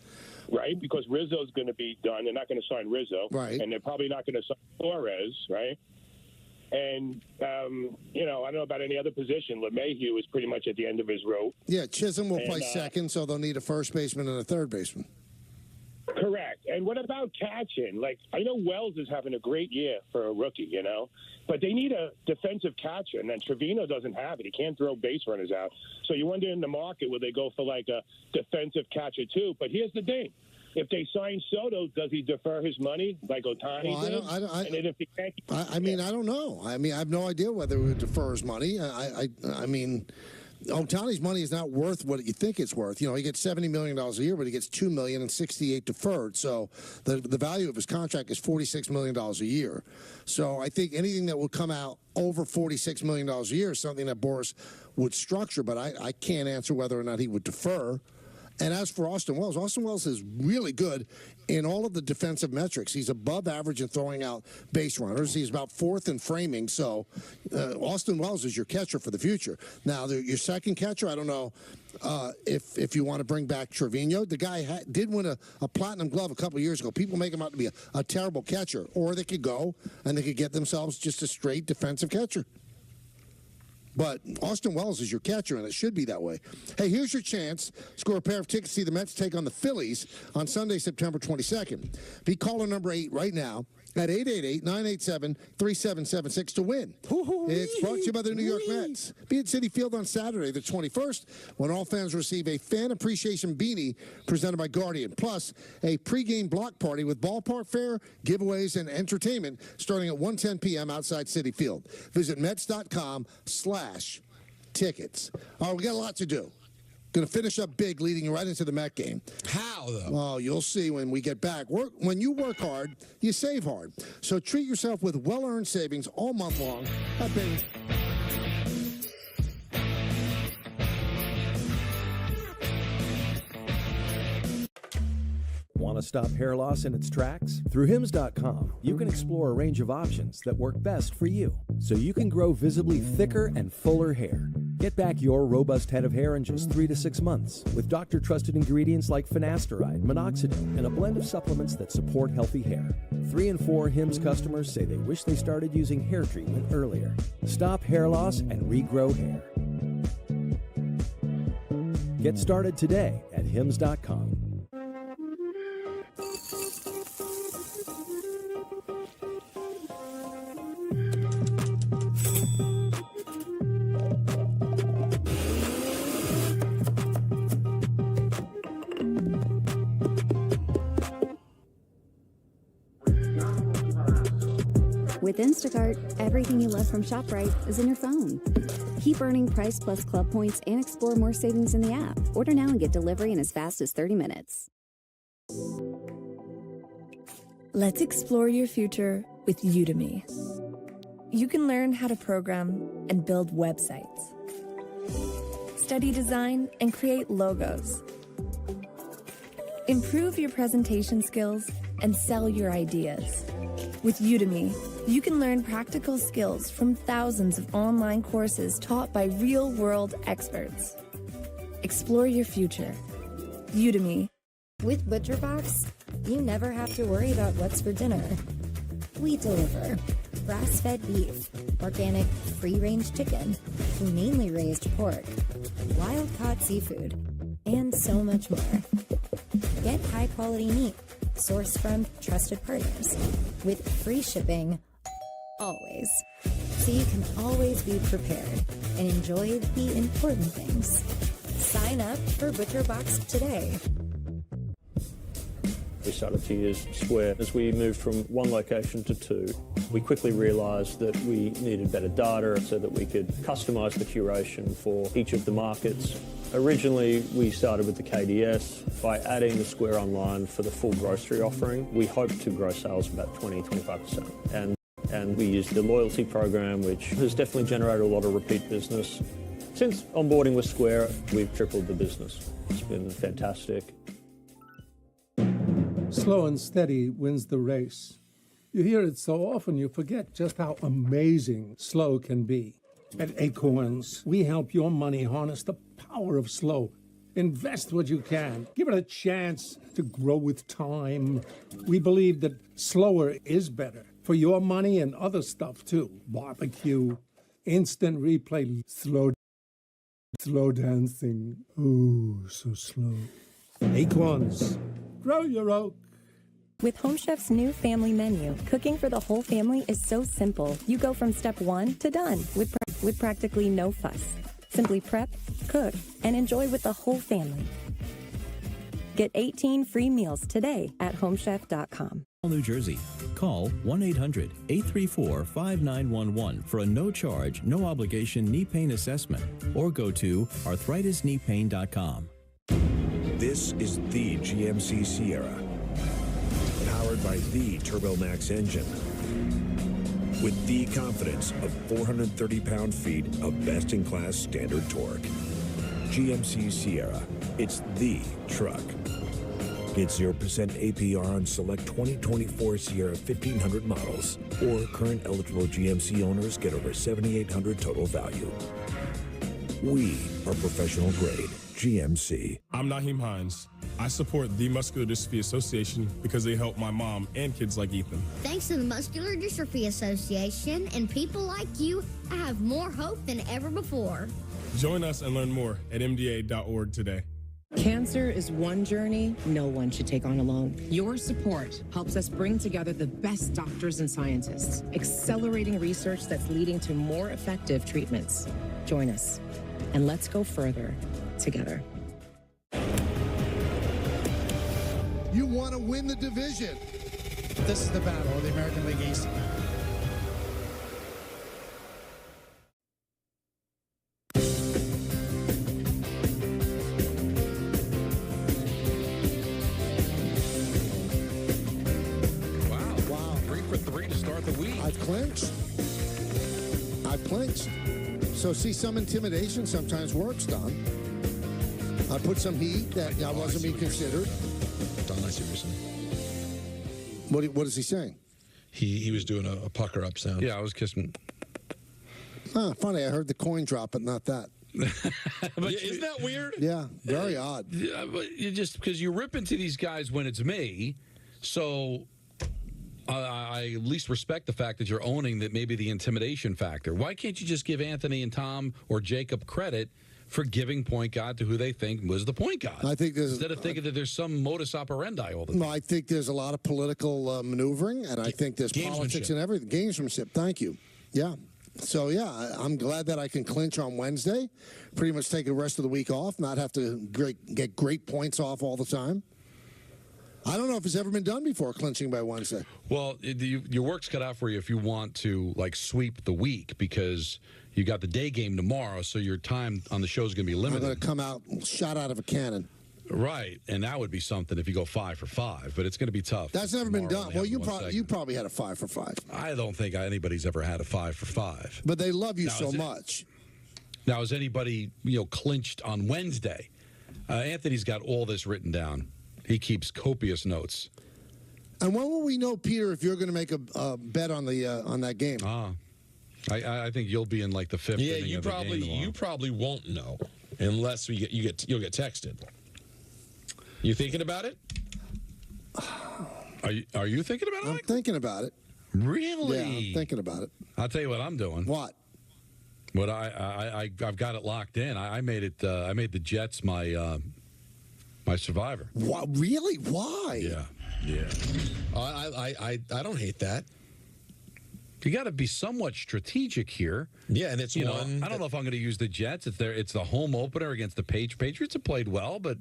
right? Because Rizzo's going to be done. They're not going to sign Rizzo. Right. And they're probably not going to sign Torres, right? And, I don't know about any other position. LeMahieu is pretty much at the end of his rope. Yeah, Chisholm will play second, so they'll need a first baseman and a third baseman. Correct. And what about catching? Like, I know Wells is having a great year for a rookie, but they need a defensive catcher, and then Trevino doesn't have it. He can't throw base runners out. So you wonder in the market, will they go for like a defensive catcher too? But here's the thing. If they sign Soto, does he defer his money like Ohtani did? I don't know. I mean, I have no idea whether he would defer his money. I mean, Ohtani's money is not worth what you think it's worth. You know, he gets $70 million a year, but he gets $2 million and 68 deferred. So the value of his contract is $46 million a year. So I think anything that will come out over $46 million a year is something that Boris would structure, but I can't answer whether or not he would defer. And as for Austin Wells is really good in all of the defensive metrics. He's above average in throwing out base runners. He's about fourth in framing. So Austin Wells is your catcher for the future. Now, your second catcher, I don't know if you want to bring back Trevino. The guy did win a platinum glove a couple years ago. People make him out to be a terrible catcher. Or they could go and they could get themselves just a straight defensive catcher. But Austin Wells is your catcher, and it should be that way. Hey, here's your chance. Score a pair of tickets to see the Mets take on the Phillies on Sunday, September 22nd. Be caller number 8 right now at 888-987-3776 to win. It's brought to you by the New York Mets. Be at Citi Field on Saturday, the 21st, when all fans receive a fan appreciation beanie presented by Guardian, plus a pregame block party with ballpark fare, giveaways, and entertainment starting at 1:10 p.m. outside Citi Field. Visit Mets.com/tickets. All right, we got a lot to do. Going to finish up big, leading you right into the Met game. How, though? Well, you'll see when we get back. When you work hard, you save hard. So treat yourself with well-earned savings all month long. Want to stop hair loss in its tracks? Through Hims.com, you can explore a range of options that work best for you, so you can grow visibly thicker and fuller hair. Get back your robust head of hair in just 3 to 6 months with doctor-trusted ingredients like finasteride, minoxidil, and a blend of supplements that support healthy hair. 3 in 4 Hims customers say they wish they started using hair treatment earlier. Stop hair loss and regrow hair. Get started today at Hims.com. With Instacart, everything you love from ShopRite is in your phone. Keep earning Price Plus Club points and explore more savings in the app. Order now and get delivery in as fast as 30 minutes. Let's explore your future with Udemy. You can learn how to program and build websites, study design and create logos, improve your presentation skills, and sell your ideas. With Udemy, you can learn practical skills from thousands of online courses taught by real-world experts. Explore your future. Udemy. With ButcherBox, you never have to worry about what's for dinner. We deliver grass-fed beef, organic free-range chicken, humanely raised pork, wild-caught seafood, and so much more. Get high-quality meat sourced from trusted partners with free shipping always, so you can always be prepared and enjoy the important things. Sign up for ButcherBox today. We started to use Square. As we moved from one location to 2, we quickly realised that we needed better data so that we could customise the curation for each of the markets. Originally, we started with the KDS. By adding the Square Online for the full grocery offering, we hoped to grow sales about 20-25%. And we used the loyalty program, which has definitely generated a lot of repeat business. Since onboarding with Square, we've tripled the business. It's been fantastic. Slow and steady wins the race. You hear it so often you forget just how amazing slow can be. At Acorns, we help your money harness the power of slow. Invest what you can. Give it a chance to grow with time. We believe that slower is better for your money and other stuff too. Barbecue, instant replay, slow dancing. Oh, so slow. Acorns, grow your oak. With Home Chef's new family menu, cooking for the whole family is so simple. You go from step 1 to done with practically no fuss. Simply prep, cook, and enjoy with the whole family. Get 18 free meals today at homechef.com. New Jersey. Call 1-800-834-5911 for a no-charge, no-obligation knee pain assessment or go to arthritis-kneepain.com. This is the GMC Sierra, powered by the TurboMax engine, with the confidence of 430 pound-feet of best-in-class standard torque. GMC Sierra, it's the truck. Get 0% APR on select 2024 Sierra 1500 models, or current eligible GMC owners get over $7,800 total value. We are professional grade GMC. I'm Naheem Hines. I support the Muscular Dystrophy Association because they help my mom and kids like Ethan. Thanks to the Muscular Dystrophy Association and people like you, I have more hope than ever before. Join us and learn more at MDA.org today. Cancer is one journey no one should take on alone. Your support helps us bring together the best doctors and scientists, accelerating research that's leading to more effective treatments. Join us, and let's go further together. You want to win the division. This is the battle of the American League East. I've clinched. So see, some intimidation sometimes works, Don. I put some heat that I wasn't being considered. Don, I see what you're saying. What is he saying? He was doing a pucker up sound. Yeah, I was kissing. Ah, funny. I heard the coin drop, but not that. Isn't that weird? Yeah, very odd. Yeah, but you just because you rip into these guys when it's me, so I at least respect the fact that you're owning that maybe the intimidation factor. Why can't you just give Anthony and Tom or Jacob credit for giving point guard to who they think was the point guard? I think instead of thinking that there's some modus operandi all the time. No, I think there's a lot of political maneuvering, and I think there's politics and everything. Gamesmanship. Thank you. Yeah. So, yeah, I'm glad that I can clinch on Wednesday, pretty much take the rest of the week off, not have to get great points off all the time. I don't know if it's ever been done before, clinching by Wednesday. Well, your work's cut out for you if you want to, like, sweep the week because you got the day game tomorrow, so your time on the show is going to be limited. I'm going to come out shot out of a cannon. Right, and that would be something if you go 5 for 5, but it's going to be tough. That's never been done. Well, you probably had a 5 for 5. I don't think anybody's ever had a 5 for 5. But they love you so much. Now, has anybody clinched on Wednesday? Anthony's got all this written down. He keeps copious notes. And when will we know, Peter, if you're going to make a bet on that game? I think you'll be in like the 5th inning of the game tomorrow. You probably won't know unless you'll get texted. You thinking about it? Are you thinking about it? I'm thinking about it. Really? Yeah, I'm thinking about it. I'll tell you what I'm doing. What? What I've got it locked in. I made it. I made the Jets my survivor. What? Really? Why? Yeah. I don't hate that. You got to be somewhat strategic here. Yeah, and it's one. I don't know if I'm going to use the Jets. It's the home opener against the Patriots have played well, but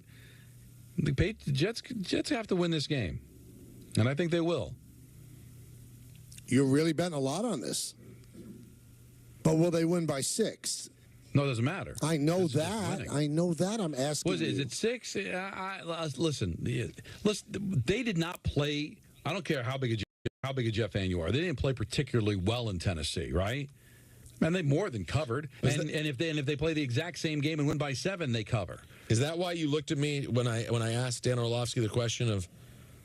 the Jets have to win this game, and I think they will. You're really betting a lot on this. But will they win by 6? No, it doesn't matter. I know that. I know that. I'm asking you. Is it 6? Listen, they did not play. I don't care how big a Jet fan you are. They didn't play particularly well in Tennessee, right? And they more than covered. And if they play the exact same game and win by 7, they cover. Is that why you looked at me when I asked Dan Orlovsky the question of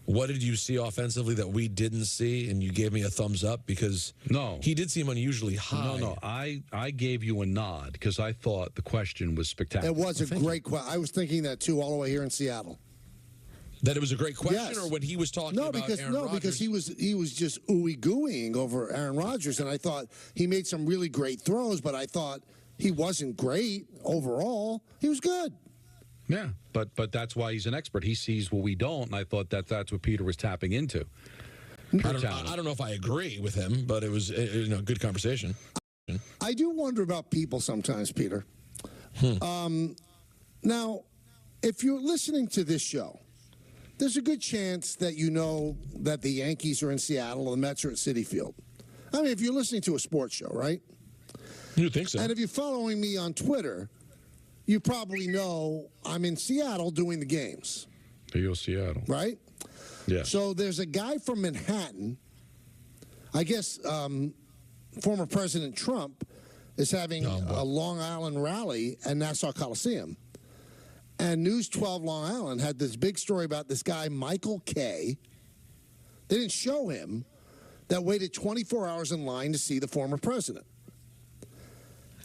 what did you see offensively that we didn't see, and you gave me a thumbs up because he did seem unusually high. No, I gave you a nod because I thought the question was spectacular. It was a great question. I was thinking that too all the way here in Seattle. That it was a great question, or when he was talking about Aaron Rodgers? Because he was just ooey-gooeying over Aaron Rodgers, and I thought he made some really great throws, but I thought he wasn't great overall. He was good. Yeah, but that's why he's an expert. He sees what we don't, and I thought that's what Peter was tapping into. I don't know if I agree with him, but it was a good conversation. I do wonder about people sometimes, Peter. Now, if you're listening to this show, there's a good chance that you know that the Yankees are in Seattle and the Mets are at Citi Field. I mean, if you're listening to a sports show, right? You think so? And if you're following me on Twitter, you probably know I'm in Seattle doing the games. You're Seattle. Right? Yeah. So there's a guy from Manhattan, I guess former President Trump is having a Long Island rally at Nassau Coliseum. And News 12 Long Island had this big story about this guy, Michael K. They didn't show him, that waited 24 hours in line to see the former president.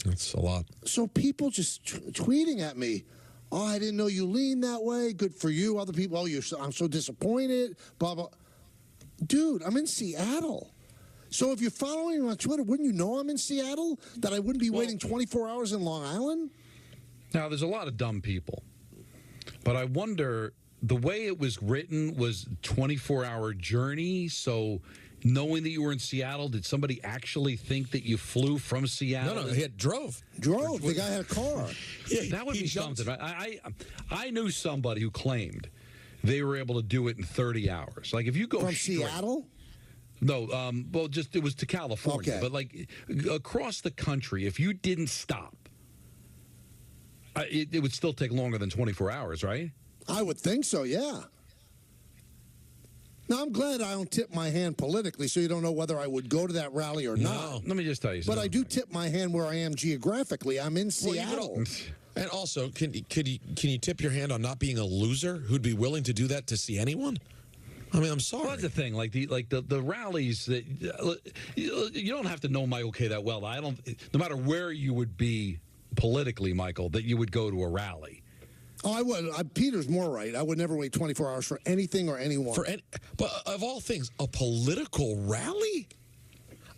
That's a lot. So people just tweeting at me, oh, I didn't know you lean that way. Good for you. Other people, I'm so disappointed. Blah, blah. Dude, I'm in Seattle. So if you're following me on Twitter, wouldn't you know I'm in Seattle? That I wouldn't be waiting 24 hours in Long Island? Now, there's a lot of dumb people. But I wonder, the way it was written was 24-hour journey. So knowing that you were in Seattle, did somebody actually think that you flew from Seattle? No, he had drove. The guy had a car. Yeah, that would be something. I knew somebody who claimed they were able to do it in 30 hours. Like if you go from Seattle? No, well, just it was to California. Okay. But like across the country, if you didn't stop, it would still take longer than 24 hours, right? I would think so, yeah. Now, I'm glad I don't tip my hand politically, so you don't know whether I would go to that rally or not. Let me just tell you something. But I do tip my hand where I am geographically. I'm in Seattle. And also, can you tip your hand on not being a loser who'd be willing to do that to see anyone? I mean, I'm sorry. Well, that's the thing. Like the rallies that you don't have to know Michael K. that well. No matter where you would be politically, Michael, that you would go to a rally. Oh, I would. Peter's more right. I would never wait 24 hours for anything or anyone. But of all things, a political rally?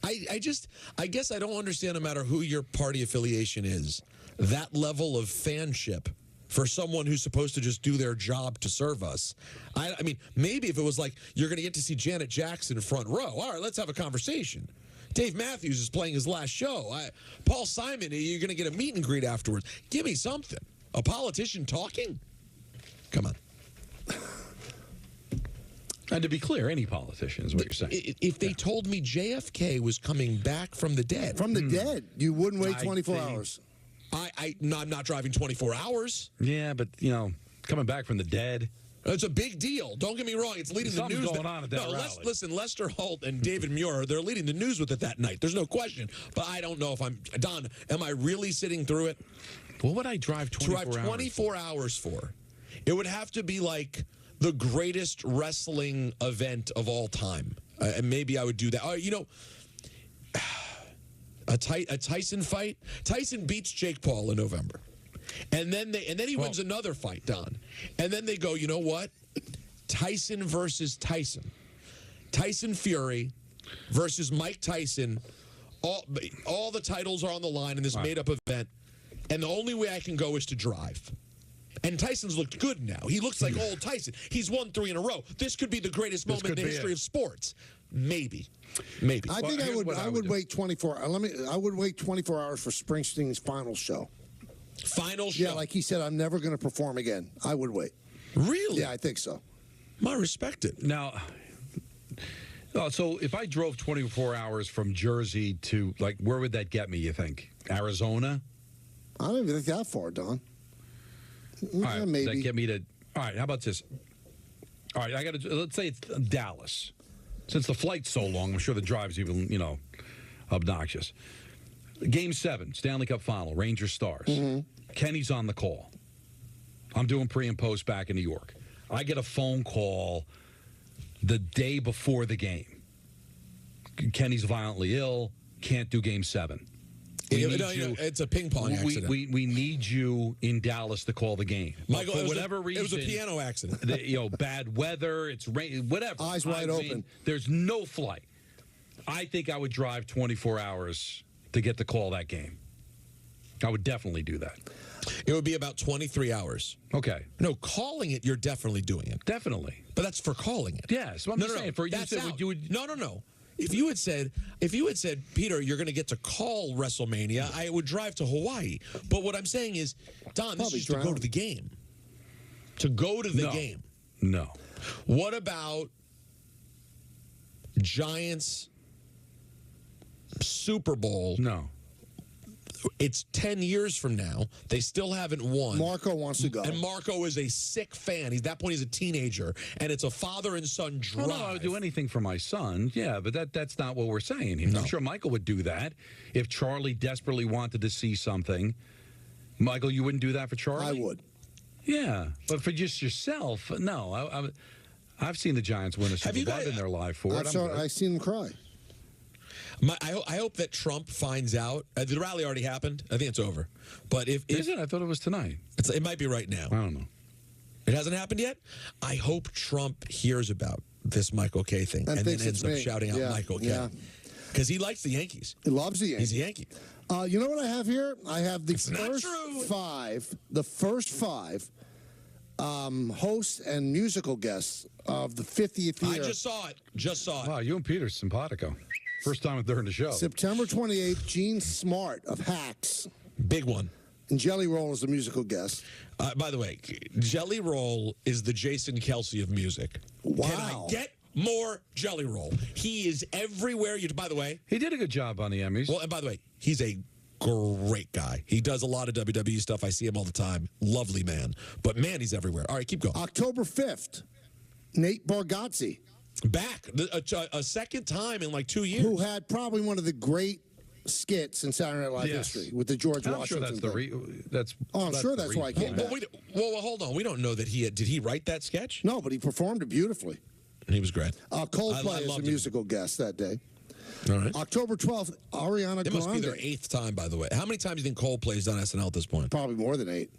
I guess I don't understand, no matter who your party affiliation is, that level of fanship for someone who's supposed to just do their job to serve us. I mean, maybe if it was like, you're going to get to see Janet Jackson front row. All right, let's have a conversation. Dave Matthews is playing his last show. Paul Simon, you're going to get a meet and greet afterwards. Give me something. A politician talking? Come on. And to be clear, any politician is what you're saying. If they told me JFK was coming back from the dead. From the dead? You wouldn't wait 24 hours? No, I'm not driving 24 hours. Yeah, but, coming back from the dead. It's a big deal. Don't get me wrong. It's leading the news. Something's going on at that rally. Listen, Lester Holt and David Muir, they're leading the news with it that night. There's no question. But I don't know if Don, am I really sitting through it? What would I drive 24 hours? 24 hours for? It would have to be like the greatest wrestling event of all time. And maybe I would do that. A Tyson fight? Tyson beats Jake Paul in November. And then he wins another fight, Don. And then they go, you know what? Tyson versus Tyson. Tyson Fury versus Mike Tyson. All the titles are on the line in this made-up event. And the only way I can go is to drive. And Tyson's looked good now. He looks like old Tyson. He's won 3 in a row. This could be the greatest moment in the history of sports. Maybe. I think I would wait 24. I would wait 24 hours for Springsteen's final show. Final show? Yeah, like he said, I'm never going to perform again. I would wait. Really? Yeah, I think so. I respect it. Now, so if I drove 24 hours from Jersey to, where would that get me, you think? Arizona? I don't even think that far, Don. All right, maybe. That get me to. All right, how about this? All right, let's say it's Dallas. Since the flight's so long, I'm sure the drive's even, obnoxious. Game 7, Stanley Cup Final, Rangers Stars. Mm-hmm. Kenny's on the call. I'm doing pre and post back in New York. I get a phone call the day before the game. Kenny's violently ill, can't do Game 7. It's a ping pong accident. We need you in Dallas to call the game. Michael, for whatever reason, it was a piano accident. Bad weather, it's rain, whatever. Eyes wide open. There's no flight. I think I would drive 24 hours to get to call that game. I would definitely do that. It would be about 23 hours. Okay. No, calling it, you're definitely doing it. Definitely. But that's for calling it. Yes. I'm saying. For you said you would. No. If you had said, Peter, you're going to get to call WrestleMania, I would drive to Hawaii. But what I'm saying is, Don, this is to go to the game. To go to the game. No. What about Giants Super Bowl? No. It's 10 years from now. They still haven't won. Marco wants to go. And Marco is a sick fan. At that point, he's a teenager. And it's a father and son drive. Well, no, I would do anything for my son. Yeah, but that's not what we're saying here. No. I'm sure Michael would do that. If Charlie desperately wanted to see something, Michael, you wouldn't do that for Charlie? I would. Yeah, but for just yourself, no. I've seen the Giants win a Super Bowl. I've been there live for it. I've seen them cry. I hope that Trump finds out. The rally already happened. I think it's over. But if is it? I thought it was tonight. It might be right now. I don't know. It hasn't happened yet? I hope Trump hears about this Michael Kay thing and then ends up shouting out Michael Kay. Because he likes the Yankees. He loves the Yankees. He's a Yankee. You know what I have here? I have the first five hosts and musical guests of the 50th year. I just saw it. Wow, you and Peter's simpatico. First time during the show. September 28th, Gene Smart of Hacks. Big one. And Jelly Roll is the musical guest. By the way, Jelly Roll is the Jason Kelsey of music. Wow. Can I get more Jelly Roll? He is everywhere. By the way, he did a good job on the Emmys. Well, and by the way, he's a great guy. He does a lot of WWE stuff. I see him all the time. Lovely man. But man, he's everywhere. All right, keep going. October 5th, Nate Bargatze. Back. A second time in like 2 years. Who had probably one of the great skits in Saturday Night Live history with the George Washington thing. That's I'm sure that's why he came back. Well, hold on. We don't know that did he write that sketch? No, but he performed it beautifully. He was great. Coldplay is a musical guest that day. All right. October 12th, Ariana Grande. It must be their 8th time, by the way. How many times do you think Coldplay's done SNL at this point? Probably more than 8.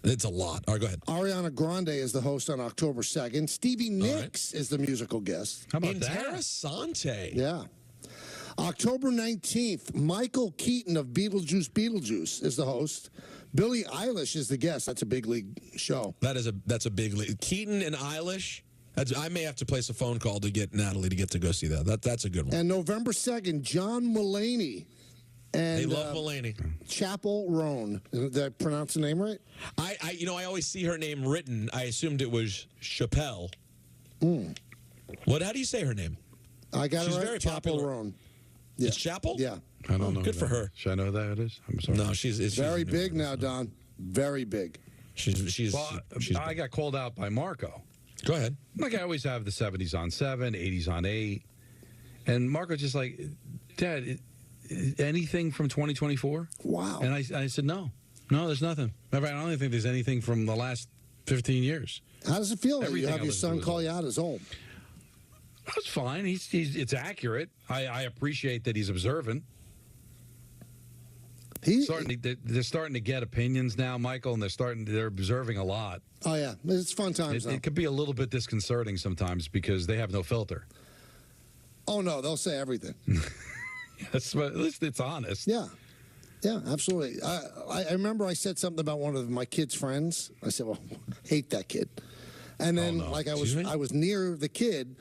It's a lot. All right, go ahead. Ariana Grande is the host on October 2nd. Stevie Nicks is the musical guest. How about Interessante. Yeah. October 19th, Michael Keaton of Beetlejuice is the host. Billie Eilish is the guest. That's a big league show. That's a big league. Keaton and Eilish. I may have to place a phone call to get Natalie to get to go see that. That's a good one. And November 2nd, John Mulaney. And they love Mulaney. Chapel Roan. Did I pronounce the name right? I always see her name written. I assumed it was Chappelle. How do you say her name? I got She's it right. very Chapel popular. Roan. Yeah. It's Chapel? Yeah. I don't know. Good for her. Should I know who that is? I'm sorry. No, she's very big now, Don. Very big. She's I got called out by Marco. Go ahead. Like I always have the 70s on 7, 80s on 8. And Marco's just like, Dad, anything from 2024? Wow. And I said, no, there's nothing. Remember, I don't even think there's anything from the last 15 years. How does it feel that you Everything have I your listen son to call you out as old? That's fine. It's accurate. I appreciate that he's observant. They're starting to get opinions now, Michael, and they're observing a lot. Oh, yeah. It's fun times now. It could be a little bit disconcerting sometimes because they have no filter. Oh, no, they'll say everything. Yes, but at least it's honest. Yeah. Yeah, absolutely. I remember I said something about one of my kid's friends. I said, well, hate that kid. And then, I was near the kid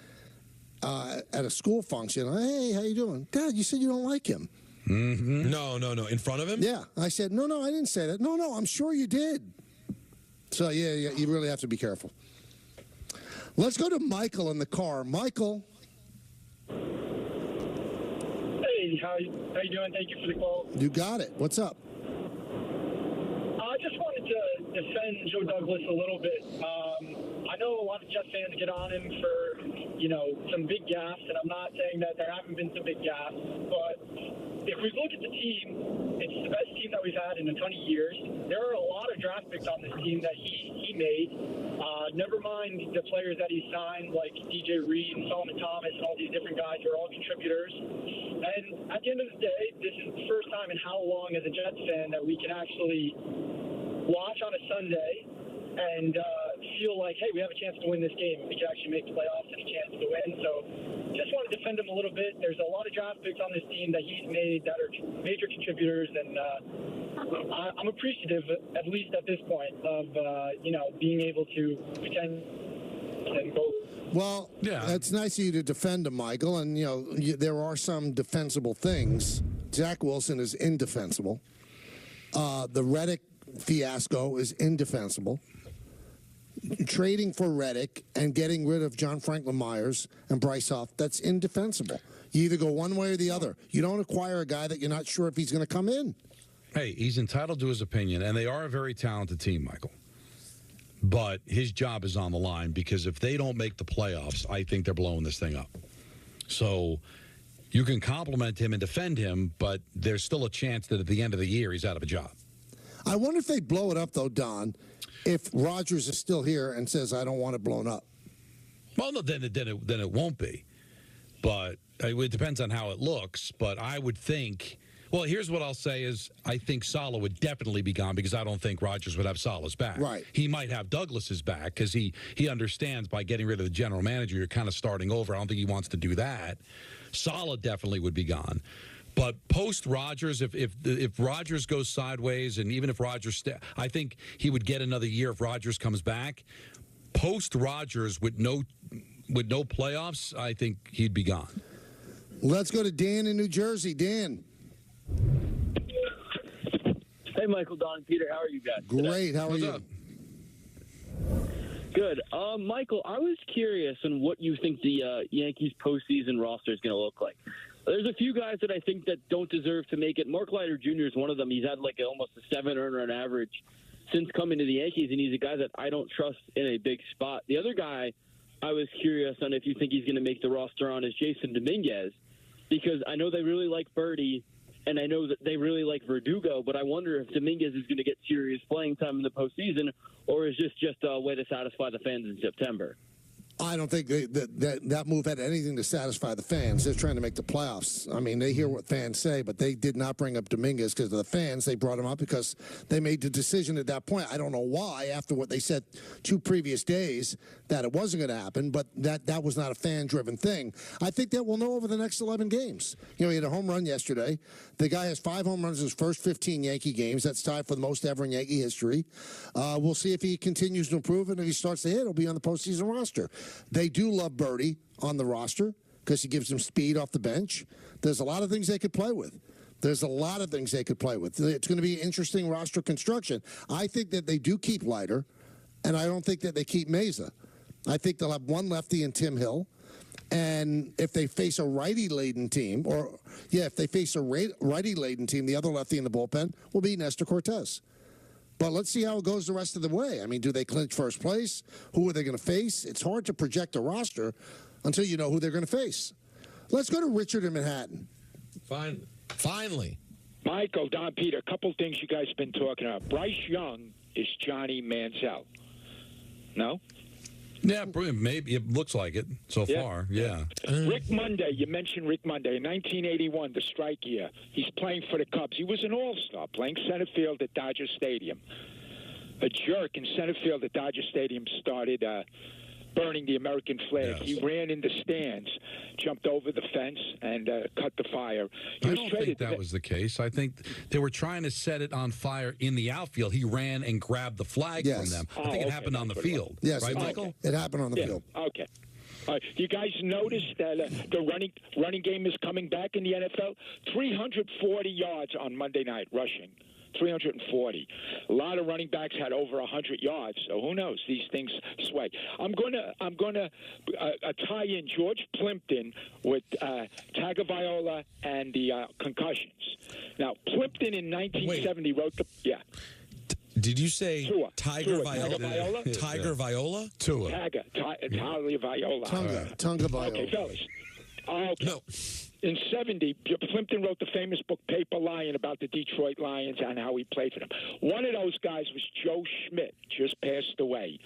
at a school function. Hey, how you doing? Dad, you said you don't like him. Mm-hmm. No. In front of him? Yeah. I said, no, I didn't say that. No, I'm sure you did. So, yeah, you really have to be careful. Let's go to Michael in the car. Michael. Hey, how you doing? Thank you for the call. You got it. What's up? I just wanted to defend Joe Douglas a little bit. I know a lot of Jets fans get on him for, some big gaffes, and I'm not saying that there haven't been some big gaffes, but if we look at the team, it's the best team that we've had in a ton of years. There are a lot of draft picks on this team that he made. Never mind the players that he signed, like DJ Reed and Solomon Thomas and all these different guys who are all contributors. And at the end of the day, this is the first time in how long as a Jets fan that we can actually watch on a Sunday and feel like, hey, we have a chance to win this game. We can actually make the playoffs and a chance to win. So just want to defend him a little bit. There's a lot of draft picks on this team that he's made that are major contributors, and I'm appreciative, at least at this point, of, being able to pretend and go. Well, it's nice of you to defend him, Michael, and, there are some defensible things. Zach Wilson is indefensible. The Reddick fiasco is indefensible. trading for Reddick and getting rid of John Franklin Myers and Bryce Huff, that's indefensible. You either go one way or the other. You don't acquire a guy that you're not sure if he's going to come in. Hey, he's entitled to his opinion, and they are a very talented team, Michael. But his job is on the line because if they don't make the playoffs, I think they're blowing this thing up. So you can compliment him and defend him, but there's still a chance that at the end of the year he's out of a job. I wonder if they blow it up, though, Don, if Rodgers is still here and says, I don't want it blown up. Well, no, then it won't be. But it depends on how it looks. But I would think, well, here's what I'll say is I think Saleh would definitely be gone because I don't think Rodgers would have Saleh's back. Right. He might have Douglas's back because he understands by getting rid of the general manager, you're kind of starting over. I don't think he wants to do that. Saleh definitely would be gone. But post Rodgers, if Rodgers goes sideways, and even if Rodgers, I think he would get another year if Rodgers comes back. Post Rodgers with no playoffs, I think he'd be gone. Let's go to Dan in New Jersey. Dan. Hey, Michael, Don, Peter, how are you guys? Great. How are you? Up? Good. Michael, I was curious on what you think the Yankees postseason roster is going to look like. There's a few guys that I think that don't deserve to make it. Mark Leiter Jr. is one of them. He's had like almost a 7 earner on average since coming to the Yankees, and he's a guy that I don't trust in a big spot. The other guy I was curious on if you think he's going to make the roster on is Jason Dominguez, because I know they really like Birdie, and I know that they really like Verdugo, but I wonder if Dominguez is going to get serious playing time in the postseason, or is this just a way to satisfy the fans in September? I don't think that move had anything to satisfy the fans. They're trying to make the playoffs. I mean, they hear what fans say, but they did not bring up Dominguez because of the fans. They brought him up because they made the decision at that point. I don't know why, after what they said 2 previous days, that it wasn't going to happen, but that was not a fan-driven thing. I think that we'll know over the next 11 games. You know, he had a home run yesterday. The guy has 5 home runs in his first 15 Yankee games. That's tied for the most ever in Yankee history. We'll see if he continues to improve, and if he starts to hit, he'll be on the postseason roster. They do love Birdie on the roster because he gives them speed off the bench. There's a lot of things they could play with. It's going to be interesting roster construction. I think that they do keep Leiter, and I don't think that they keep Meza. I think they'll have one lefty in Tim Hill. And if they face a righty-laden team, the other lefty in the bullpen will be Nestor Cortez. But let's see how it goes the rest of the way. I mean, do they clinch first place? Who are they going to face? It's hard to project a roster until you know who they're going to face. Let's go to Richard in Manhattan. Finally. Michael, Don, Peter, a couple things you guys have been talking about. Bryce Young is Johnny Manziel. No? Yeah, maybe. It looks like it so far. Yeah. Rick Monday, you mentioned Rick Monday. In 1981, the strike year, he's playing for the Cubs. He was an all-star, playing center field at Dodger Stadium. A jerk in center field at Dodger Stadium started burning the American flag. Yes. He ran in the stands, jumped over the fence, and cut the fire. I don't think that was the case. I think they were trying to set it on fire in the outfield. He ran and grabbed the flag from them. I think it happened on the field. Yes, right, Michael? It happened on the field. Okay. You guys notice that the running game is coming back in the NFL? 340 yards on Monday night rushing. 340. A lot of running backs had over 100 yards, so who knows? These things sway. I'm gonna tie in George Plimpton with Tagovailoa and the concussions. Now, Plimpton in 1970 wrote the Did you say Tiger Viola? Tiger Viola? Tua. Tiger Viola. Tunga Viola. Okay, fellas. Okay. No. In 70, Plimpton wrote the famous book Paper Lion about the Detroit Lions and how he played for them. One of those guys was Joe Schmidt, just passed away.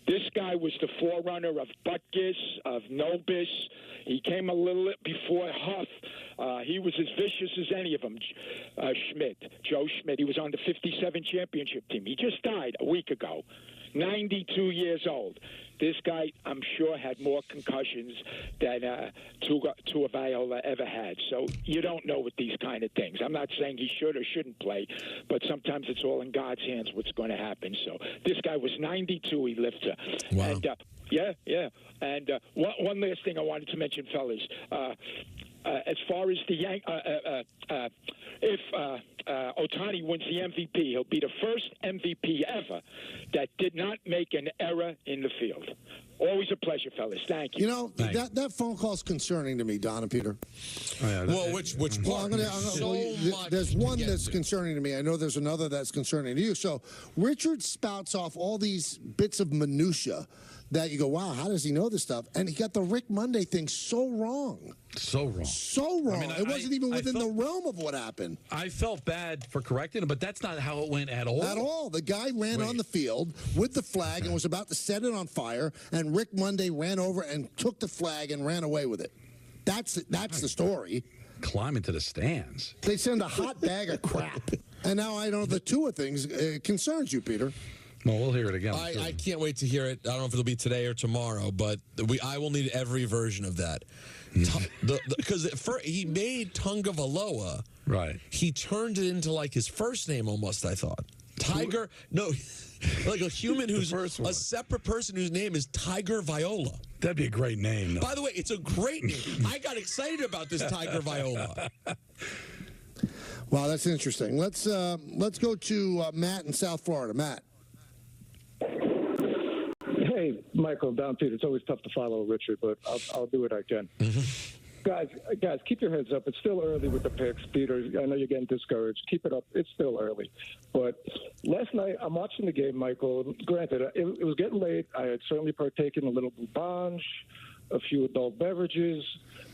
This guy was the forerunner of Butkus, of Nobis. He came a little before Huff. He was as vicious as any of them, Joe Schmidt. He was on the 57 championship team. He just died a week ago, 92 years old. This guy, I'm sure, had more concussions than Tua Viola ever had. So you don't know with these kind of things. I'm not saying he should or shouldn't play, but sometimes it's all in God's hands what's going to happen. So this guy was 92. He lived to. Wow. And, yeah. And one last thing I wanted to mention, fellas. as far as the if Ohtani wins the MVP, he'll be the first MVP ever that did not make an error in the field. Always a pleasure, fellas. Thank you. You know, that phone call's concerning to me, Don and Peter. Oh, yeah, well, which part? There's one that's concerning to me. I know there's another that's concerning to you. So Richard spouts off all these bits of minutia that you go, wow, how does he know this stuff? And he got the Rick Monday thing so wrong. So wrong. So wrong. I mean, it wasn't even within the realm of what happened. I felt bad for correcting him, but that's not how it went at all. At all. The guy ran on the field with the flag and was about to set it on fire, and Rick Monday ran over and took the flag and ran away with it. That's the story. Climb into the stands. They send a hot bag of crap. And now I know the Tua things concerns you, Peter. Well, we'll hear it again. I can't wait to hear it. I don't know if it'll be today or tomorrow, but I will need every version of that. Because he made Tunga Valoa. Right. He turned it into like his first name almost, I thought. Tiger. No, like a human who's a separate person whose name is Tiger Viola. That'd be a great name, though. By the way, it's a great name. I got excited about this Tiger Viola. Wow, that's interesting. Let's go to Matt in South Florida. Matt. Hey, Michael, Don Peter. It's always tough to follow Richard, but I'll do what I can. Guys, keep your heads up. It's still early with the picks. Peter, I know you're getting discouraged. Keep it up. It's still early. But last night, I'm watching the game, Michael. Granted, it was getting late. I had certainly partaken in a little bourbon, a few adult beverages.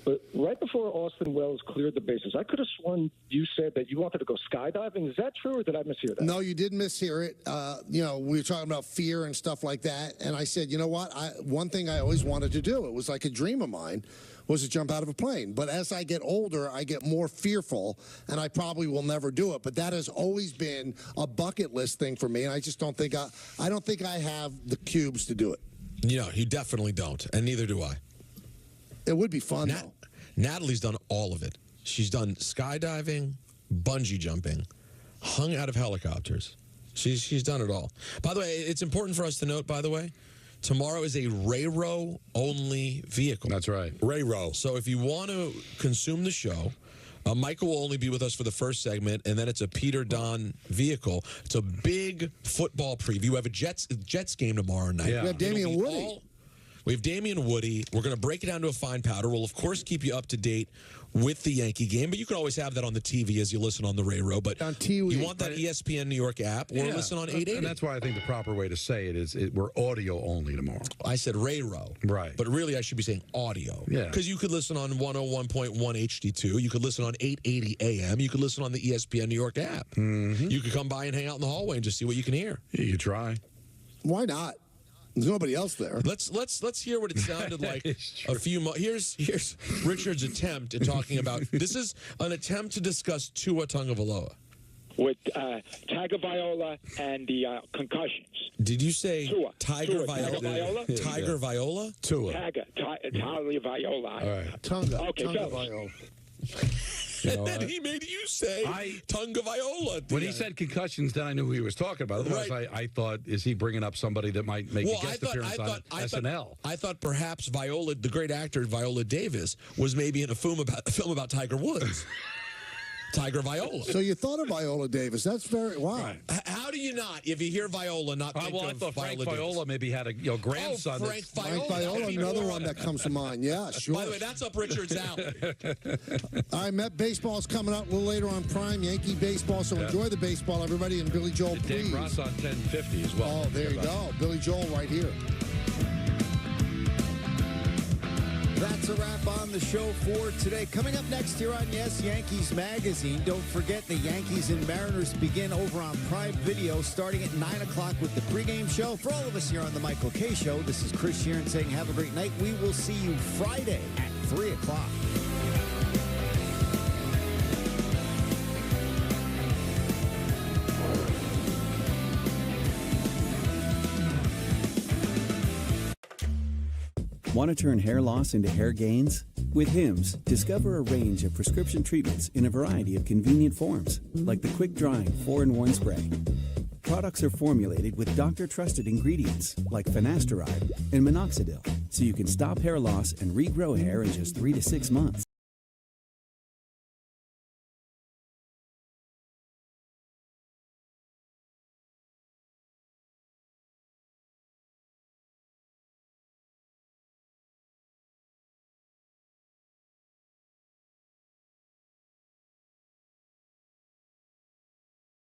But right before Austin Wells cleared the bases, I could have sworn you said that you wanted to go skydiving. Is that true, or did I mishear that? No, you did mishear it. We were talking about fear and stuff like that. And I said, you know what? One thing I always wanted to do, it was like a dream of mine, was to jump out of a plane. But as I get older, I get more fearful, and I probably will never do it. But that has always been a bucket list thing for me, and I just don't think I don't think I have the cubes to do it. No, you definitely don't, and neither do I. It would be fun, though. Natalie's done all of it. She's done skydiving, bungee jumping, hung out of helicopters. She's done it all. By the way, it's important for us to note, by the way, tomorrow is a Ray-Ro-only vehicle. That's right. Ray-Ro. So if you want to consume the show, Michael will only be with us for the first segment, and then it's a Peter Don vehicle. It's a big football preview. We have a Jets game tomorrow night. Yeah. We have Damian Woody. We have Damian Woody. We're going to break it down to a fine powder. We'll, of course, keep you up to date with the Yankee game, but you can always have that on the TV as you listen on the Ray-Ro. But on TV, you want that ESPN New York app, or listen on 880. And that's why I think the proper way to say it is we're audio only tomorrow. I said Ray-Ro. Right. But really, I should be saying audio. Yeah. Because you could listen on 101.1 HD2. You could listen on 880 AM. You could listen on the ESPN New York app. Mm-hmm. You could come by and hang out in the hallway and just see what you can hear. You could try. Why not? There's nobody else there. Let's hear what it sounded like a few months. Here's Richard's attempt at talking about. This is an attempt to discuss Tua Tagovailoa with Tiger Viola and the concussions. Did you say Tua. Tiger Tua. Viola? Tiger Viola? Tiger Viola? Tua. Tiger Viola. All right. Tunga. Okay, Tunga Viola. And then he made you say Tunga Viola. When he said concussions, then I knew who he was talking about. Otherwise, I thought, is he bringing up somebody that might make a guest appearance on SNL? I thought perhaps Viola, the great actor Viola Davis, was maybe in a film about Tiger Woods. Tiger Viola. So you thought of Viola Davis. That's very, wow. Right. How do you not, if you hear Viola, not think I of thought Frank Viola Viola maybe had a grandson. Frank Viola. Frank Viola, another one that comes to mind. Yeah, sure. By the way, that's up Richard's alley. All right, Met baseball's coming up a little later on Prime, Yankee baseball. So enjoy the baseball, everybody, and Billy Joel, please. Dave Ross on 1050 as well. Oh, there you go. Billy Joel right here. That's a wrap on the show for today. Coming up next here on Yes Yankees Magazine, don't forget the Yankees and Mariners begin over on Prime Video starting at 9 o'clock with the pregame show. For all of us here on the Michael K. Show, this is Chris Sheeran saying have a great night. We will see you Friday at 3 o'clock. Want to turn hair loss into hair gains? With Hims, discover a range of prescription treatments in a variety of convenient forms, like the quick-drying 4-in-1 spray. Products are formulated with doctor-trusted ingredients like finasteride and minoxidil, so you can stop hair loss and regrow hair in just 3 to 6 months.